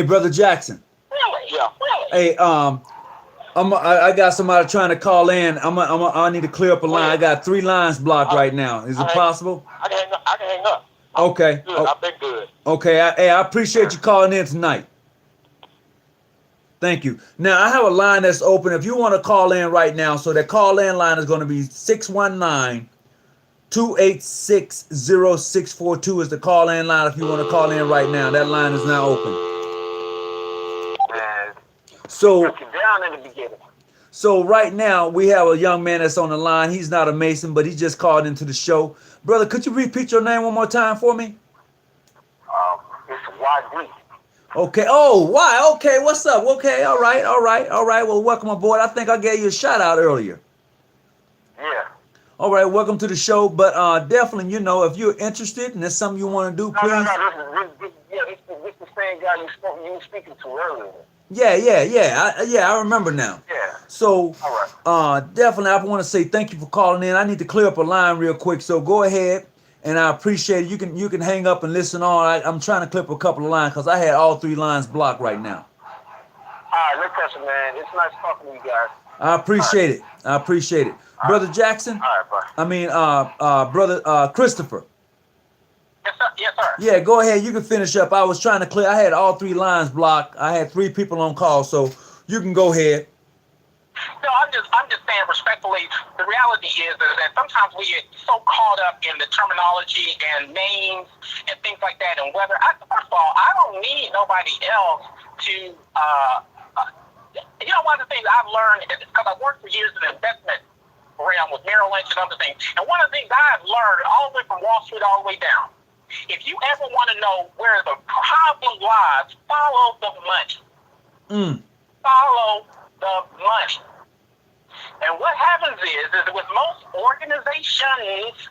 brother Jackson. Really? Yeah. Really? Hey, I got somebody trying to call in. I need to clear up a line. I got 3 lines blocked right now. Is it possible? I can hang up. Okay. Good. I've been good. Okay. I appreciate you calling in tonight. Thank you. Now, I have a line that's open. If you want to call in right now, so that call-in line is going to be 619-286-0642 is the call-in line if you want to call in right now. That line is now open. So right now, we have a young man that's on the line. He's not a Mason, but he just called into the show. Brother, could you repeat your name one more time for me? It's YD. Okay. Oh, why? Okay. What's up? Okay. All right. Well, welcome aboard. I think I gave you a shout out earlier. Yeah. All right. Welcome to the show. But definitely, if you're interested and there's something you want to do, please. No. This is the same guy you were speaking to earlier. Yeah. I remember now. Yeah. So, all right. definitely, I want to say thank you for calling in. I need to clear up a line real quick. So go ahead. And I appreciate it. You can hang up and listen on. I'm trying to clip a couple of lines because I had all 3 lines blocked right now. All right, no pressure, man. It's nice talking to you guys. I appreciate it. Brother Jackson. All right, bye. I mean, brother Christopher. Yes, sir. Yes, sir. Yeah, go ahead. You can finish up. I was trying to clear. I had all 3 lines blocked. I had 3 people on call, so you can go ahead. No, I'm just saying respectfully, the reality is that sometimes we get so caught up in the terminology and names and things like that, and whether, first of all, I don't need nobody else to, one of the things I've learned is because I've worked for years in the investment realm with Merrill Lynch and other things, and one of the things I've learned all the way from Wall Street all the way down, if you ever want to know where the problem lies, follow the money. Follow the money. And what happens is with most organizations,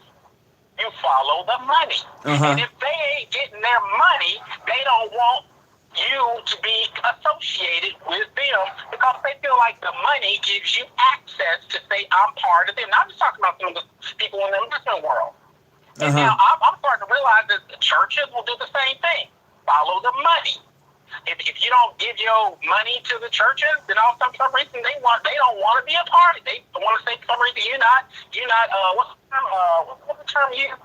you follow the money. And if they ain't getting their money, they don't want you to be associated with them because they feel like the money gives you access to say, I'm part of them. Now, I'm just talking about some of the people in the investment world. And now I'm starting to realize that the churches will do the same thing. Follow the money. If you don't give your money to the churches, then for some reason they don't want to be a part of it. They want to say for some reason you're not what's the term used?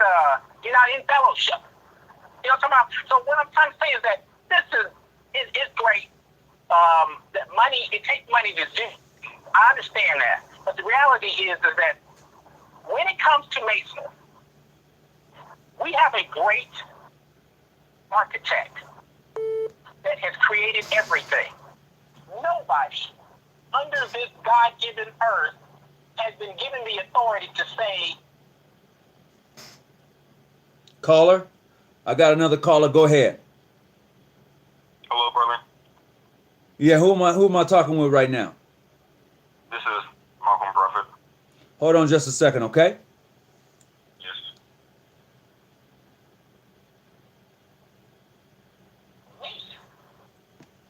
You're not in fellowship. You know what I'm talking about? So what I'm trying to say is that this is great. That money, it takes money to do. I understand that, but the reality is that when it comes to Masonry, we have a great architect that has created everything. Nobody under this God-given earth has been given the authority to say. Caller, I got another caller. Go ahead. Hello, brother. Yeah, who am I talking with right now? This is Malcolm Prophet. Hold on just a second, okay? Yes.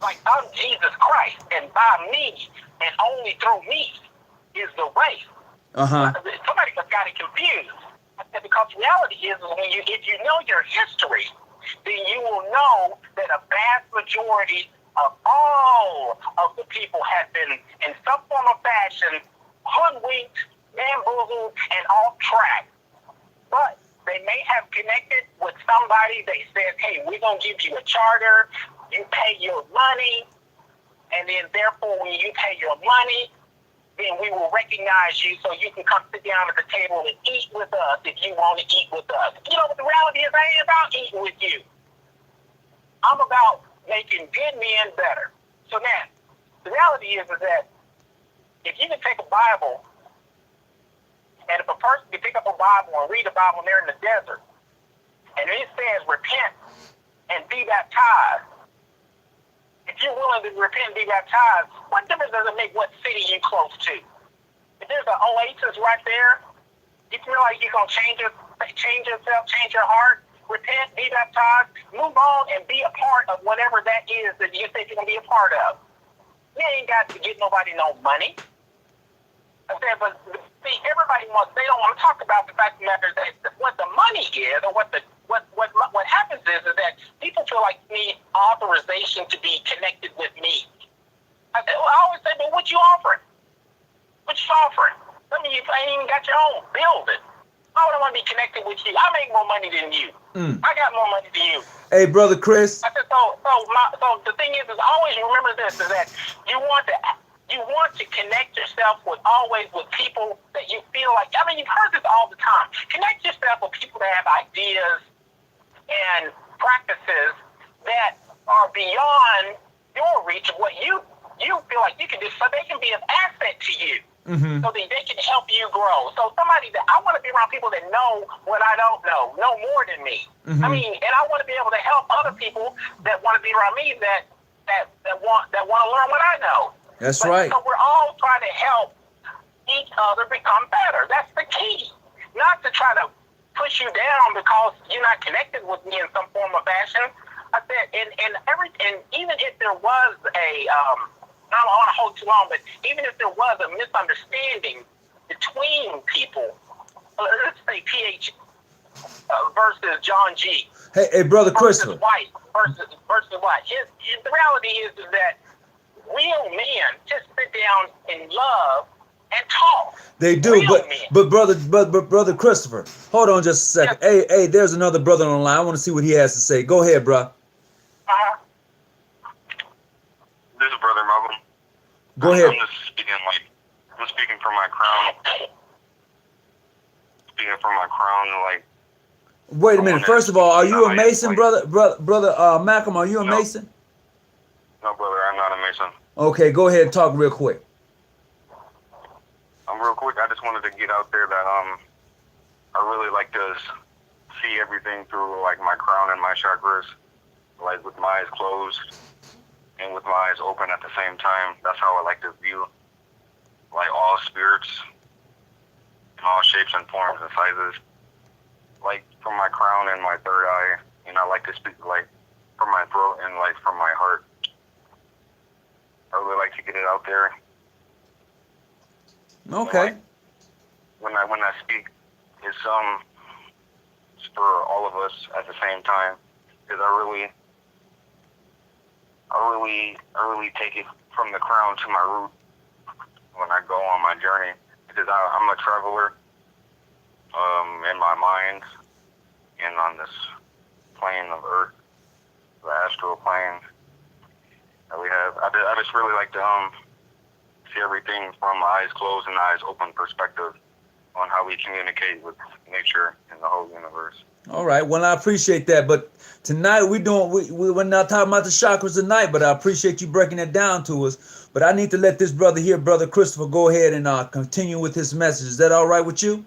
Like, I'm Jesus Christ, and by me, and only through me, is the way. Somebody just got it confused. I said, because reality is if you know your history, then you will know that a vast majority of all of the people have been, in some form or fashion, hoodwinked, bamboozled, and off track. But they may have connected with somebody. They said, hey, we're going to give you a charter. You pay your money. And then, therefore, when you pay your money, then we will recognize you so you can come sit down at the table and eat with us if you want to eat with us. You know what the reality is? I ain't about eating with you. I'm about making good men better. So now, the reality is that if you can take a Bible, and if a person can pick up a Bible and read a Bible and they're in the desert, and it says repent and be baptized, if you're willing to repent and be baptized, what difference does it make what city you're close to? If there's an oasis right there, you feel like you're going to change yourself, change your heart, repent, be baptized, move on, and be a part of whatever that is that you think you're going to be a part of. You ain't got to get nobody no money. I said, but see, everybody they don't want to talk about the fact of the matter that what the money is, or what happens is that people feel like they need authorization to be connected with me. I said, well, I always say, but what you offering? What you offering? I mean, you ain't even got your own building. Why would I want to be connected with you? I make more money than you. I got more money than you. Hey, brother Chris. I said, so the thing is always remember this, is that you want to connect yourself with people that you feel like, I mean, you've heard this all the time. Connect yourself with people that have ideas and practices that are beyond your reach of what you feel like you can do, so they can be an asset to you. So that they can help you grow. So I want to be around people that know what I don't know more than me. I mean, and I want to be able to help other people that want to be around me that want to learn what I know. That's right. So we're all trying to help each other become better. That's the key. Not to try to push you down because you're not connected with me in some form or fashion. I said, and even if there was I don't want to hold too long, but even if there was a misunderstanding between people, let's say PH versus John G. Hey, brother Christopher. White versus White. The reality is that real men just sit down and love and talk. They do, but brother Christopher, hold on just a second. Yes. Hey, there's another brother on the line. I want to see what he has to say. Go ahead, bro. This is Brother Malcolm. Go ahead. I'm speaking from my crown. Speaking from my crown, like. Wait a minute. First of all, are you a Mason, brother Malcolm? Are you a Mason? No, brother, I'm not a Mason. Okay, go ahead and talk real quick. Real quick, I just wanted to get out there that I really like to see everything through like my crown and my chakras, like with my eyes closed and with my eyes open at the same time. That's how I like to view like all spirits in all shapes and forms and sizes. Like from my crown and my third eye, and I like to speak like from my throat and like from my heart. I really like to get it out there. Okay. When I speak, it's for all of us at the same time, because I really take it from the crown to my root when I go on my journey, because I'm a traveler in my mind and on this plane of Earth, the astral plane that we have. I just really like to see everything from eyes closed and eyes open perspective on how we communicate with nature and the whole universe. All right. Well, I appreciate that. But tonight we're not talking about the chakras tonight, but I appreciate you breaking that down to us. But I need to let this brother here, Brother Christopher, go ahead and continue with his message. Is that all right with you?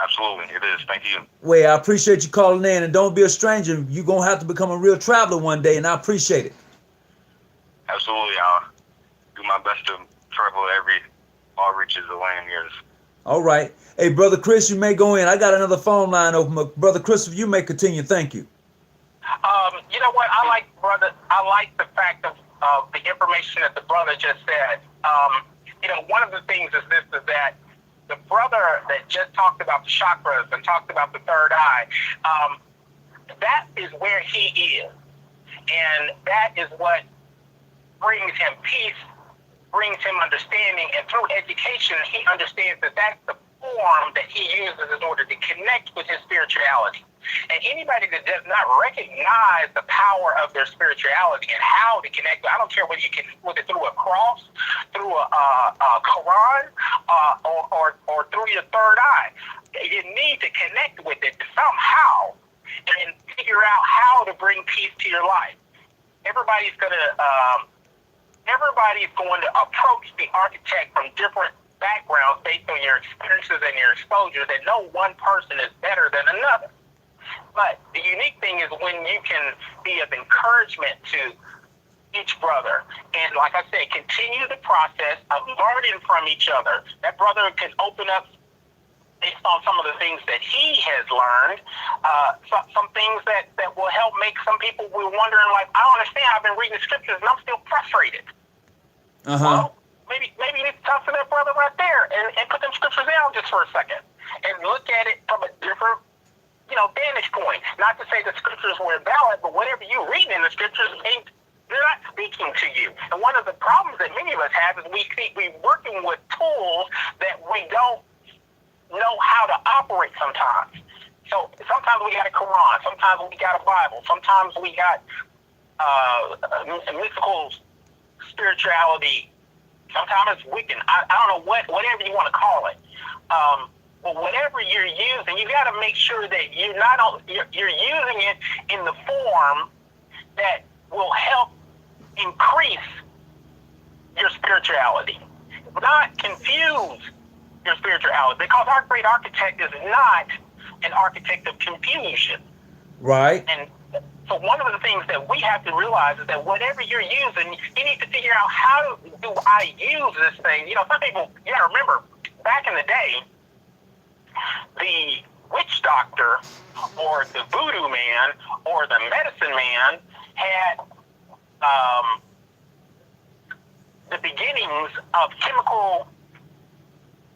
Absolutely, it is. Thank you. Well, I appreciate you calling in, and don't be a stranger. You're going to have to become a real traveler one day, and I appreciate it. Absolutely. I'll do my best to travel all reaches of land years. All right. Hey, Brother Chris, you may go in. I got another phone line open. But Brother Christopher, you may continue. Thank you. You know what? I like the fact of the information that the brother just said. One of the things is that the brother that just talked about the chakras and talked about the third eye, that is where he is. And that is what brings him peace, brings him understanding, and through education, he understands that that's the form that he uses in order to connect with his spirituality. And anybody that does not recognize the power of their spirituality and how to connect, I don't care whether you can, whether through a cross, through a Quran, or through your third eye, you need to connect with it somehow and figure out how to bring peace to your life. Everybody's going to approach the architect from different backgrounds based on your experiences and your exposure, that no one person is better than another. But the unique thing is when you can be of encouragement to each brother, and like I said, continue the process of learning from each other. That brother can open up based on some of the things that he has learned, some things that will help make some people be wondering, like, I don't understand, I've been reading the scriptures and I'm still frustrated. Well, maybe you need to talk to that brother right there and put them scriptures down just for a second and look at it from a different, vantage point. Not to say the scriptures were invalid, but whatever you read in the scriptures, they're not speaking to you. And one of the problems that many of us have is we're working with tools that we don't know how to operate sometimes. So sometimes we got a Quran, sometimes we got a Bible, sometimes we got mystical spirituality, sometimes it's Wiccan. I don't know whatever you want to call it. But whatever you're using, you got to make sure that you're using it in the form that will help increase your spirituality, not confuse your spirituality. Because our great architect is not an architect of confusion. Right. And so one of the things that we have to realize is that whatever you're using, you need to figure out, how do I use this thing? Some people, you got to remember, back in the day, the witch doctor or the voodoo man or the medicine man had the beginnings of chemical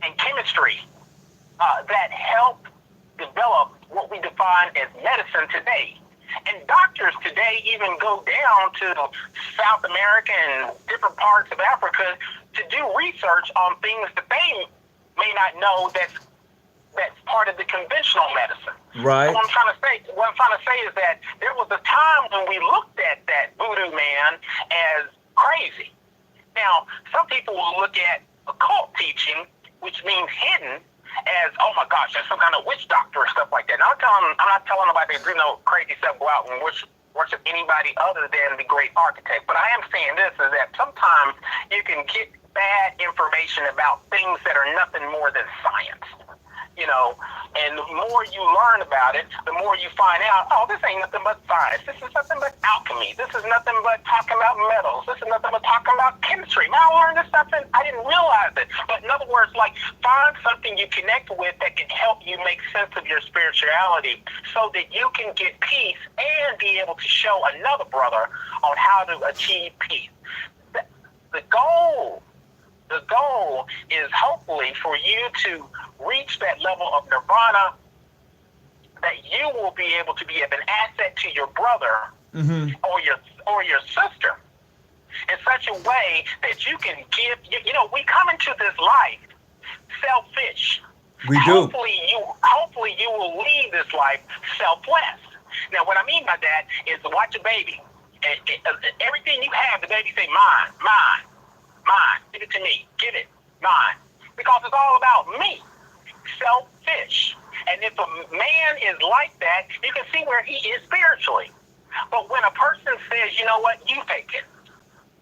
and chemistry that helped develop what we define as medicine today. And doctors today even go down to South America and different parts of Africa to do research on things that they may not know that's part of the conventional medicine. Right. So what I'm trying to say is that there was a time when we looked at that voodoo man as crazy. Now, some people will look at occult teaching, which means hidden, as, oh my gosh, that's some kind of witch doctor or stuff like that. And I'm not telling nobody to do no crazy stuff, go out and worship anybody other than the great architect. But I am saying this, is that sometimes you can get bad information about things that are nothing more than science. And the more you learn about it, the more you find out, oh, this ain't nothing but science. This is nothing but alchemy. This is nothing but talking about metals. This is nothing but talking about chemistry. Now I learned this stuff and I didn't realize it. But in other words, like, find something you connect with that can help you make sense of your spirituality so that you can get peace and be able to show another brother on how to achieve peace. The goal is hopefully for you to reach that level of nirvana that you will be able to be an asset to your brother or your sister in such a way that you can give. We come into this life selfish. We do. Hopefully you will leave this life selfless. Now, what I mean by that is watch a baby. Everything you have, the baby say, mine, mine, mine. Give it to me. Give it. Mine. Because it's all about me. Selfish. And if a man is like that, you can see where he is spiritually. But when a person says, you know what, you take it.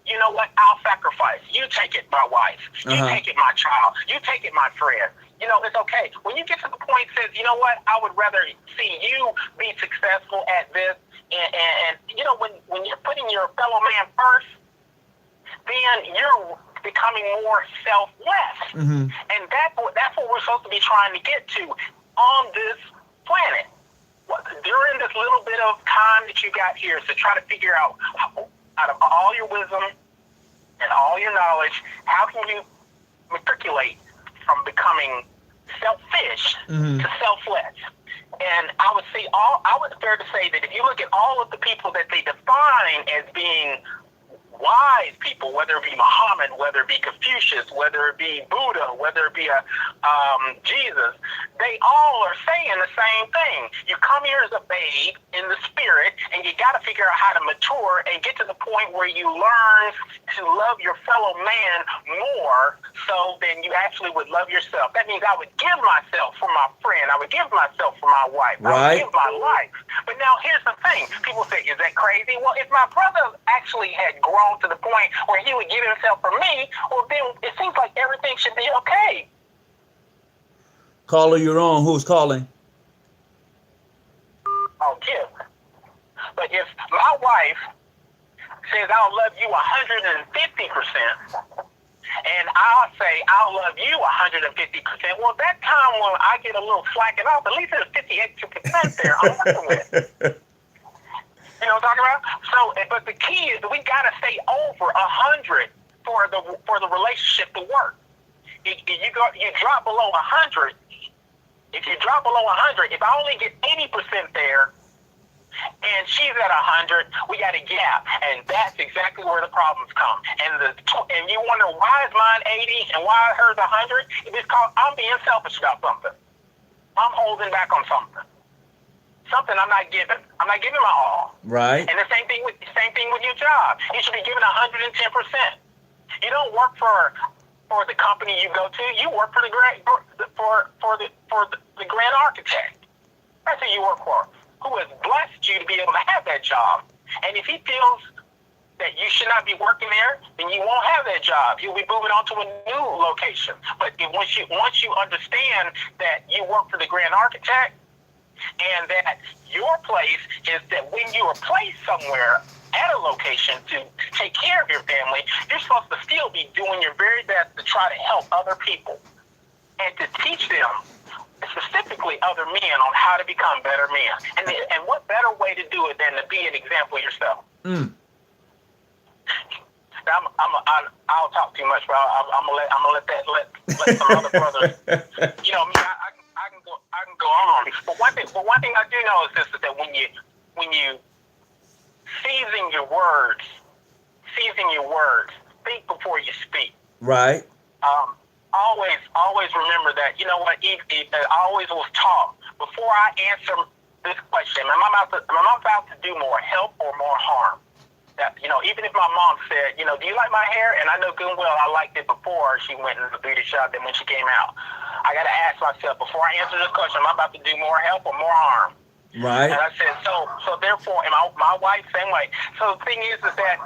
You know what, I'll sacrifice. You take it, my wife. You take it, my child. You take it, my friend. It's okay. When you get to the point that says, you know what, I would rather see you be successful at this. And when you're putting your fellow man first, then you're becoming more selfless. And that's what we're supposed to be trying to get to on this planet. During this little bit of time that you got here, to try to figure out of all your wisdom and all your knowledge, how can you matriculate from becoming selfish to selfless? And I would fair to say that if you look at all of the people that they define as being wise people, whether it be Muhammad, whether it be Confucius, whether it be Buddha, whether it be Jesus, they all are saying the same thing. You come here as a babe in the spirit, and you got to figure out how to mature and get to the point where you learn to love your fellow man more so than you actually would love yourself. That means I would give myself for my friend. I would give myself for my wife. I would give my life. But now here's the thing. People say, is that crazy? Well, if my brother actually had grown to the point where he would give himself for me, well, then it seems like everything should be okay. Caller, you're on. Who's calling? Oh, Kim. But if my wife says I'll love you 150%, and I'll say I'll love you 150%, well, that time when I get a little slacking off, at least there's 50% there I'm working with. You know what I'm talking about? So, but the key is that we got to stay over 100 for the relationship to work. You drop below 100. If you drop below 100, if I only get 80% there, and she's at 100, we got a gap, and that's exactly where the problems come. And you wonder why is mine 80 and why hers 100? It's because I'm being selfish about something. I'm holding back on something. Something I'm not giving. I'm not giving my all. Right. And the same thing with your job. You should be giving 110%. You don't work for the company you go to. You work for the grand architect. That's who you work for, who has blessed you to be able to have that job. And if he feels that you should not be working there, then you won't have that job. You'll be moving on to a new location. But once you understand that you work for the grand architect, and that your place is that when you are placed somewhere at a location to take care of your family, you're supposed to still be doing your very best to try to help other people and to teach them, specifically other men, on how to become better men. And what better way to do it than to be an example yourself? I'll talk too much, but I'm gonna let some other brothers. I can go on. But one thing I do know is this: is that when you season your words, think before you speak. Right. Always remember that. You know what? I always was taught before I answer this question: am I about to do more help or more harm? That, even if my mom said, do you like my hair? And I know good and well I liked it before she went into the beauty shop than when she came out. I got to ask myself, before I answer this question, am I about to do more help or more harm? Right. And I said, so therefore, and my wife, same way. So the thing is that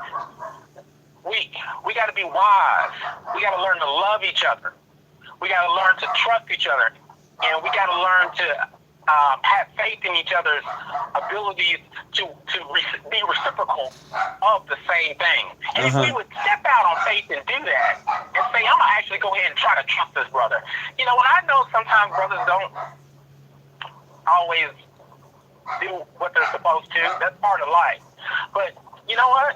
we got to be wise. We got to learn to love each other. We got to learn to trust each other. And we got to learn to have faith in each other's abilities to be reciprocal of the same thing. And if we would step out on faith and do that and say, I'm going to actually go ahead and try to trust this brother. And I know sometimes brothers don't always do what they're supposed to. That's part of life. But you know what?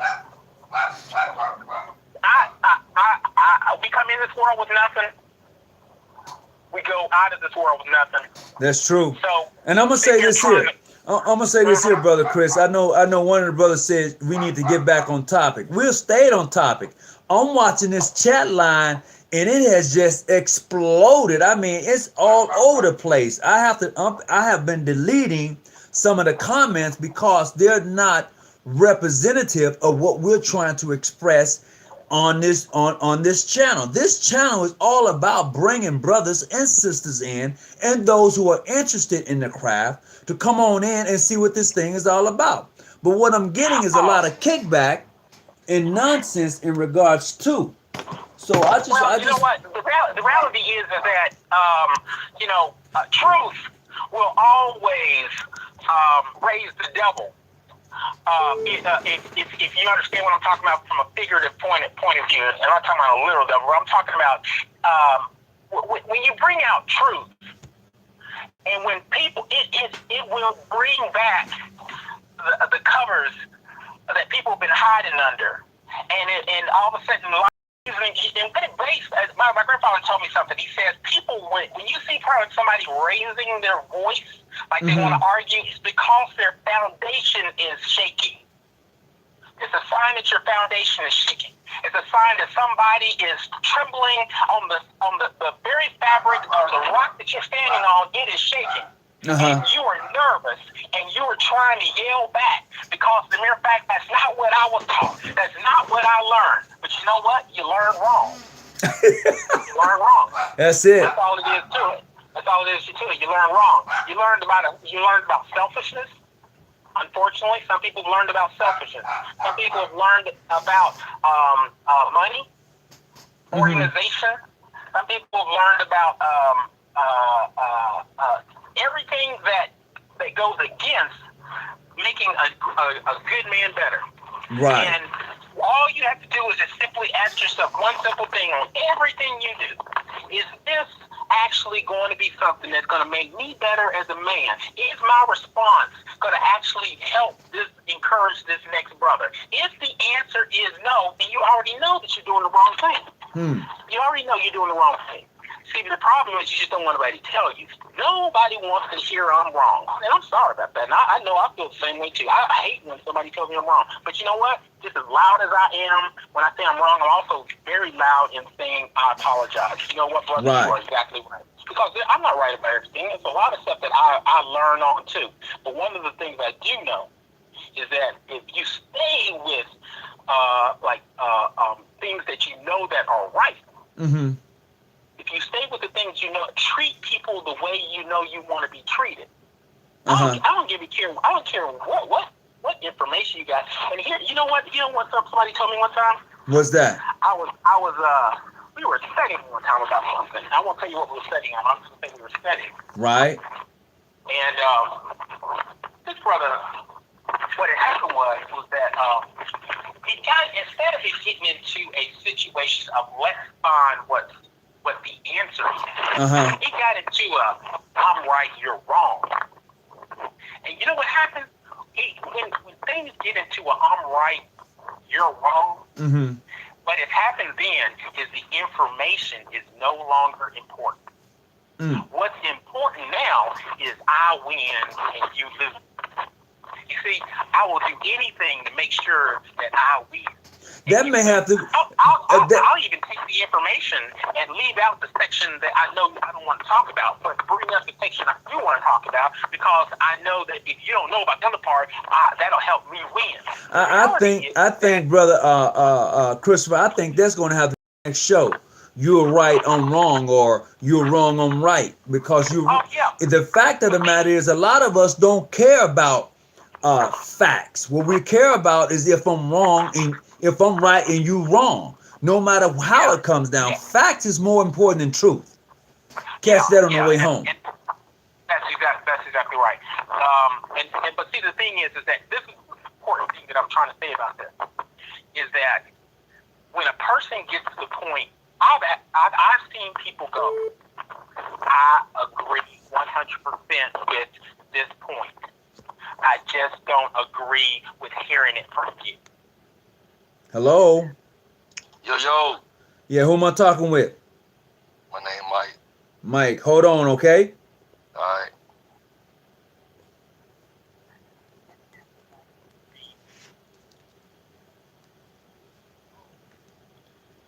We come in this world with nothing. we go out of this world with nothing. That's true. So, and I'm gonna say this here. I'm gonna say this here, brother Chris. I know one of the brothers said we need to get back on topic. We'll stay on topic. I'm watching this chat line and it has just exploded. I mean, it's all over the place. I have been deleting some of the comments because they're not representative of what we're trying to express on this channel. This channel is all about bringing brothers and sisters in and those who are interested in the craft to come on in and see what this thing is all about. But what I'm getting is a lot of kickback and nonsense in regards to. So I just you know what? The reality is that truth will always raise the devil. If you understand what I'm talking about from a figurative point of view, and I'm not talking about a literal devil, I'm talking about when you bring out truth, and when people, it will bring back the covers that people have been hiding under, and all of a sudden, and what it breaks, my grandfather told me something. He says people, when you see somebody raising their voice, like they want to argue, it's because their foundation is shaking. It's a sign that your foundation is shaking. It's a sign that somebody is trembling on the very fabric of the rock that you're standing on. It is shaking. And you are nervous, and you are trying to yell back because the mere fact that's not what I was taught. That's not what I learned. But you know what? You learned wrong. You learned wrong. That's it. That's all it is to it. That's all it is to it. You learned wrong. You learned about selfishness. Unfortunately, some people have learned about selfishness. Some people have learned about money, organization. Some people have learned about everything that goes against making a good man better. Right. And all you have to do is just simply ask yourself one simple thing on everything you do. Is this actually going to be something that's going to make me better as a man? Is my response going to actually encourage this next brother? If the answer is no, then you already know that you're doing the wrong thing. You already know you're doing the wrong thing. See, the problem is you just don't want anybody to tell you. Nobody wants to hear I'm wrong. And I'm sorry about that. And I know I feel the same way too. I hate when somebody tells me I'm wrong. But you know what? Just as loud as I am when I say I'm wrong, I'm also very loud in saying I apologize. You know what, brother? Right. You are exactly right. Because I'm not right about everything. There's a lot of stuff that I learn on too. But one of the things I do know is that if you stay with things that you know that are right, if you stay with the things you know, treat people the way you know you want to be treated. I don't care what information you got. And here, you know what somebody told me one time? What's that? We were studying one time about something. I won't tell you what we were studying on. I'm just going to say we were studying. Right. And this brother, what had happened was that he got, instead of getting into a situation of let's find what the answer is, he got into I'm right, you're wrong. And you know what happens? When things get into I'm right, you're wrong, what has happened then is the information is no longer important. What's important now is I win and you lose. You see, I will do anything to make sure that I win. That may have to. I'll even take the information and leave out the section that I know I don't want to talk about, but bring up the section I do want to talk about because I know that if you don't know about the other part, that'll help me win. I think, brother, Christopher, I think that's going to have the next show. You're right, I'm wrong, or you're wrong, I'm right, because the fact of the matter is, a lot of us don't care about facts. What we care about is if I'm wrong and if I'm right and you wrong. No matter how it comes down, facts is more important than truth. Catch that on the way home. That's exactly right. But see, the thing is that this is the important thing that I'm trying to say about this is that when a person gets to the point, I've seen people go, I agree 100% with this point. I just don't agree with hearing it from you. Hello? Yo. Yeah, who am I talking with? My name Mike. Mike, hold on, okay? All right.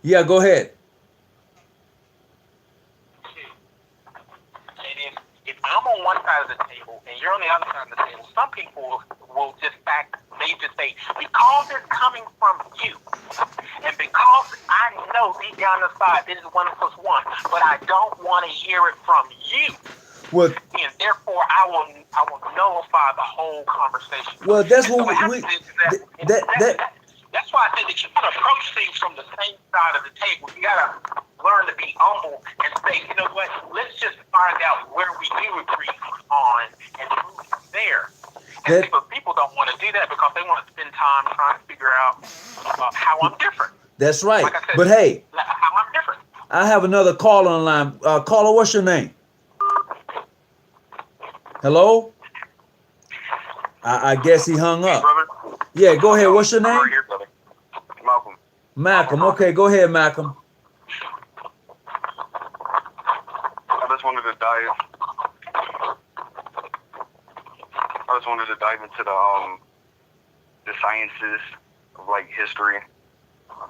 Yeah, go ahead. And if I'm on one side of the table and you're on the other side of the table, some people will just say, because it's coming from you, and because I know deep down inside this is 1 + 1, but I don't want to hear it from you. Well, and therefore I will nullify the whole conversation. Well, that's and so what that's why I said that you gotta approach things from the same side of the table. You gotta learn to be humble and say, you know what, let's just find out where we do agree on and move from there. And people don't want to do that because they want to spend time trying to figure out how I'm different. That's right. Like I said, but hey, how I'm different. I have another caller on the line. Caller, what's your name? Hello? I guess he hung up. Brother? Yeah, go ahead. What's your name? Right here, brother. Malcolm. Malcolm. Okay, go ahead, Malcolm. I just wanted to dive into the sciences of like history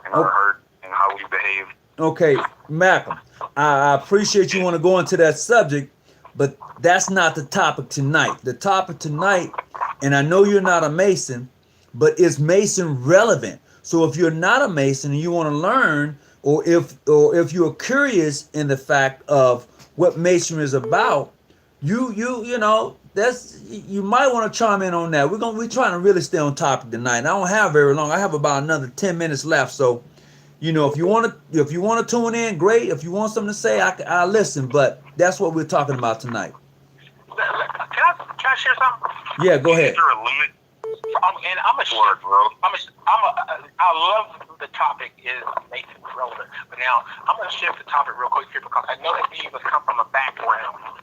and our hurt and how we behave. Okay, Malcolm. I appreciate you want to go into that subject, but that's not the topic tonight. The topic tonight, and I know you're not a Mason, but is Mason relevant? So if you're not a Mason and you want to learn, or if you're curious in the fact of what Masonry is about, you know, that's, you might want to chime in on that. We're trying to really stay on topic tonight. And I don't have very long. I have about another 10 minutes left. So, you know, if you want to tune in, great. If you want something to say, I'll listen. But that's what we're talking about tonight. Can I share something? Yeah, go ahead. Is there a limit? And I'm a Word, bro. I love the topic is Mason relevant, but now I'm going to shift the topic real quick here because I know that many of us come from a background, and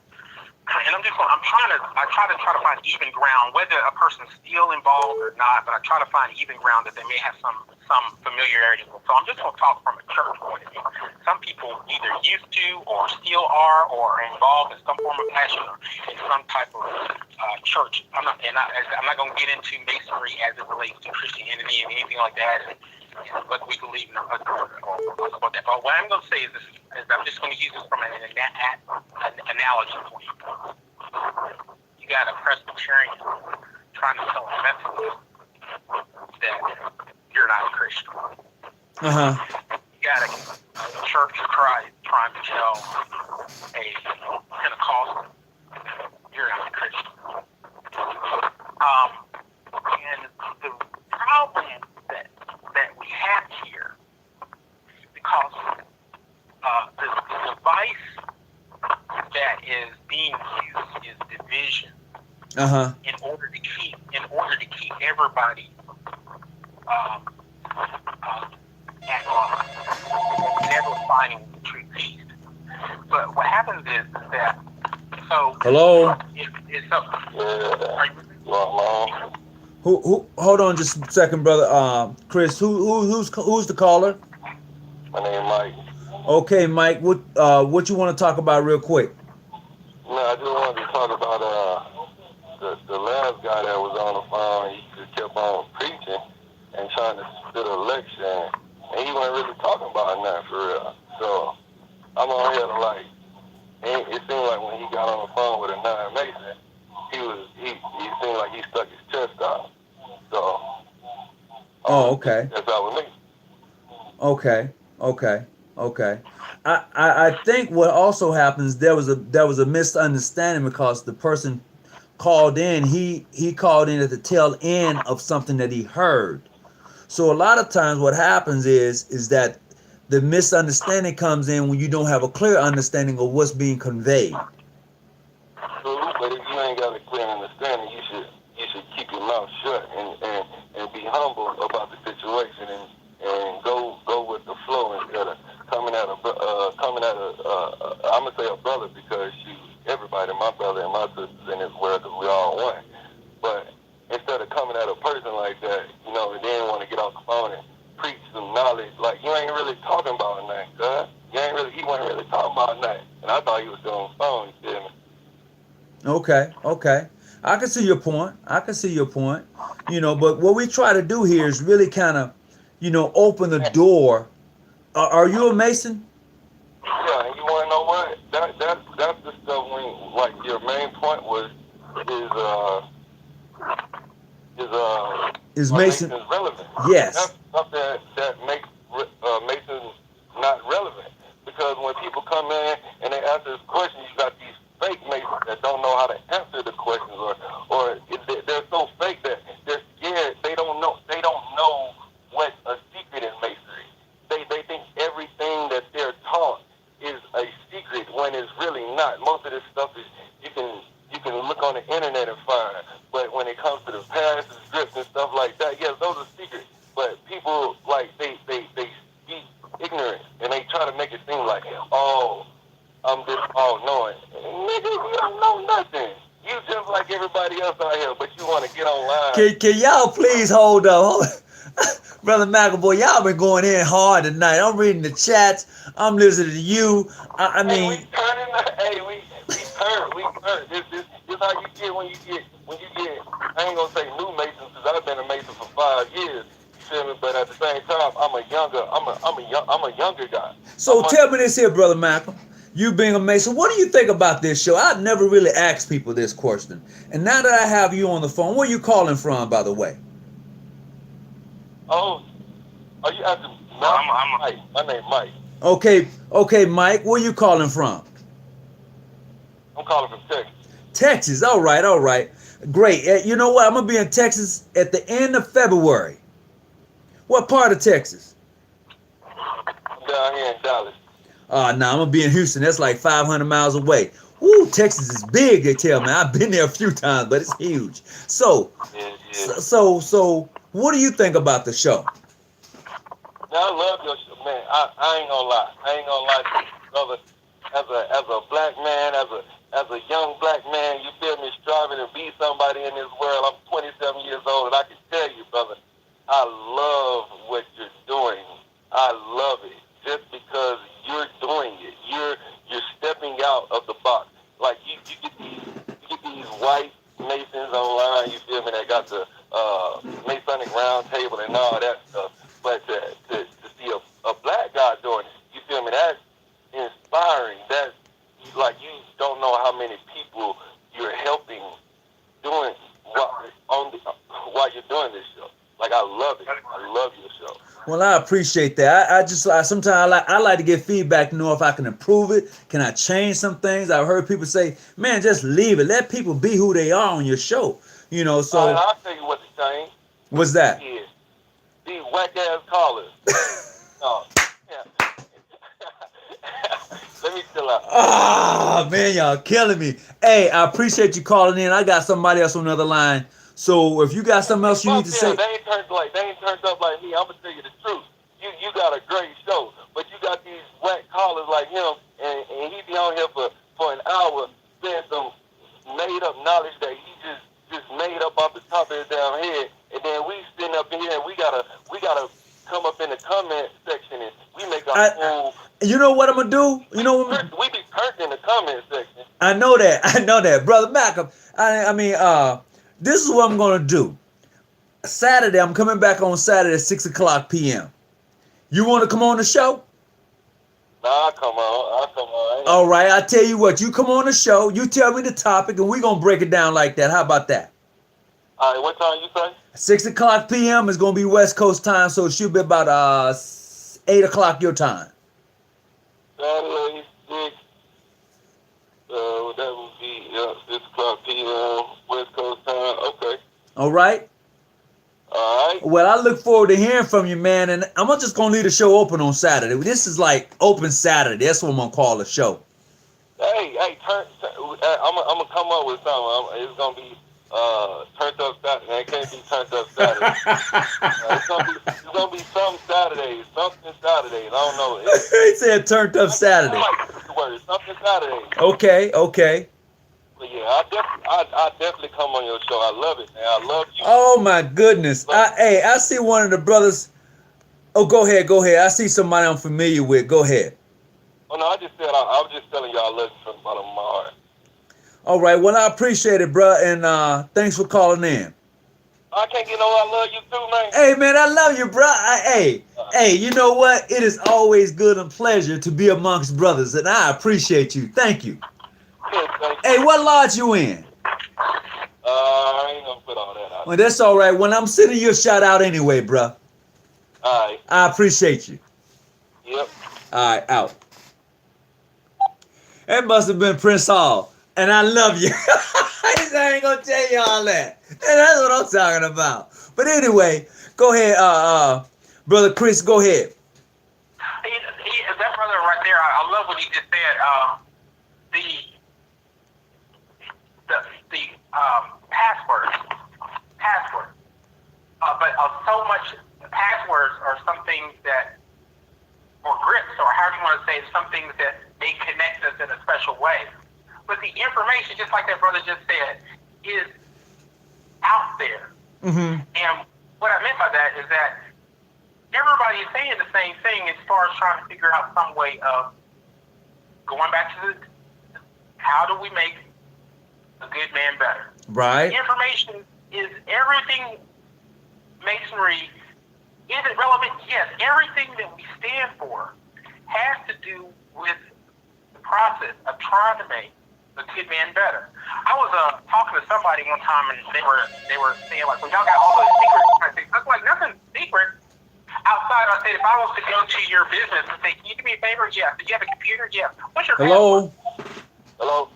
I try to find even ground, whether a person's still involved or not, but I try to find even ground that they may have some familiarity with. So I'm just going to talk from a church point of view. Some people either used to or still are or involved in some form of passion or in some type of church. I'm not going to get into Masonry as it relates to Christianity and anything like that, and what we believe in or about that. But what I'm going to say is this: I'm just going to use this from an analogy point. You got a Presbyterian trying to tell a Methodist that you're not a Christian. You got a Church of Christ trying to tell a Pentecostal you're not a Christian. And the problem that we have here, because the device that is being used is division. In order to keep everybody at never finding the true peace. But what happens is that Hello. Who? Hold on, just a second, brother. Chris, who's the caller? My name is Mike. Okay, Mike. What you want to talk about real quick? No, I just wanted to talk about the last guy that was on the phone. He just kept on preaching and trying to spit a lecture, and he wasn't really talking about nothing for real. So I'm on here like, it seemed like when he got on the phone with a non-Mason, he seemed like he stuck his chest out. So okay. That's all with me. Okay. I think what also happens, there was a misunderstanding because the person called in, he called in at the tail end of something that he heard. So a lot of times what happens is that the misunderstanding comes in when you don't have a clear understanding of what's being conveyed. True, but if you ain't got a clear understanding, you should keep your mouth shut and be humble about the situation and go with the flow instead of coming at I'm gonna say a brother because everybody, my brother and my sisters in this world, because we all one. But instead of coming at a person like that, you know, and then want to get off the phone and preach some knowledge, like you ain't really talking about nothing, cuz. He wasn't really talking about nothing. And I I thought he was doing phone. You feel me? Okay. I can see your point. But what we try to do here is really kind of, open the door. Are you a Mason? Yeah, and you want to know what? That's the stuff when, like, your main point was Is Mason Mason's relevant? Yes. That's something that makes Mason not relevant, because when people come in and they ask us questions, you got these fake Masons that don't know how to answer the questions, or they're so fake that they're scared. They don't know what a secret is Masonry. They think everything that they're taught is a secret when it's really not. Most of this stuff is you can look on the internet and find. But when it comes to the past and scripts and stuff like that, yes, those are secrets. But people, like, they be ignorant, and they try to make it seem like, oh, I'm this all-knowing. Nigga, you don't know nothing. You just like everybody else out here, but you want to get online. Can y'all please hold up? Brother McAvoy, y'all been going in hard tonight. I'm reading the chats. I'm listening to you. I mean, we turning. We turn. This how you get when you get. I ain't gonna say new Masons, because I've been a Mason for 5 years. You feel me? But at the same time, I'm a younger guy. So tell me this here, Brother Malcolm. You being a Mason, what do you think about this show? I've never really asked people this question, and now that I have you on the phone, where you calling from, by the way? Oh, are you asking? No, I'm Mike. My name's Mike. Okay, Mike. Where you calling from? I'm calling from Texas. Texas. All right. Great. You know what? I'm gonna be in Texas at the end of February. What part of Texas? I'm down here in Dallas. I'm gonna be in Houston. That's like 500 miles away. Woo, Texas is big. They tell me. I've been there a few times, but it's huge. So, so, what do you think about the show? Now, I love your show, man. I ain't gonna lie. To you, brother. As a black man, as a young black man, you feel me, striving to be somebody in this world. I'm 27 years old, and I can tell you, brother, I love what you're doing. I love it just because you're doing it. You're stepping out of the box. Like you get these white Masons online. You feel me? That got the Masonic round table and all that stuff. But to see a black guy doing it, you feel me? That's inspiring. That's like, you don't know how many people you're helping doing while you're doing this show. Like, I love it. I love your show. Well, I appreciate that. I sometimes I like to get feedback to know if I can improve it. Can I change some things? I've heard people say, man, just leave it. Let people be who they are on your show. So. I'll tell you what to change. What's that? Yeah. These whack-ass callers. Oh, yeah. Let me chill out. Man, y'all killing me. Hey, I appreciate you calling in. I got somebody else on the other line. So if you got something else you need to say. They ain't turned up like me. I'm going to tell you the truth. You got a great show, but you got these whack callers like him, and he be on here for an hour, saying some made-up knowledge that he just made up off the top of his damn head, and then we sitting up in here and we gotta come up in the comment section and we make our own. You know what I'm gonna do? We be turned in the comment section. I know that, brother Malcolm. This is what I'm gonna do. Saturday, I'm coming back on Saturday at 6:00 p.m. You want to come on the show? Nah, I'll come on. All right, I tell you what. You come on the show. You tell me the topic, and we're gonna break it down like that. How about that? All right, what time you say? 6:00 p.m. is gonna be West Coast time, so it should be about 8:00 your time. Saturday 6. That would be 6:00 p.m. West Coast time. Okay. All right. All right. Well, I look forward to hearing from you, man. And I'm just gonna leave the show open on Saturday. This is like open Saturday. That's what I'm gonna call the show. Hey, I'm gonna come up with something. It's gonna be turned up Saturday. It can't be turned up Saturday. It's gonna be something Saturday. Something Saturday. I don't know. He said turned up Saturday. I like the word. Something Saturday. Okay. But yeah, I definitely come on your show. I love it, man. I love you. Oh my goodness. I see one of the brothers. Oh, go ahead. I see somebody I'm familiar with. Go ahead. Oh no, I just said I was just telling y'all listen from the bottom of my heart. All right. Well, I appreciate it, bro, and thanks for calling in. I can't get no I love you too, man. Hey, man, I love you, bro. Hey, you know what? It is always good and pleasure to be amongst brothers, and I appreciate you. Thank you. Hey, what lodge you in? I ain't gonna put all that out. Well, that's all right. When I'm sending you a shout out anyway, bro. All right. I appreciate you. Yep. All right, out. That must have been Prince Hall, and I love you. I ain't gonna tell you all that. And that's what I'm talking about. But anyway, go ahead, brother Chris. Go ahead. That brother right there, I love what he just said. The passwords. But so much passwords are some things that, or grips, or however you want to say, some things that they connect us in a special way. But the information, just like that brother just said, is out there. Mm-hmm. And what I meant by that is that everybody is saying the same thing as far as trying to figure out some way of going back to how do we make a good man better. Right. Information is everything. Masonry, is it relevant? Yes. Everything that we stand for has to do with the process of trying to make a good man better. I was talking to somebody one time, and they were saying, like, well, y'all got all those secrets. I said, look, like, nothing secret. Outside, I said, if I was to go to your business and say, can you do me a favor? Yes. Do you have a computer? Yes. What's your Hello? password? Hello.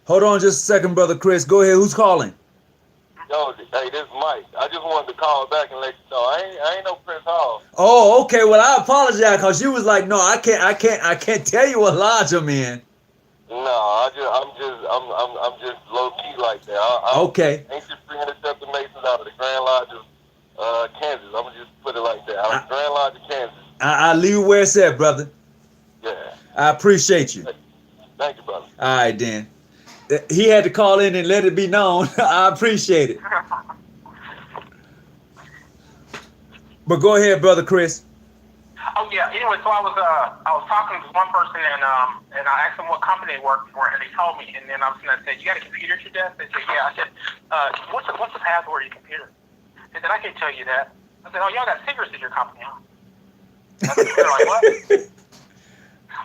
Hold on just a second, brother Chris. Go ahead. Who's calling? Yo, hey, this is Mike. I just wanted to call back and let you know I ain't no Prince Hall. Oh, okay. Well, I apologize because you was like, no, I can't tell you what lodge I'm in. No, I'm just low key like that. I'm Okay. ancient 300 Masons out of the Grand Lodge of Kansas. I'm gonna just put it like that. Out of the Grand Lodge of Kansas. I'll leave it where it's at, brother. Yeah. I appreciate you. Thank you, brother. All right, then. He had to call in and let it be known. I appreciate it. But go ahead, brother Chris. Oh yeah. Anyway, so I was talking to one person, and I asked them what company they worked for, and they told me. And then I said, "You got a computer at your desk?" They said, "Yeah." I said, "What's the password of your computer?" They said, "I can't tell you that." I said, "Oh, y'all got secrets at your company, huh?" They're like, "What?"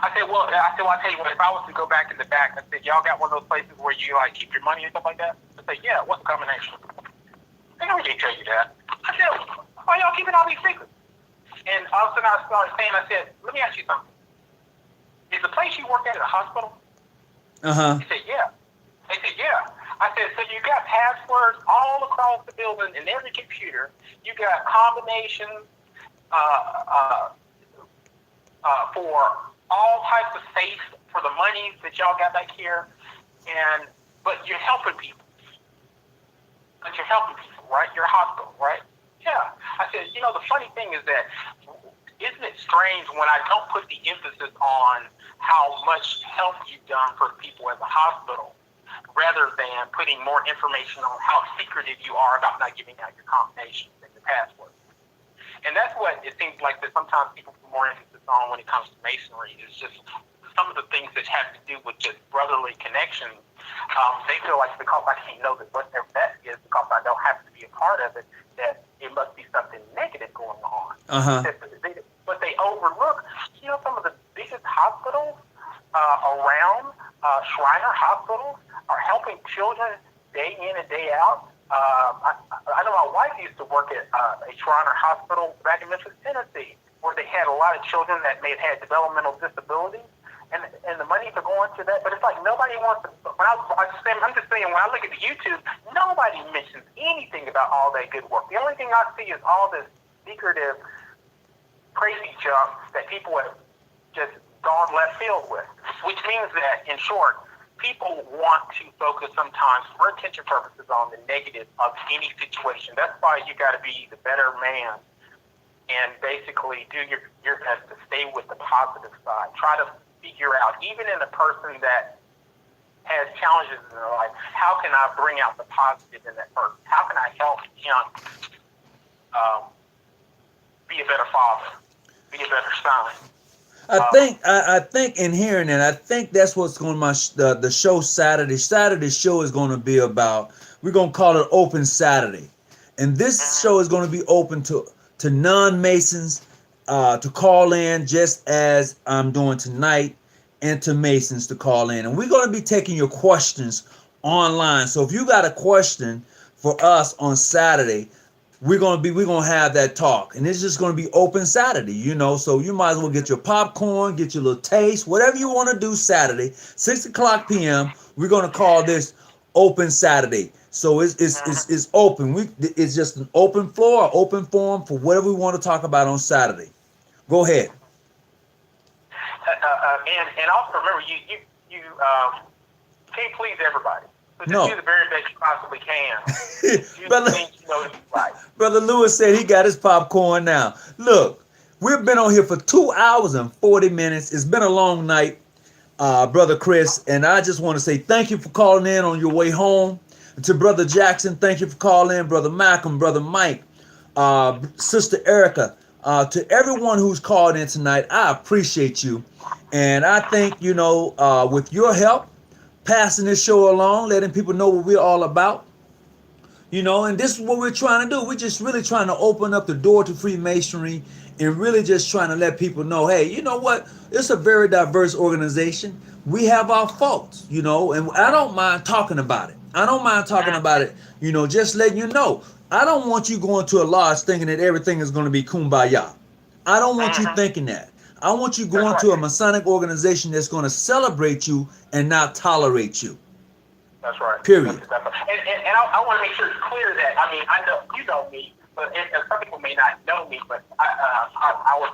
I said, well, I'll tell you what, if I was to go back in the back, I said, y'all got one of those places where you, like, keep your money and stuff like that? I said, yeah, what's the combination? They don't really tell you that. I said, why y'all keeping all these secrets? And all of a sudden I started saying, I said, let me ask you something. Is the place you work at a hospital? Uh-huh. He said, yeah. They said, yeah. I said, so you got passwords all across the building in every computer. You got combinations for all types of safes for the money that y'all got back here, but you're helping people. But you're helping people, right? You're a hospital, right? Yeah. I said, the funny thing is that, isn't it strange when I don't put the emphasis on how much help you've done for people at the hospital, rather than putting more information on how secretive you are about not giving out your combinations and your passwords. And that's what it seems like that sometimes people put more emphasis on when it comes to Masonry, is just some of the things that have to do with just brotherly connections. They feel like because I can't know that whatever that is, because I don't have to be a part of it, that it must be something negative going on. Uh-huh. But they overlook, some of the biggest hospitals around, Shriner hospitals, are helping children day in and day out. I know my wife used to work at a Shriner hospital back in Memphis, Tennessee, where they had a lot of children that may have had developmental disabilities, and the money for going to that. But it's like nobody wants to. I'm just saying, when I look at the YouTube, nobody mentions anything about all that good work. The only thing I see is all this secretive, crazy junk that people have just gone left field with, which means that, in short, people want to focus sometimes for attention purposes on the negative of any situation. That's why you got to be the better man and basically do your best to stay with the positive side. Try to figure out, even in a person that has challenges in their life, how can I bring out the positive in that person? How can I help him be a better father, be a better son, I think in hearing that, I think that's what's going to the show Saturday. Saturday's show is going to be about. We're going to call it Open Saturday, and this show is going to be open to non-Masons to call in, just as I'm doing tonight, and to Masons to call in, and we're going to be taking your questions online. So if you got a question for us on Saturday, we're gonna have that talk, and it's just gonna be Open Saturday, you know. So you might as well get your popcorn, get your little taste, whatever you want to do Saturday, 6:00 p.m. We're gonna call this Open Saturday. So it's open. It's just an open floor, open forum for whatever we want to talk about on Saturday. Go ahead. And also remember, you can't please everybody. So just No. do the very best you possibly can. Brother Lewis said he got his popcorn now. Look, we've been on here for 2 hours and 40 minutes. It's been a long night, Brother Chris, and I just want to say thank you for calling in on your way home. And to Brother Jackson, thank you for calling in. Brother Malcolm, Brother Mike, Sister Erica, to everyone who's called in tonight, I appreciate you. And I think, you know, with your help, passing this show along, letting people know what we're all about, you know, and this is what we're trying to do. We're just really trying to open up the door to Freemasonry and really just trying to let people know, hey, you know what? It's a very diverse organization. We have our faults, you know, and I don't mind talking about it. I don't mind talking about it, you know, just letting you know. I don't want you going to a lodge thinking that everything is going to be kumbaya. I don't want you thinking that. I want you going to a Masonic organization that's going to celebrate you and not tolerate you. That's right. Period. And I want to make sure it's clear that, I mean, I know you know me, but and some people may not know me, but I was,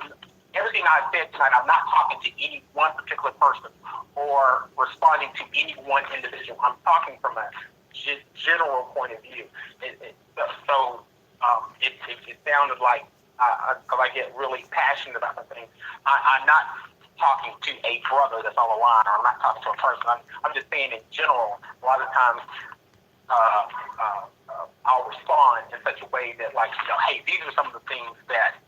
everything I said tonight, I'm not talking to any one particular person or responding to any one individual. I'm talking from a general point of view. It sounded like, because I get really passionate about the things, I'm not talking to a brother that's on the line, or I'm not talking to a person. I'm just saying in general, a lot of times I'll respond in such a way that, like, you know, hey, these are some of the things that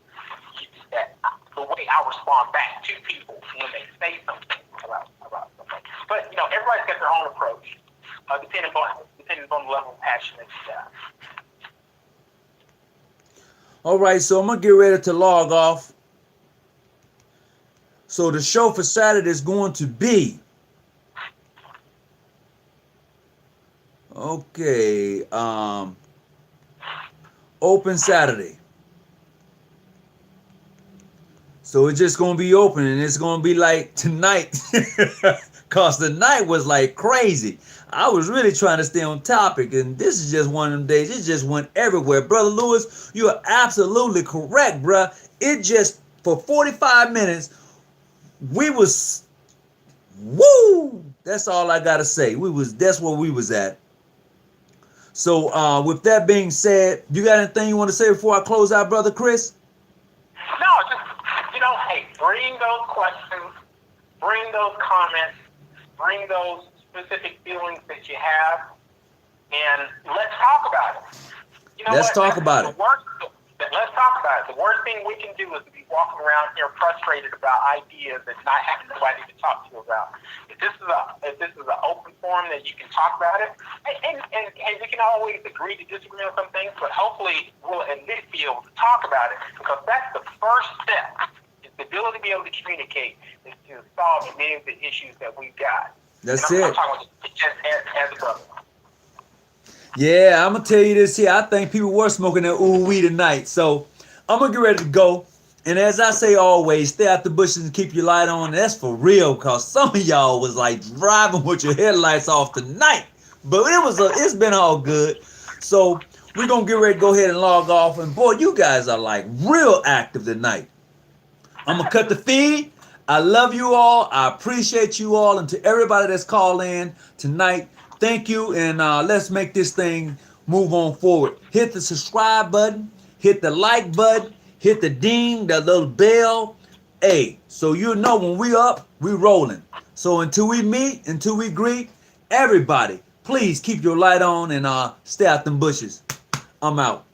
the way I respond back to people when they say something about something. But, you know, everybody's got their own approach, depending on the level of passion that you have. All right, so I'm going to get ready to log off. So the show for Saturday is going to be, okay, Open Saturday. So it's just going to be open, and it's going to be like tonight, because the night was like crazy. I was really trying to stay on topic, and this is just one of them days. It just went everywhere. Brother Lewis, you are absolutely correct, bruh. It just, for 45 minutes, we was, woo! That's all I got to say. That's where we was at. So with that being said, you got anything you want to say before I close out, Brother Chris? No, just, you know, hey, bring those questions, bring those comments, bring those specific feelings that you have, and let's talk about it. You know, let's talk about it. Let's talk about it. The worst thing we can do is to be walking around here frustrated about ideas and not having nobody to talk to about. If this is an open forum that you can talk about it, and we can always agree to disagree on some things, but hopefully we'll at least be able to talk about it, because that's the first step. Is the ability to be able to communicate is to solve many of the issues that we've got. That's it. I'm talking just as a brother. Yeah, I'm going to tell you this here. I think people were smoking that ooh-wee tonight. So I'm going to get ready to go. And as I say always, stay out the bushes and keep your light on. That's for real, because some of y'all was like driving with your headlights off tonight. But it's been all good. So we're going to get ready to go ahead and log off. And boy, you guys are like real active tonight. I'm going to cut the feed. I love you all. I appreciate you all. And to everybody that's called in tonight, thank you. And let's make this thing move on forward. Hit the subscribe button. Hit the like button. Hit the ding, the little bell. Hey, so you know when we up, we rolling. So until we meet, until we greet, everybody, please keep your light on and stay out them bushes. I'm out.